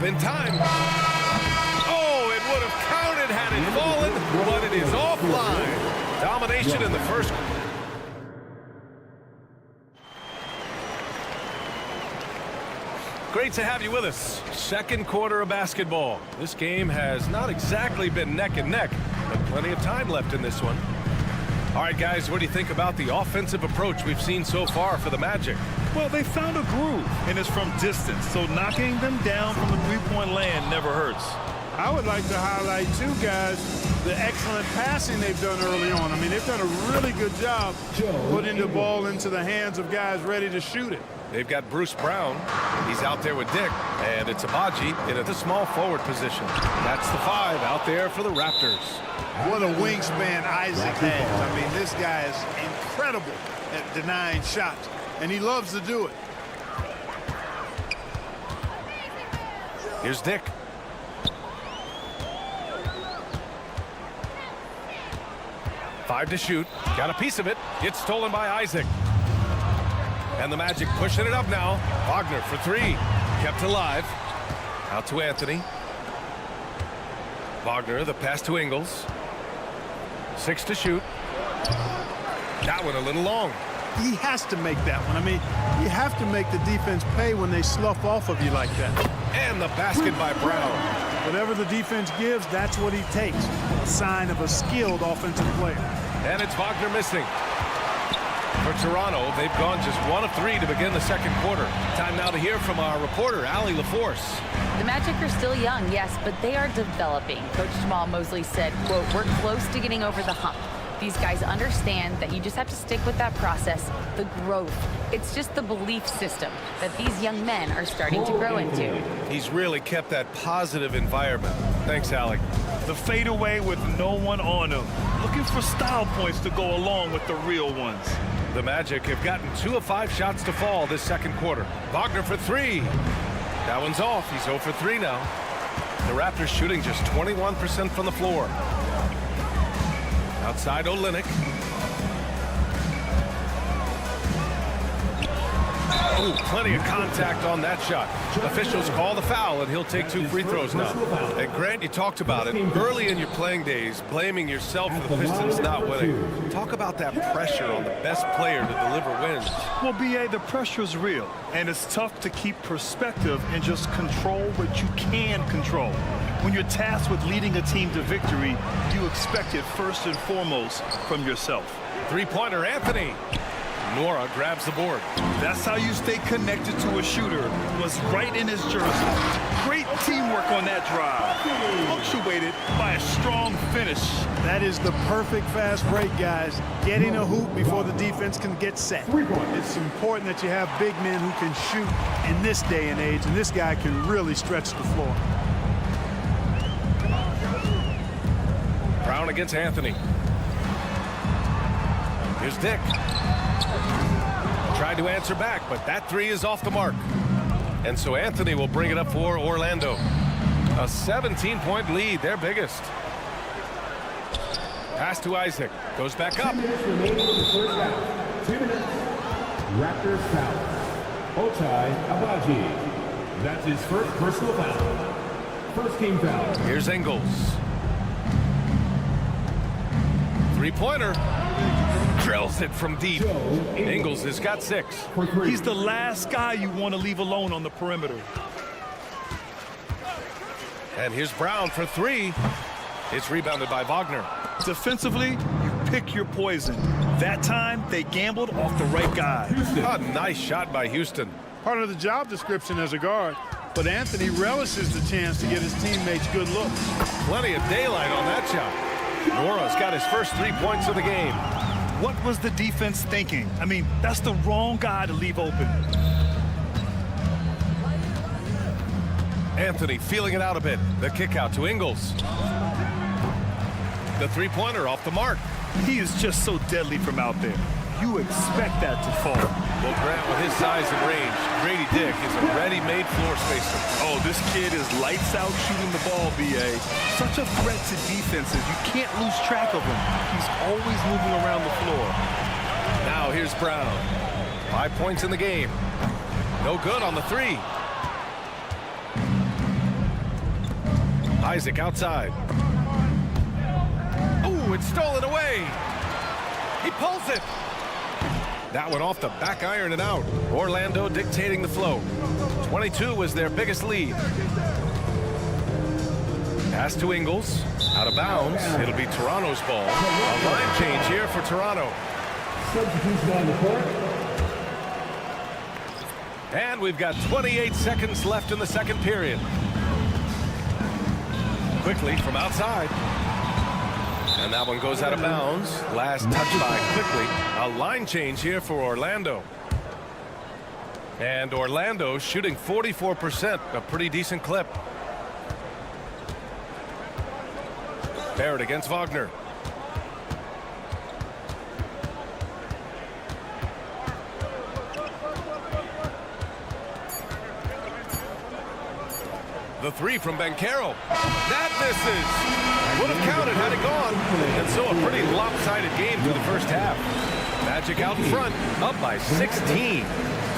in time. Oh, it would have counted had it fallen, but it is offline. Domination in the first. Great to have you with us. Second quarter of basketball. This game has not exactly been neck and neck, but plenty of time left in this one. All right, guys, what do you think about the offensive approach we've seen so far for the Magic? Well, they found a groove, and it's from distance, so knocking them down from the three-point land never hurts. I would like to highlight, too, guys, the excellent passing they've done early on. I mean, they've done a really good job putting the ball into the hands of guys ready to shoot it. They've got Bruce Brown. He's out there with Dick, and it's Abaji in a small forward position. That's the 5 out there for the Raptors. What a wingspan Isaac has. I mean, this guy is incredible at denying shots, and he loves to do it. Here's Dick. Five to shoot. Got a piece of it. Gets stolen by Isaac. And the Magic pushing it up now. Wagner for 3. Kept alive. Out to Anthony. Wagner, the pass to Ingles. 6 to shoot. That one a little long. He has to make that one. I mean, you have to make the defense pay when they slough off of you like that. And the basket by Brown. Whatever the defense gives, that's what he takes. A sign of a skilled offensive player. And it's Wagner missing. For Toronto, they've gone just 1 of 3 to begin the second quarter. Time now to hear from our reporter, Allie LaForce. The Magic are still young, yes, but they are developing. Coach Jamal Mosley said, quote, "We're close to getting over the hump." These guys understand that you just have to stick with that process, the growth. It's just the belief system that these young men are starting to grow into. He's really kept that positive environment. Thanks, Allie. The fadeaway with no one on him. Looking for style points to go along with the real ones. The Magic have gotten 2 of 5 shots to fall this second quarter. Wagner for 3. That one's off. He's 0 for 3 now. The Raptors shooting just 21% from the floor. Outside Olynyk. Ooh, plenty of contact on that shot. Officials call the foul, and he'll take 2 free throws now. And Grant, you talked about it early in your playing days, blaming yourself for the Pistons not winning. Talk about that pressure on the best player to deliver wins. Well, B.A., the pressure's real, and it's tough to keep perspective and just control what you can control. When you're tasked with leading a team to victory, you expect it first and foremost from yourself. Three-pointer, Anthony. Nora grabs the board. That's how you stay connected to a shooter. Was right in his jersey. Great teamwork on that drive. Punctuated by a strong finish. That is the perfect fast break, guys. Getting a hoop before the defense can get set. It's important that you have big men who can shoot in this day and age, and this guy can really stretch the floor. Brown against Anthony. Here's Dick. Tried to answer back, but that 3 is off the mark. And so Anthony will bring it up for Orlando. A 17-point lead, their biggest. Pass to Isaac. Goes back up. 2 minutes remaining in the first half. 2 minutes. Raptors foul. Ochai Abaji. That's his first personal foul. First team foul. Here's Ingles. Three-pointer. Drills it from deep. Ingles has got 6. He's the last guy you want to leave alone on the perimeter. And here's Brown for 3. It's rebounded by Wagner. Defensively, you pick your poison. That time, they gambled off the right guy. A nice shot by Houston. Part of the job description as a guard, but Anthony relishes the chance to get his teammates good looks. Plenty of daylight on that shot. Nora's got his first 3 points of the game. What was the defense thinking? I mean, that's the wrong guy to leave open. Anthony feeling it out a bit. The kick out to Ingles. The three-pointer off the mark. He is just so deadly from out there. You expect that to fall. Well, Grant, with his size and range, Grady Dick is a ready-made floor spacer. Oh, this kid is lights out shooting the ball, B.A. Such a threat to defenses. You can't lose track of him. He's always moving around the floor. Now here's Brown. 5 points in the game. No good on the 3. Isaac outside. Oh, it's stolen away. He pulls it. That one off the back iron and out. Orlando dictating the flow. 22 was their biggest lead. Pass to Ingles. Out of bounds. It'll be Toronto's ball. A line change here for Toronto. Substitution on the court. And we've got 28 seconds left in the second period. Quickly from outside. And that one goes out of bounds. Last touch by Quickly. A line change here for Orlando. And Orlando shooting 44%, a pretty decent clip. Barrett against Wagner. The three from Banchero. That misses. Would have counted had it gone. And so a pretty lopsided game through the first half. Magic out in front, up by 16.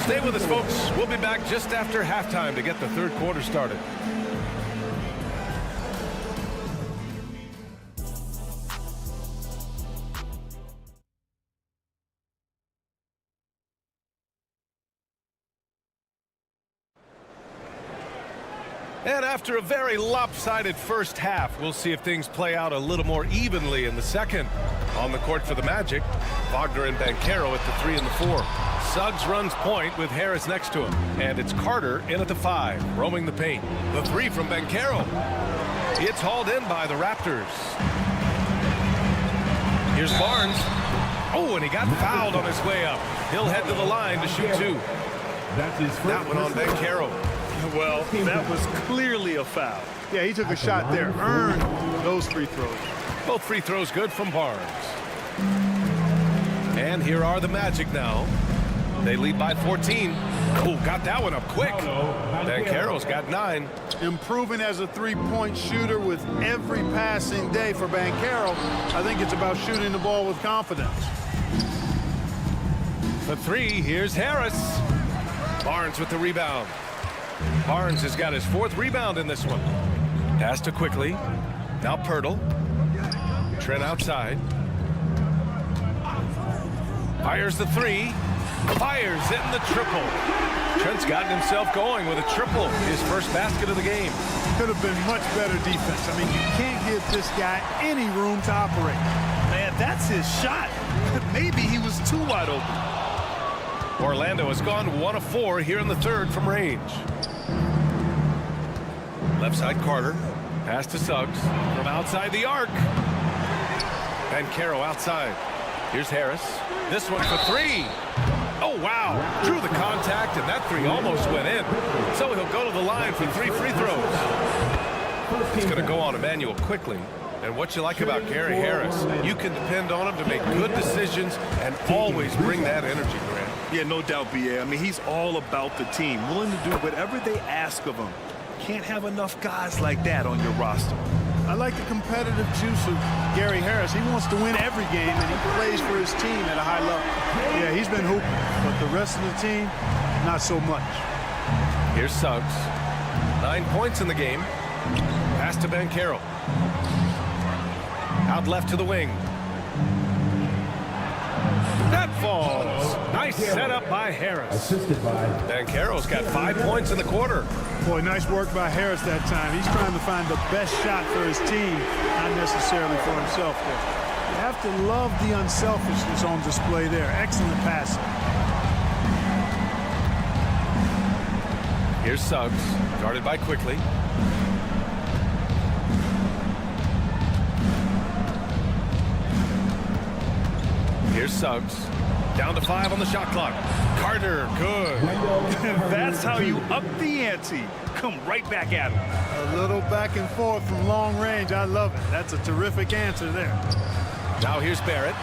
Stay with us, folks. We'll be back just after halftime to get the third quarter started. And after a very lopsided first half, we'll see if things play out a little more evenly in the second. On the court for the Magic, Wagner and Banchero at the 3 and the 4. Suggs runs point with Harris next to him. And it's Carter in at the 5, roaming the paint. The 3 from Banchero. It's hauled in by the Raptors. Here's Barnes. Oh, and he got fouled on his way up. He'll head to the line to shoot 2. That one on Banchero. Well, that was clearly a foul. Yeah, he took a shot there, earned those free throws. Both free throws good from Barnes. And here are the Magic now. They lead by 14. Oh, got that one up quick. Banchero's got 9. Improving as a three-point shooter with every passing day for Banchero. I think it's about shooting the ball with confidence. For 3, here's Harris. Barnes with the rebound. Barnes has got his 4th rebound in this one. Pass to Quickly. Now Pirtle. Trent outside. Fires the 3. Fires in the triple. Trent's gotten himself going with a triple. His first basket of the game. Could have been much better defense. I mean, you can't give this guy any room to operate. Man, that's his shot. Maybe he was too wide open. Orlando has gone 1 of 4 here in the third from range. Left side Carter. Pass to Suggs from outside the arc. Banchero outside. Here's Harris. This one for 3. Oh, wow. Drew the contact, and that 3 almost went in. So he'll go to the line for 3 free throws. He's going to go on Emmanuel Quickly. And what you like about Gary Harris, you can depend on him to make good decisions and always bring that energy, Grant. Yeah, no doubt, B.A. I mean, he's all about the team, willing to do whatever they ask of him. Can't have enough guys like that on your roster. I like the competitive juice of Gary Harris. He wants to win every game, and he plays for his team at a high level. Yeah, he's been hooping, but the rest of the team, not so much. Here's Suggs. 9 points in the game. Pass to Banchero. Out left to the wing. That falls. Nice setup by Harris. Assisted by Banchero's got 5 points in the quarter. Boy, nice work by Harris that time. He's trying to find the best shot for his team, not necessarily for himself there. You have to love the unselfishness on display there. Excellent passing. Here's Suggs, guarded by Quickly. Here's Suggs. Down to 5 on the shot clock. Carter, good. That's how you up the ante. Come right back at him. A little back and forth from long range. I love it. That's a terrific answer there. Now here's Barrett.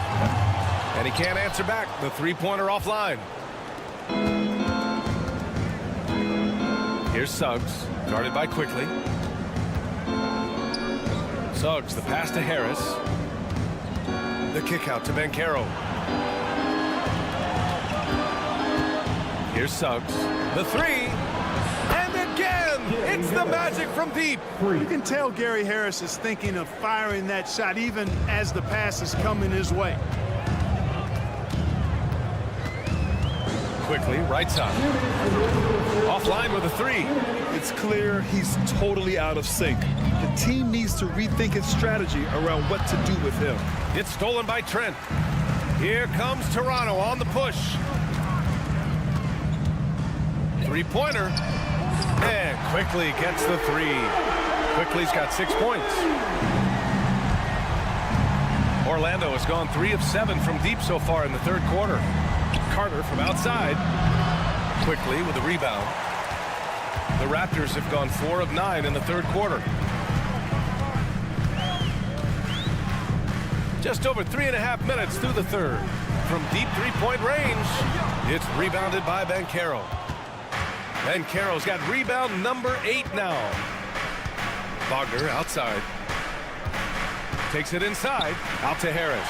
And he can't answer back. The three-pointer offline. Here's Suggs, guarded by Quickly. Suggs, the pass to Harris. The kick out to Banchero. Here's Suggs. The 3. And again, Hits the Magic from deep. You can tell Gary Harris is thinking of firing that shot even as the pass is coming his way. Quickly, right side. Offline with a three. It's clear he's totally out of sync. The team needs to rethink its strategy around what to do with him. It's stolen by Trent. Here comes Toronto on the push. Three-pointer. And Quickly gets the three. Quickly's got 6 points. Orlando has gone 3 of 7 from deep so far in the third quarter. Carter from outside. Quickly with a rebound. The Raptors have gone 4 of 9 in the third quarter. Just over 3.5 minutes through the third. From deep three-point range, it's rebounded by Banchero. Banchero's got rebound number 8 now. Wagner outside. Takes it inside. Out to Harris.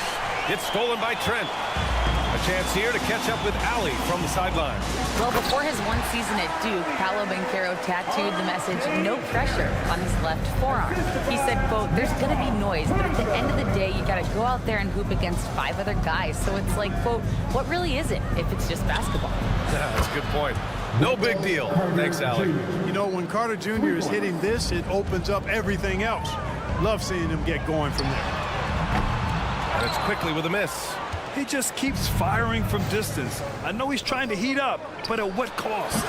It's stolen by Trent. A chance here to catch up with Allie from the sideline. Well, before his one season at Duke, Paolo Banchero tattooed the message, "No pressure," on his left forearm. He said, quote, "There's going to be noise, but at the end of the day, you got to go out there and hoop against 5 other guys. So it's like, quote, what really is it if it's just basketball?" That's a good point. No big deal. Thanks, Allie. You know, when Carter Jr. is hitting this, it opens up everything else. Love seeing him get going from there. And it's Quickly with a miss. He just keeps firing from distance. I know he's trying to heat up, but at what cost?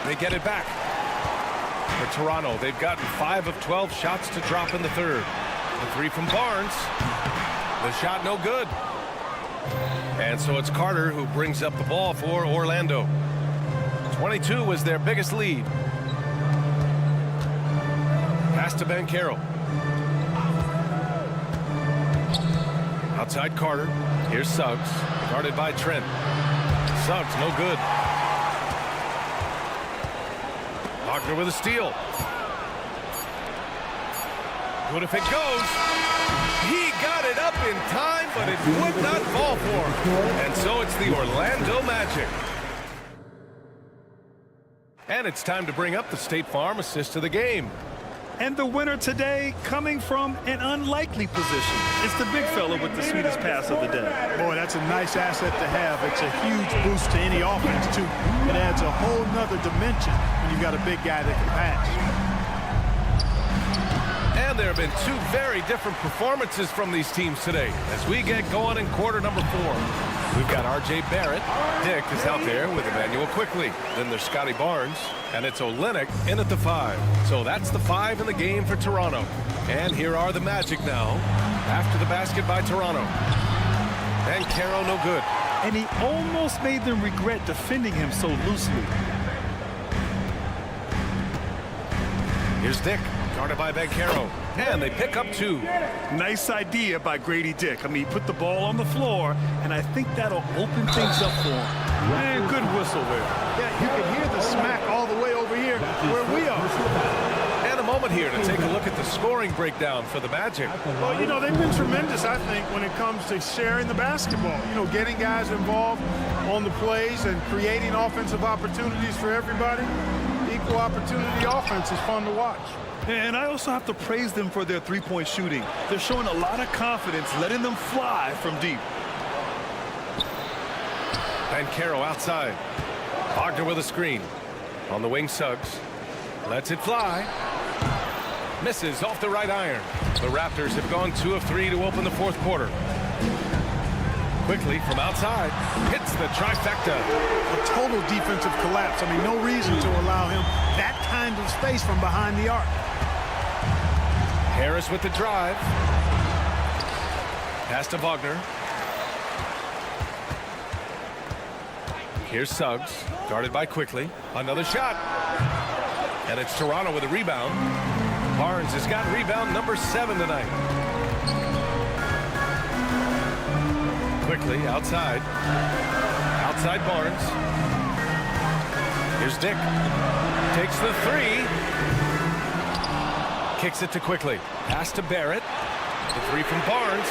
They get it back. For Toronto, they've gotten 5 of 12 shots to drop in the third. The three from Barnes. The shot no good. And so it's Carter who brings up the ball for Orlando. 22 was their biggest lead. Pass to Banchero. Outside Carter. Here's Suggs. Guarded by Trent. Suggs, no good. Wagner with a steal. Good if it goes. He got it up in time, but it would not fall for him. And so it's the Orlando Magic. And it's time to bring up the State Farm assist of the game. And the winner today coming from an unlikely position. It's the big fella with the sweetest pass of the day. Boy, that's a nice asset to have. It's a huge boost to any offense, too. It adds a whole nother dimension when you've got a big guy that can pass. And there have been 2 very different performances from these teams today as we get going in quarter number 4. We've got R.J. Barrett. Dick is out there with Emmanuel Quickly. Then there's Scotty Barnes. And it's Olynyk in at the 5. So that's the 5 in the game for Toronto. And here are the Magic now after the basket by Toronto. And Banchero no good. And he almost made them regret defending him so loosely. Here's Dick. Guarded by Banchero. And they pick up 2. Nice idea by Grady Dick. I mean, he put the ball on the floor, and I think that'll open things up for him. And good whistle there. Yeah, you can hear the smack all the way over here where we are. And a moment here to take a look at the scoring breakdown for the Magic. Well, you know, they've been tremendous, I think, when it comes to sharing the basketball. You know, getting guys involved on the plays and creating offensive opportunities for everybody. Equal opportunity offense is fun to watch. And I also have to praise them for their three-point shooting. They're showing a lot of confidence, letting them fly from deep. Banchero outside. Wagner with a screen. On the wing, Suggs. Lets it fly. Misses off the right iron. The Raptors have gone 2 of 3 to open the fourth quarter. Quickly from outside. Hits the trifecta. A total defensive collapse. I mean, no reason to allow him that kind of space from behind the arc. Harris with the drive. Pass to Wagner. Here's Suggs, guarded by Quickly. Another shot. And it's Toronto with a rebound. Barnes has got rebound number 7 tonight. Quickly outside. Outside Barnes. Here's Dick. Takes the 3. Kicks it to Quickly. Pass to Barrett. The 3 from Barnes.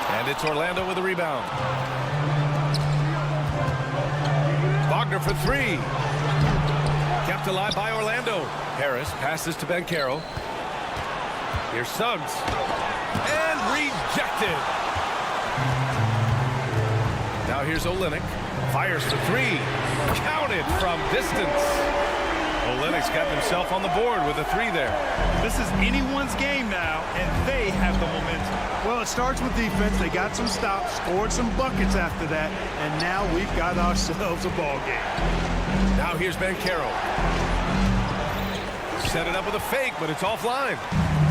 And it's Orlando with a rebound. Wagner for 3. Kept kept alive by Orlando. Harris passes to Banchero. Here's Suggs. And rejected. Now here's Olynyk. Fires for three. Counted from distance. Olynyk's got himself on the board with a three there. This is anyone's game now, and they have the momentum. Well, it starts with defense. They got some stops, scored some buckets after that, and now we've got ourselves a ball game. Now here's Banchero. Set it up with a fake, but it's offline.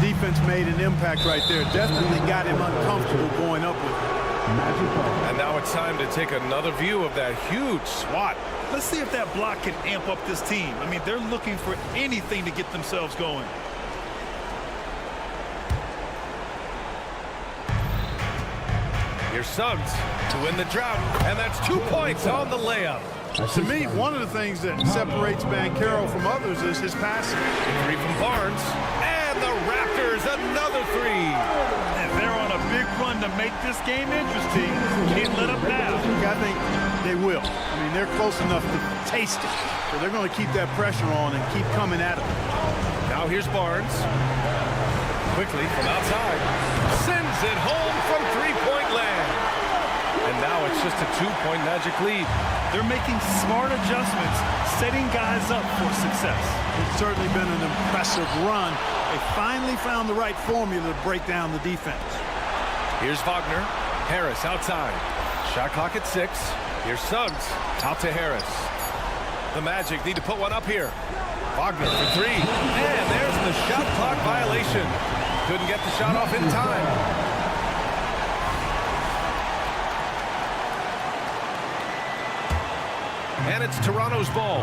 Defense made an impact right there. Definitely got him uncomfortable going up with it. And now it's time to take another view of that huge swat. Let's see if that block can amp up this team. I mean, they're looking for anything to get themselves going. Here's Suggs to win the drought, and that's 2 points on the layup. To me, one of the things that separates Banchero from others is his passing. Three from Barnes, and the Raptors another three. And they're on a big run to make this game interesting. Can't let them down. I think they will. I mean, they're close enough to taste it. So they're going to keep that pressure on and keep coming at him. Now here's Barnes. Quickly from outside. Sends it home from three-point land. And now it's just a 2-point Magic lead. They're making smart adjustments, setting guys up for success. It's certainly been an impressive run. They finally found the right formula to break down the defense. Here's Wagner. Harris outside. Shot clock at 6. Here's Suggs. Out to Harris. The Magic need to put one up here. Wagner for three. And there's the shot clock violation. Couldn't get the shot off in time. And it's Toronto's ball.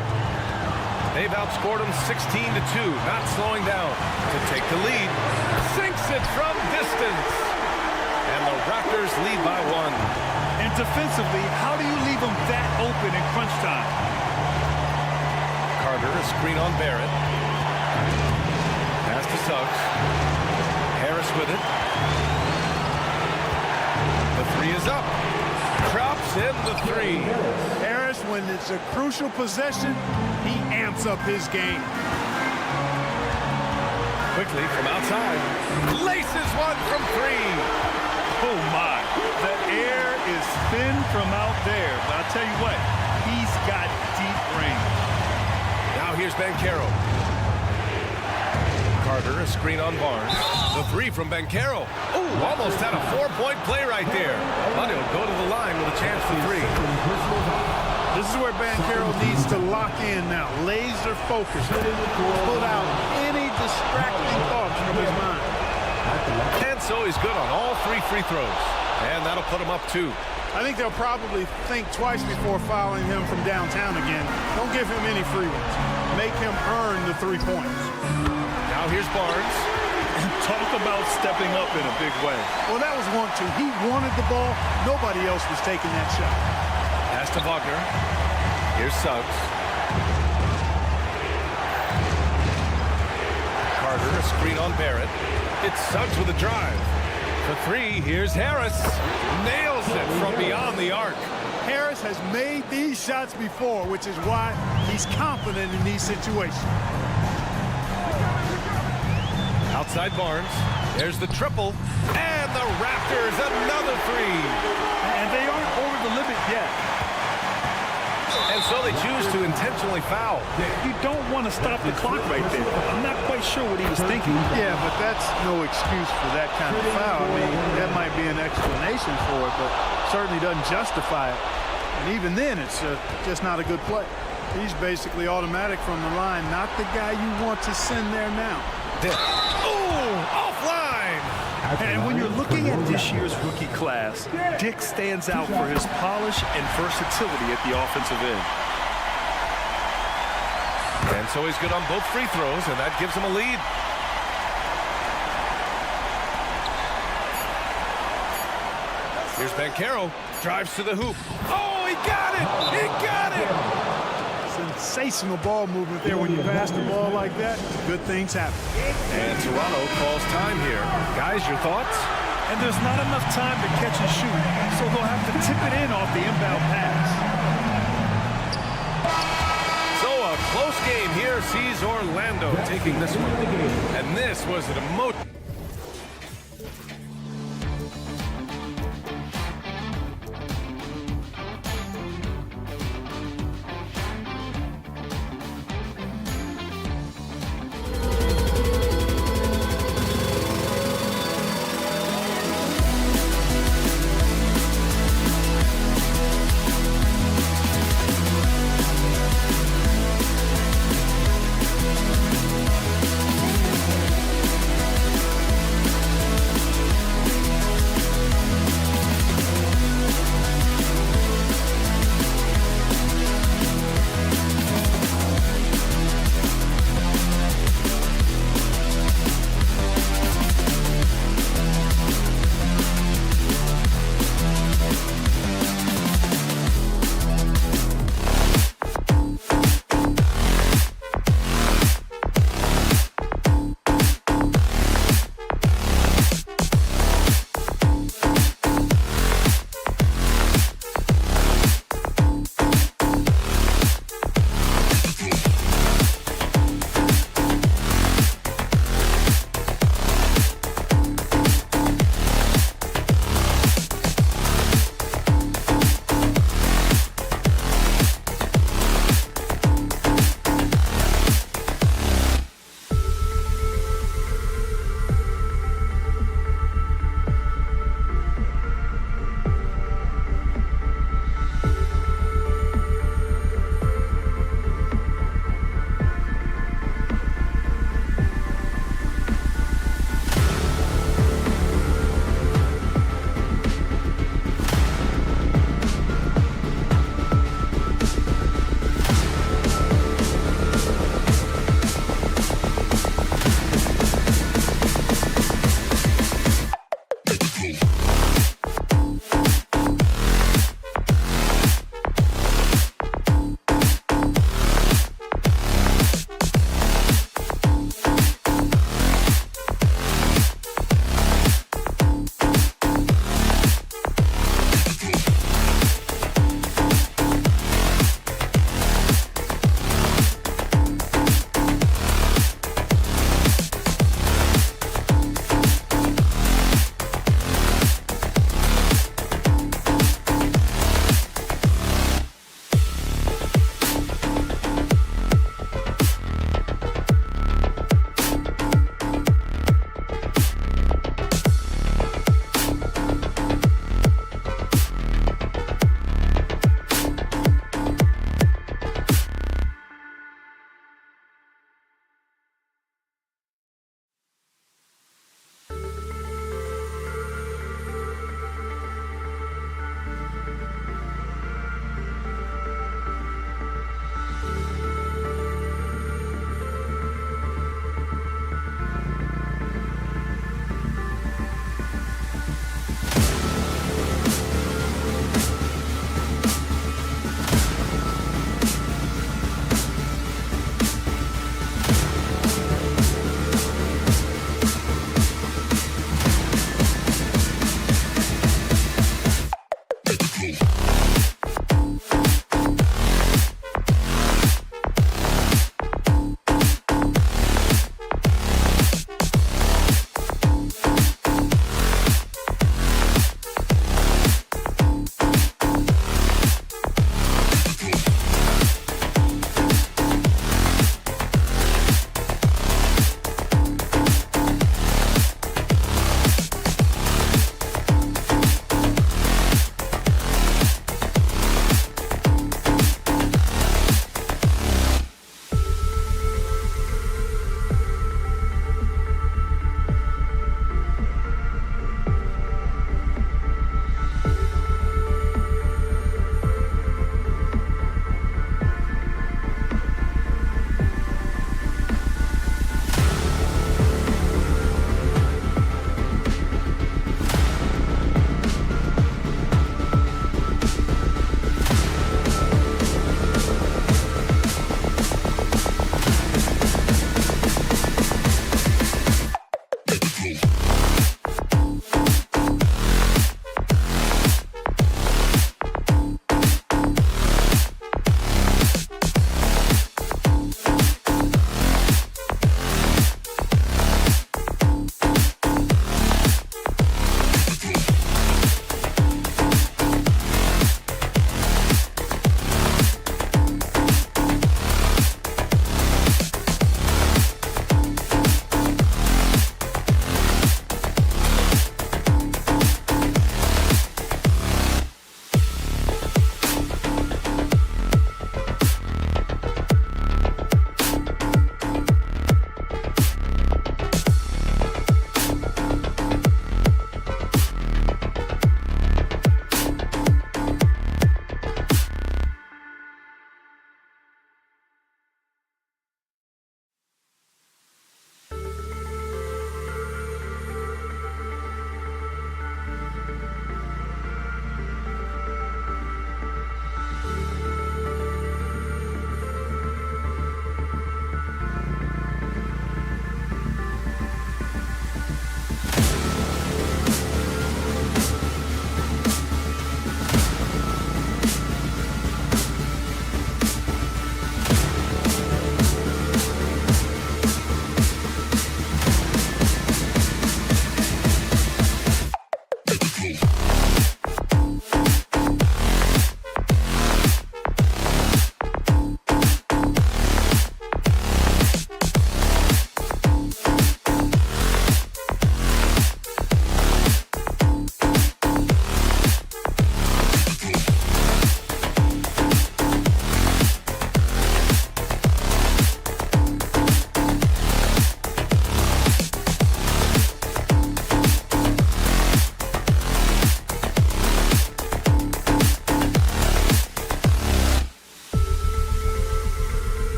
They've outscored them 16-2, not slowing down. To take the lead, sinks it from distance. And the Raptors lead by 1. And defensively, how do you leave them that open in crunch time? Carter, a screen on Barrett. Pass to Suggs. Harris with it. The three is up. Drops in the three. Harris, when it's a crucial possession, he amps up his game. Quickly from outside. Laces one from three. Oh, my. The air is thin from out there. But I'll tell you what, he's got deep range. Now here's Banchero. Carter, a screen on Barnes. The three from Banchero. Oh, almost had a 4-point play right there. But he'll go to the line with a chance for three. This is where Banchero needs to lock in now. Laser focus. Put out any distracting thoughts from his mind. And so he's good on all 3 free throws. And that'll put him up 2. I think they'll probably think twice before fouling him from downtown again. Don't give him any free ones. Make him earn the 3 points. Now here's Barnes. Talk about stepping up in a big way. Well, that was 1-2. He wanted the ball. Nobody else was taking that shot. Pass to Wagner. Here's Suggs. Carter, a screen on Barrett. It's Suggs with a drive. For three, here's Harris. Nails it from beyond the arc. Harris has made these shots before, which is why he's confident in these situations. Outside Barnes. There's the triple. And the Raptors another three. And they aren't over the limit yet. And so they choose to intentionally foul. You don't want to stop the clock right there. I'm not quite sure what he was thinking. Yeah, but that's no excuse for that kind of foul. I mean, that might be an explanation for it, but certainly doesn't justify it. And even then, it's just not a good play. He's basically automatic from the line, not the guy you want to send there now. Oh, offline! And when you're looking at this year's rookie class, Dick stands out for his polish and versatility at the offensive end. And so he's good on both free throws, and that gives him a lead. Here's Banchero. Drives to the hoop. Oh, he got it! He got it! Sensational ball movement there. When you pass the ball like that, good things happen. And Toronto calls time here. Guys, your thoughts? And there's not enough time to catch and shoot, so they'll have to tip it in off the inbound pass. So a close Next game here sees Orlando taking this one. And this was an emotional.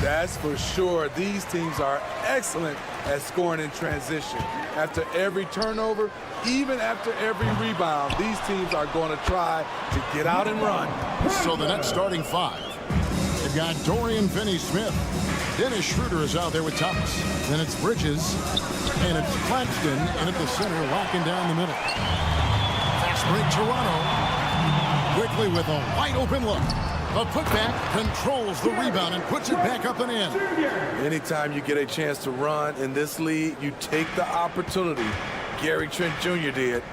That's for sure. These teams are excellent at scoring in transition. After every turnover, even after every rebound, these teams are going to try to get out and run. So the Nets starting five. They've got Dorian Finney-Smith. Dennis Schroeder is out there with Thomas. Then it's Bridges. And it's Claxton in at the center, locking down the middle. Fast break Toronto. Quickly with a wide open look. A putback controls the rebound and puts it back up and in. Anytime you get a chance to run in this league, you take the opportunity. Gary Trent Jr. did.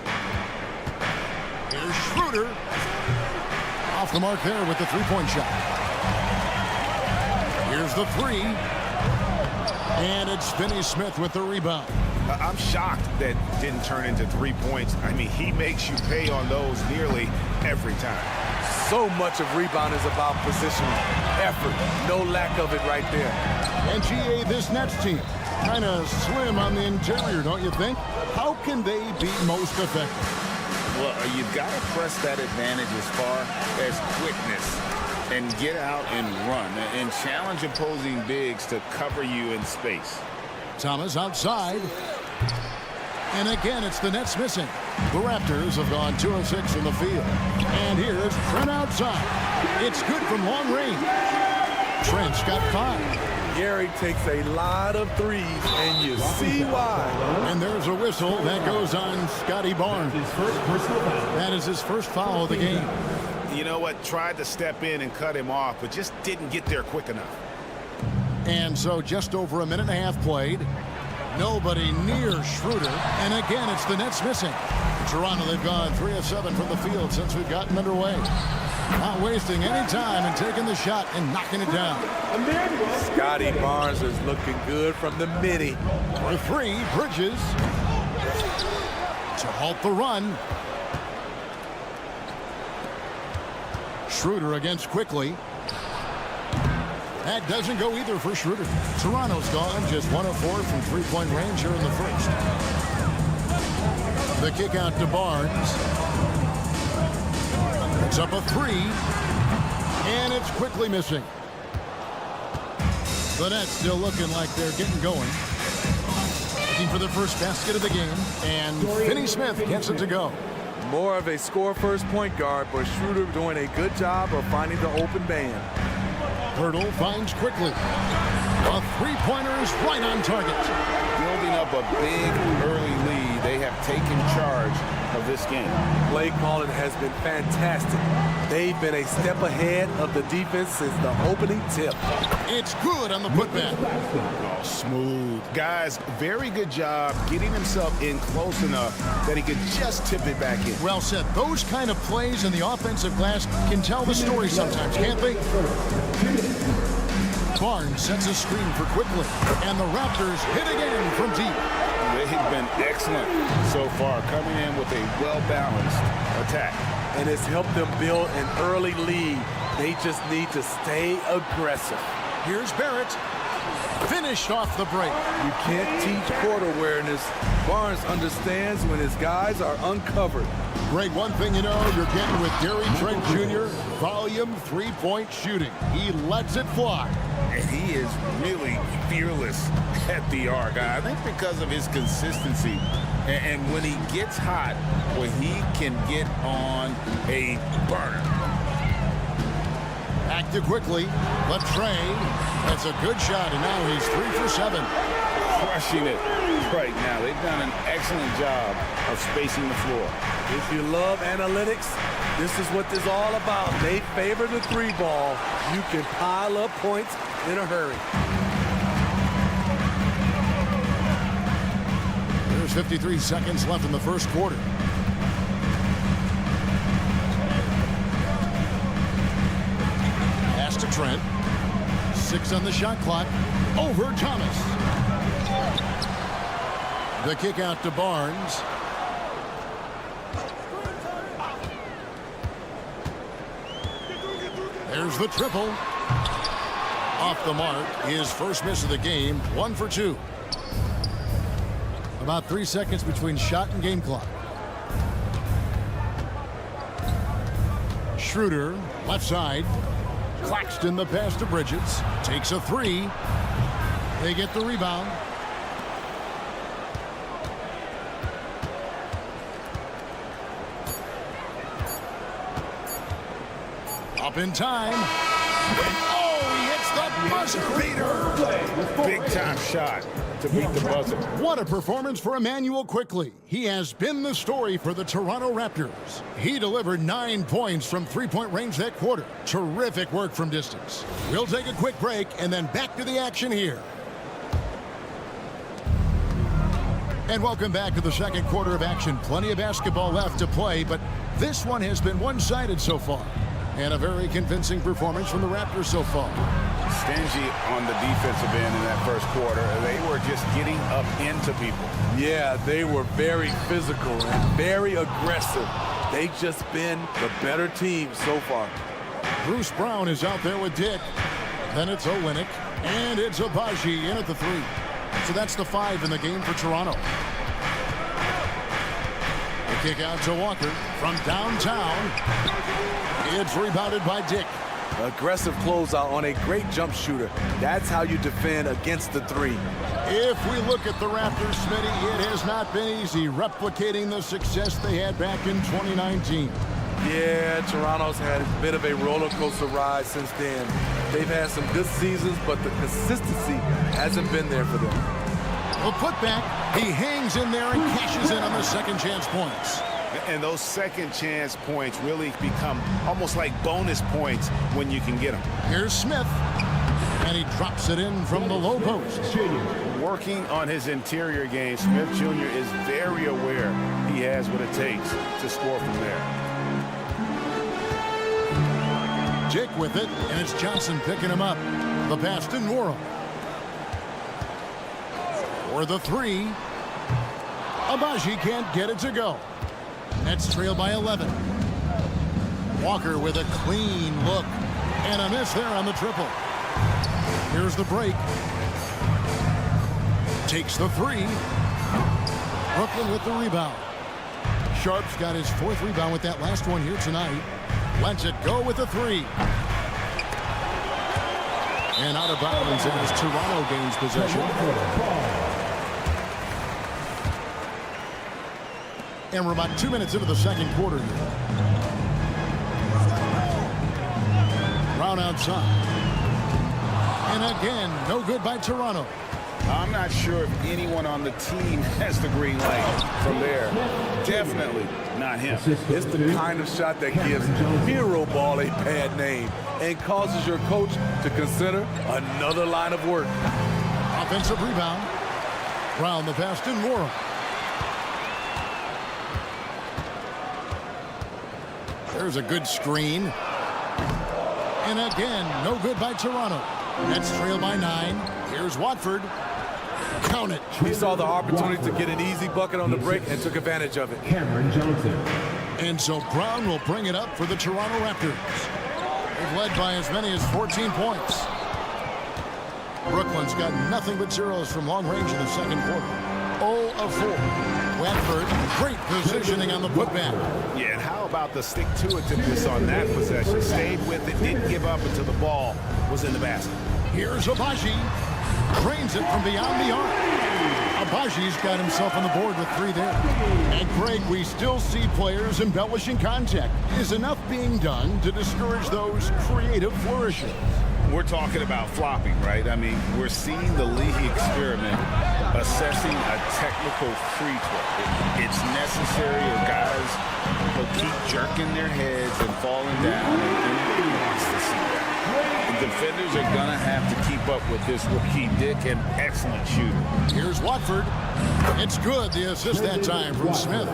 Here's Schroeder. Off the mark there with the three-point shot. Here's the three. And it's Finney-Smith with the rebound. I'm shocked that didn't turn into 3 points. I mean, he makes you pay on those nearly every time. So much of rebound is about position, effort. No lack of it right there. And GA, this Nets team, kind of slim on the interior, don't you think? How can they be most effective? Well, you've got to press that advantage as far as quickness and get out and run and challenge opposing bigs to cover you in space. Thomas outside. And again, it's the Nets missing. The Raptors have gone 2 of 6 from the field. And here's Trent outside. It's good from long range. Trent's got 5. Gary takes a lot of threes, and you see why. And there's a whistle that goes on Scotty Barnes. That is his first foul of the game. You know what? Tried to step in and cut him off, but just didn't get there quick enough. And so just over a minute and a half played. Nobody near Schroeder. And again, it's the Nets missing. Toronto, they've gone 3 of 7 from the field since we've gotten underway. Not wasting any time and taking the shot and knocking it down. Scotty Barnes is looking good from the midi. For 3, Bridges. To halt the run. Schroeder against Quickly. That doesn't go either for Schroeder. Toronto's gone just 1 of 4 from three-point range here in the first. The kick out to Barnes. It's up a 3. And it's Quickly missing. The Nets still looking like they're getting going. Looking for the first basket of the game. And Finney-Smith gets it to go. More of a score-first point guard, but Schroeder doing a good job of finding the open man. Hurdle finds Quickly. A three-pointer is right on target. Building up a big early lead, they have taken charge of this game. Play calling has been fantastic. They've been a step ahead of the defense since the opening tip. It's good on the putback. Oh, smooth. Guys, very good job getting himself in close enough that he could just tip it back in. Well said. Those kind of plays in the offensive glass can tell the story sometimes, can't they? Barnes sets a screen for quickly, and the Raptors hit again from deep. They've been excellent so far, coming in with a well-balanced attack. And it's helped them build an early lead. They just need to stay aggressive. Here's Barrett. Finished off the break. You can't teach court awareness. Barnes understands when his guys are uncovered. Greg, one thing you know, you're getting with Gary Trent Jr., volume three-point shooting. He lets it fly. And he is really fearless at the arc. I think because of his consistency. And when he gets hot, well, he can get on a burner. Active quickly. Latrey. That's a good shot, and now he's 3 for 7. Crushing it right now. They've done an excellent job of spacing the floor. If you love analytics, this is what this is all about. They favor the three ball. You can pile up points in a hurry. There's 53 seconds left in the first quarter. Pass to Trent. 6 on the shot clock. Over Thomas. The kick out to Barnes. There's the triple. Off the mark. His first miss of the game. 1 for 2. About 3 seconds between shot and game clock. Schroeder, left side. Claxton the pass to Bridges. Takes a 3. They get the rebound. Up in time. Oh, he hits the buzzer beater. Big time shot to beat the buzzer. What a performance for Emmanuel Quickly. He has been the story for the Toronto Raptors. He delivered 9 points from three-point range that quarter. Terrific work from distance. We'll take a quick break and then back to the action here. And welcome back to the second quarter of action. Plenty of basketball left to play, but this one has been one-sided so far. And a very convincing performance from the Raptors so far. Stingy on the defensive end in that first quarter. They were just getting up into people. Yeah, they were very physical and very aggressive. They've just been the better team so far. Bruce Brown is out there with Dick. Then it's Olynyk. And it's Abaji in at the 3. So that's the 5 in the game for Toronto. The kick out to Walker from downtown. It's rebounded by Dick. Aggressive closeout on a great jump shooter. That's how you defend against the 3. If we look at the Raptors, Smitty, it has not been easy replicating the success they had back in 2019. Yeah, Toronto's had a bit of a roller coaster ride since then. They've had some good seasons, but the consistency hasn't been there for them. A putback. He hangs in there and cashes in on the second chance points. And those second chance points really become almost like bonus points when you can get them. Here's Smith. And he drops it in from the low post. Working on his interior game, Smith Jr. is very aware he has what it takes to score from there. Jake with it, and it's Johnson picking him up. The pass to Nworl. For the 3. Abaji can't get it to go. Nets trail by 11. Walker with a clean look. And a miss there on the triple. Here's the break. Takes the 3. Brooklyn with the rebound. Sharp's got his 4th rebound with that last one here tonight. Lets it go with the 3. And out of bounds as Toronto gains possession. And we're about 2 minutes into the second quarter here. Brown outside. And again, no good by Toronto. I'm not sure if anyone on the team has the green light from there definitely not him. It's the kind of shot that gives hero ball a bad name and causes your coach to consider another line of work. Offensive rebound. Brown the pass to Nora. There's a good screen. And again, no good by Toronto. Nets trail by 9. Here's Watford. Count it. He saw the opportunity to get an easy bucket on the break and took advantage of it. Cameron Johnson. And so Brown will bring it up for the Toronto Raptors. They've led by as many as 14 points. Brooklyn's got nothing but zeros from long range in the second quarter. 0 of 4. Watford, great positioning on the putback. Yeah, and how about the stick-to-itiveness on that possession? Stayed with it, didn't give up until the ball was in the basket. Here's Abaji. Drains it from beyond the arc. Abaji's got himself on the board with 3 there. And Greg, we still see players embellishing contact. Is enough being done to discourage those creative flourishes? We're talking about flopping, right? I mean, we're seeing the league experiment assessing a technical free throw. It's necessary, or guys will keep jerking their heads and falling down, and nobody wants to see that. The defenders are going to have to keep up with this rookie Dick, an excellent shooter. Here's Watford. It's good. The assist that time from Smith.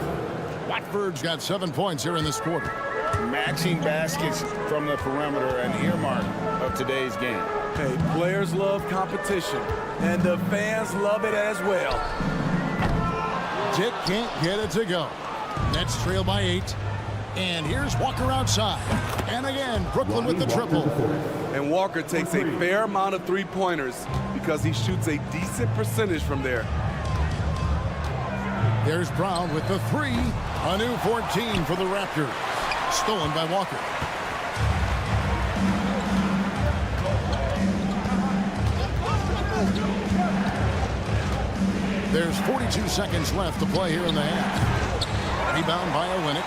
Watford's got 7 points here in this quarter. Matching baskets from the perimeter, an earmark of today's game. Hey, players love competition, and the fans love it as well. Dick can't get it to go. Nets trail by 8. And here's Walker outside. And again, Brooklyn with the triple. And Walker takes a fair amount of three-pointers because he shoots a decent percentage from there. There's Brown with the 3. A new 14 for the Raptors. Stolen by Walker. There's 42 seconds left to play here in the half. Rebound by Olynyk.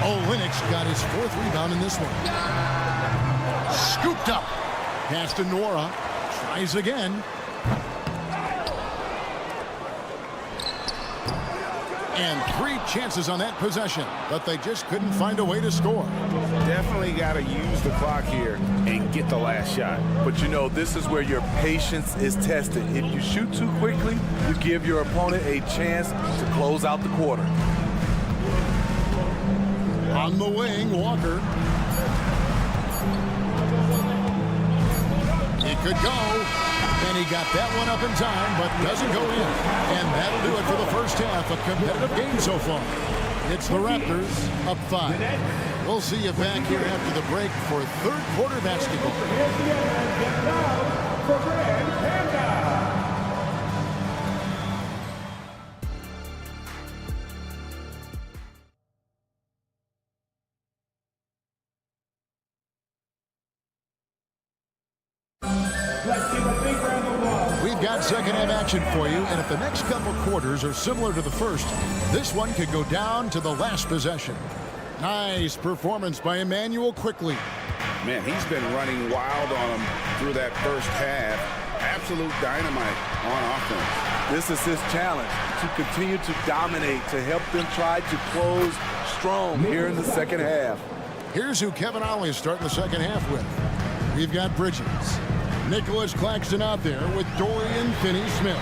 Olynyk's got his 4th rebound in this one. Scooped up. Pass to Nora. Tries again. And 3 chances on that possession, but they just couldn't find a way to score. Definitely got to use the clock here and get the last shot. But you know, this is where your patience is tested. If you shoot too quickly, you give your opponent a chance to close out the quarter. On the wing, Walker. It could go. And he got that one up in time, but doesn't go in. And that'll do it for the first half. A competitive game so far. It's the Raptors up 5. We'll see you back here after the break for 3rd quarter basketball. We've got second half action for you, and if the next couple quarters are similar to the first, this one could go down to the last possession. Nice performance by Emmanuel quickly. Man, he's been running wild on him through that first half. Absolute dynamite on offense. This is his challenge, to continue to dominate, to help them try to close strong here in the second half. Here's who Kevin Ollie is starting the second half with. We've got Bridges. Nicholas Claxton out there with Dorian Finney-Smith.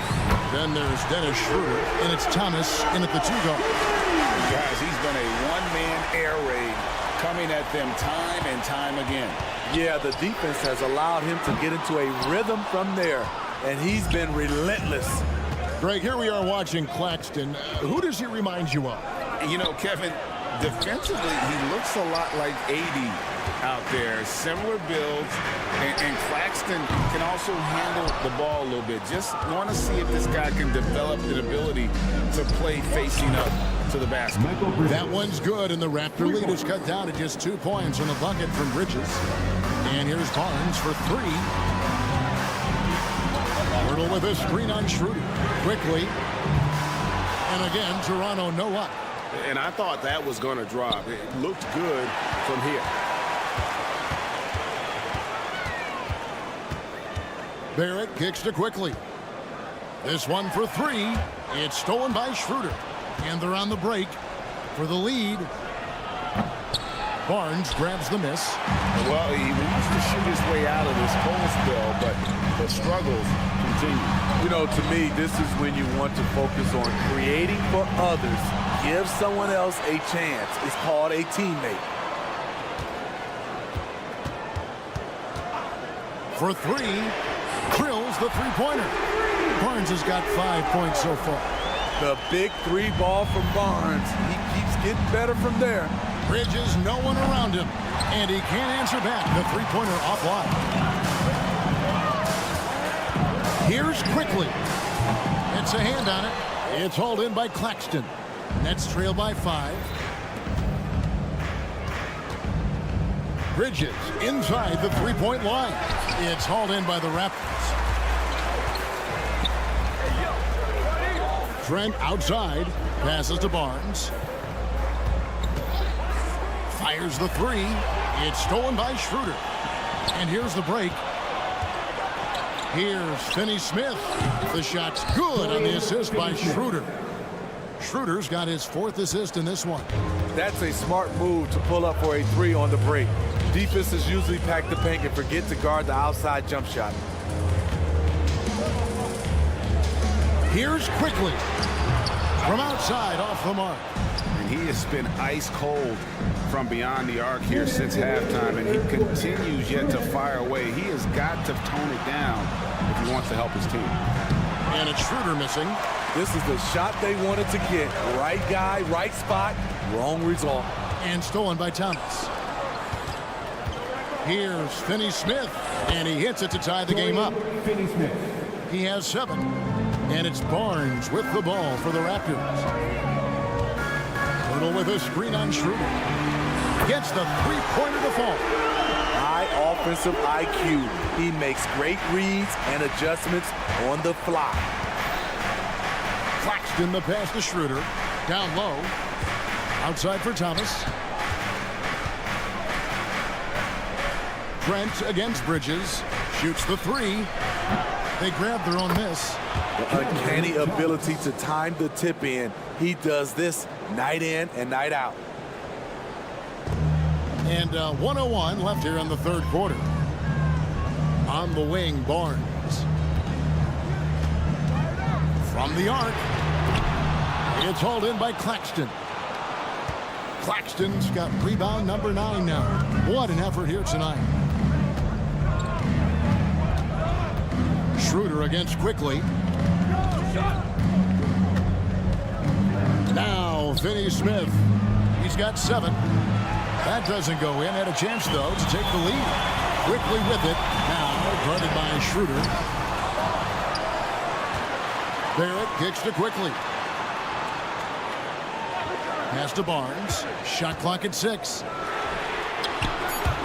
Then there's Dennis Schroeder, and it's Thomas in at the 2 guard. Guys, he's been a one-man air raid coming at them time and time again. Yeah, the defense has allowed him to get into a rhythm from there, and he's been relentless. Greg, here we are watching Claxton. Who does he remind you of? You know, Kevin, defensively, he looks a lot like AD out there. Similar builds, and Claxton can also handle the ball a little bit. Just want to see if this guy can develop an ability to play facing up to the basket. That one's good, and the Raptor lead is cut down to just 2 points on the bucket from Bridges. And here's Barnes for 3. Wordle with a screen on Schroeder. Quickly. And again, Toronto no up. And I thought that was going to drop. It looked good from here. Barrett kicks to Quickly. This one for 3. It's stolen by Schroeder. And they're on the break for the lead. Barnes grabs the miss. Well, he wants to shoot his way out of this cold spell, but the struggles continue. You know, to me, this is when you want to focus on creating for others. Give someone else a chance. It's called a teammate. For three, drills the three-pointer. Barnes has got 5 points so far. The big three ball from Barnes. He keeps getting better from there. Bridges, no one around him, and he can't answer back. The three-pointer offline. Here's Quickly. It's a hand on it. It's hauled in by Claxton. Nets trail by 5. Bridges inside the three-point line. It's hauled in by the Raptors. Trent outside. Passes to Barnes. Fires the three. It's stolen by Schroeder. And here's the break. Here's Finney-Smith. The shot's good on the assist by Schroeder. Schroeder's got his 4th assist in this one. That's a smart move to pull up for a three on the break. Defenses usually pack the paint and forget to guard the outside jump shot. Here's Quickly. From outside, off the mark. And he has been ice cold from beyond the arc here since halftime, and he continues yet to fire away. He has got to tone it down if he wants to help his team. And it's Schroeder missing. This is the shot they wanted to get. Right guy, right spot, wrong result. And stolen by Thomas. Here's Finney-Smith, and he hits it to tie the game up. Finney-Smith. He has 7. And it's Barnes with the ball for the Raptors. Little with a screen on Schroeder. Gets the three-pointer to fall. High offensive IQ. He makes great reads and adjustments on the fly. Claxton the pass to Schroeder. Down low. Outside for Thomas. Trent against Bridges. Shoots the three. They grab their own miss. The uncanny ability to time the tip in. He does this night in and night out. And 1:01 left here in the third quarter. On the wing, Barnes. From the arc. It's hauled in by Claxton. Claxton's got rebound number 9 now. What an effort here tonight. Schroeder against Quickly. Now Finney-Smith. He's got 7. That doesn't go in. Had a chance, though, to take the lead. Quickly with it. Now guarded by Schroeder. Barrett kicks to Quickly. Pass to Barnes. Shot clock at 6.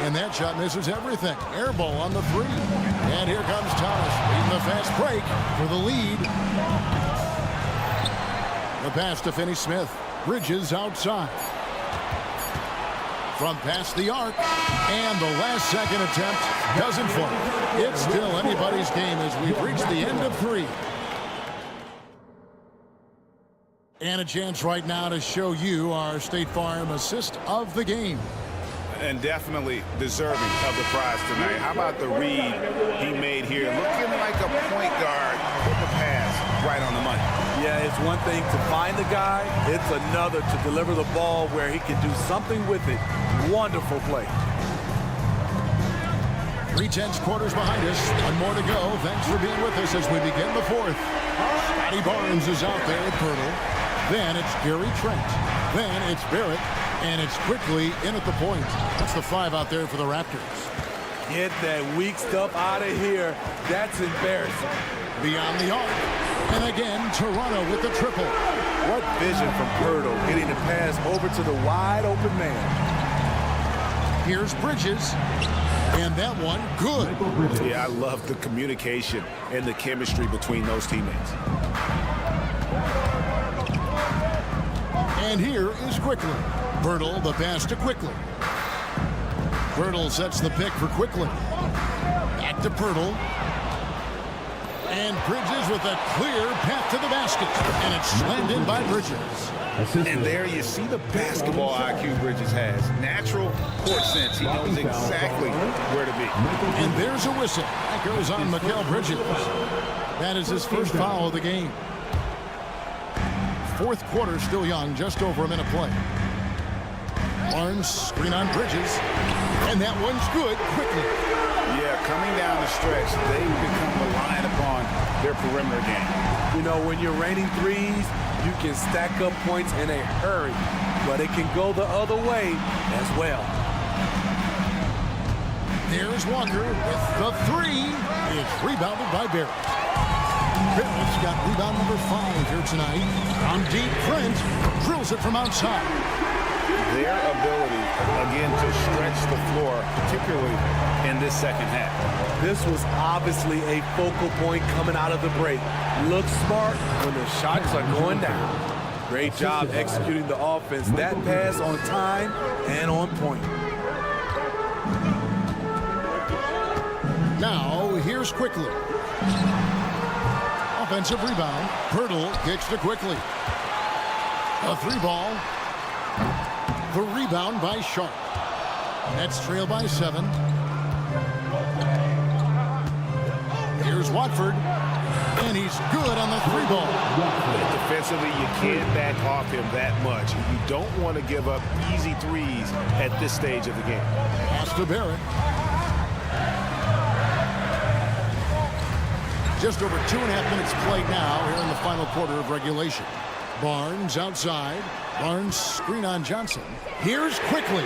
And that shot misses everything. Air ball on the 3. And here comes Thomas leading the fast break for the lead. The pass to Finney-Smith. Bridges outside. From past the arc. And the last second attempt doesn't fall. It's still anybody's game as we've reached the end of 3. And a chance right now to show you our State Farm assist of the game. And definitely deserving of the prize tonight. How about the read he made here? Looking like a point guard. Put the pass right on the money. Yeah, it's one thing to find the guy. It's another to deliver the ball where he can do something with it. Wonderful play. 3/10 quarters behind us. One more to go. Thanks for being with us as we begin the 4th. Scotty Barnes is out there at Pirtle. Then it's Gary Trent. Then it's Barrett. And it's Quickly in at the point. That's the 5 out there for the Raptors. Get that weak stuff out of here. That's embarrassing. Beyond the arc. And again, Toronto with the triple. What vision from Pirtle, getting the pass over to the wide open man. Here's Bridges. And that one, good. Yeah, I love the communication and the chemistry between those teammates. And here is Quickly. Pirtle, the pass to Quickly. Pirtle sets the pick for Quickly. Back to Pirtle. And Bridges with a clear path to the basket. And it's slammed in by Bridges. And there you see the basketball IQ Bridges has. Natural court sense. He knows exactly where to be. And there's a whistle. That goes on Mikal Bridges. That is his first foul of the game. Fourth quarter still young, just over a minute play. Barnes screen on Bridges. And that one's good quickly. Yeah, coming down the stretch, they become reliant upon their perimeter game. You know, when you're raining threes, you can stack up points in a hurry, but it can go the other way as well. There's Walker with the three. It's rebounded by Barrett. Barrett's got rebound number 5 here tonight. On deep, Trent drills it from outside. Their ability, again, to stretch the floor, particularly in this second half. This was obviously a focal point coming out of the break. Look smart when the shots are going down. Great job executing the offense. That pass on time and on point. Now, here's Quickly. Offensive rebound. Pirtle kicks to Quickly. A 3-ball. The rebound by Sharp. Nets trail by 7. Here's Watford. And he's good on the 3-ball. Defensively, you can't back off him that much. You don't want to give up easy threes at this stage of the game. Pass to Barrett. Just over 2.5 minutes played now here in the final quarter of regulation. Barnes outside. Barnes screen on Johnson. Here's Quickly.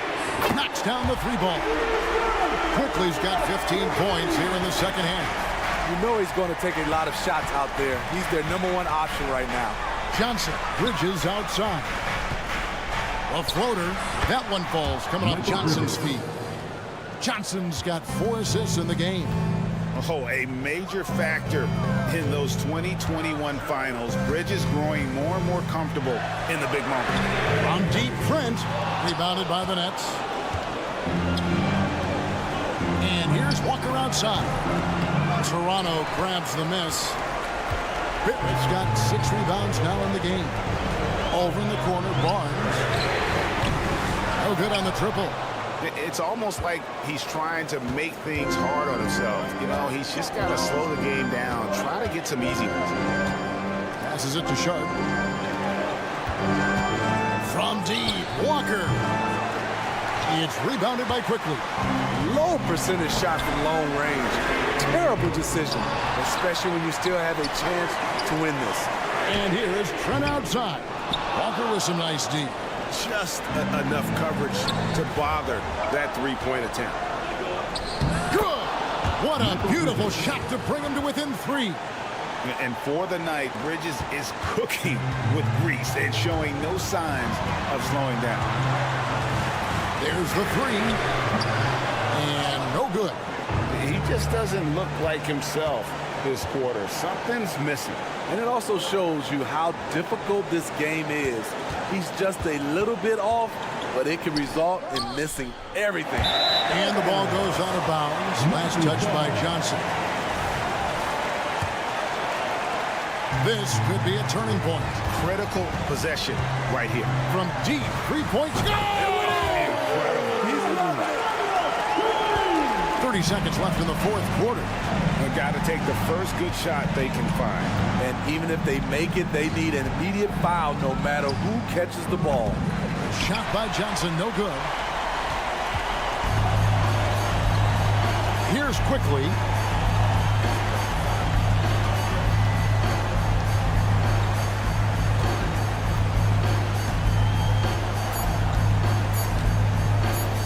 Knocks down the 3-ball. Quickly's got 15 points here in the second half. You know he's going to take a lot of shots out there. He's their #1 option right now. Johnson, Bridges outside. A floater. That one falls coming off Johnson's feet. Johnson's got 4 assists in the game. Oh, a major factor in those 2021 finals. Bridges growing more and more comfortable in the big moment. On deep, Trent. Rebounded by the Nets. And here's Walker outside. Toronto grabs the miss. Barrett's got 6 rebounds now in the game. Over in the corner, Barnes. No good on the triple. It's almost like he's trying to make things hard on himself. You know, he's just got to slow the game down. Try to get some easy ones. Passes it to Sharp. From deep, Walker. It's rebounded by Quickly. Low percentage shot from long range. Terrible decision, especially when you still have a chance to win this. And here is Trent outside. Walker with some nice deep. Just enough coverage to bother that 3-point attempt. Good! What a beautiful shot to bring him to within 3. And for the night, Bridges is cooking with grease and showing no signs of slowing down. There's the 3. And no good. He just doesn't look like himself this quarter. Something's missing. And it also shows you how difficult this game is. He's just a little bit off, but it can result in missing everything. And the ball goes out of bounds. Last touch by Johnson. This could be a turning point. Critical possession right here. From deep, 3 points. Go! 30 seconds left in the fourth quarter. They've got to take the first good shot they can find. And even if they make it, they need an immediate foul no matter who catches the ball. Shot by Johnson, no good. Here's Quickly.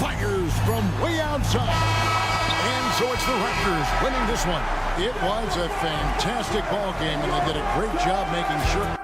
Fires from way outside. And so it's the Raptors winning this one. It was a fantastic ball game, and they did a great job making sure.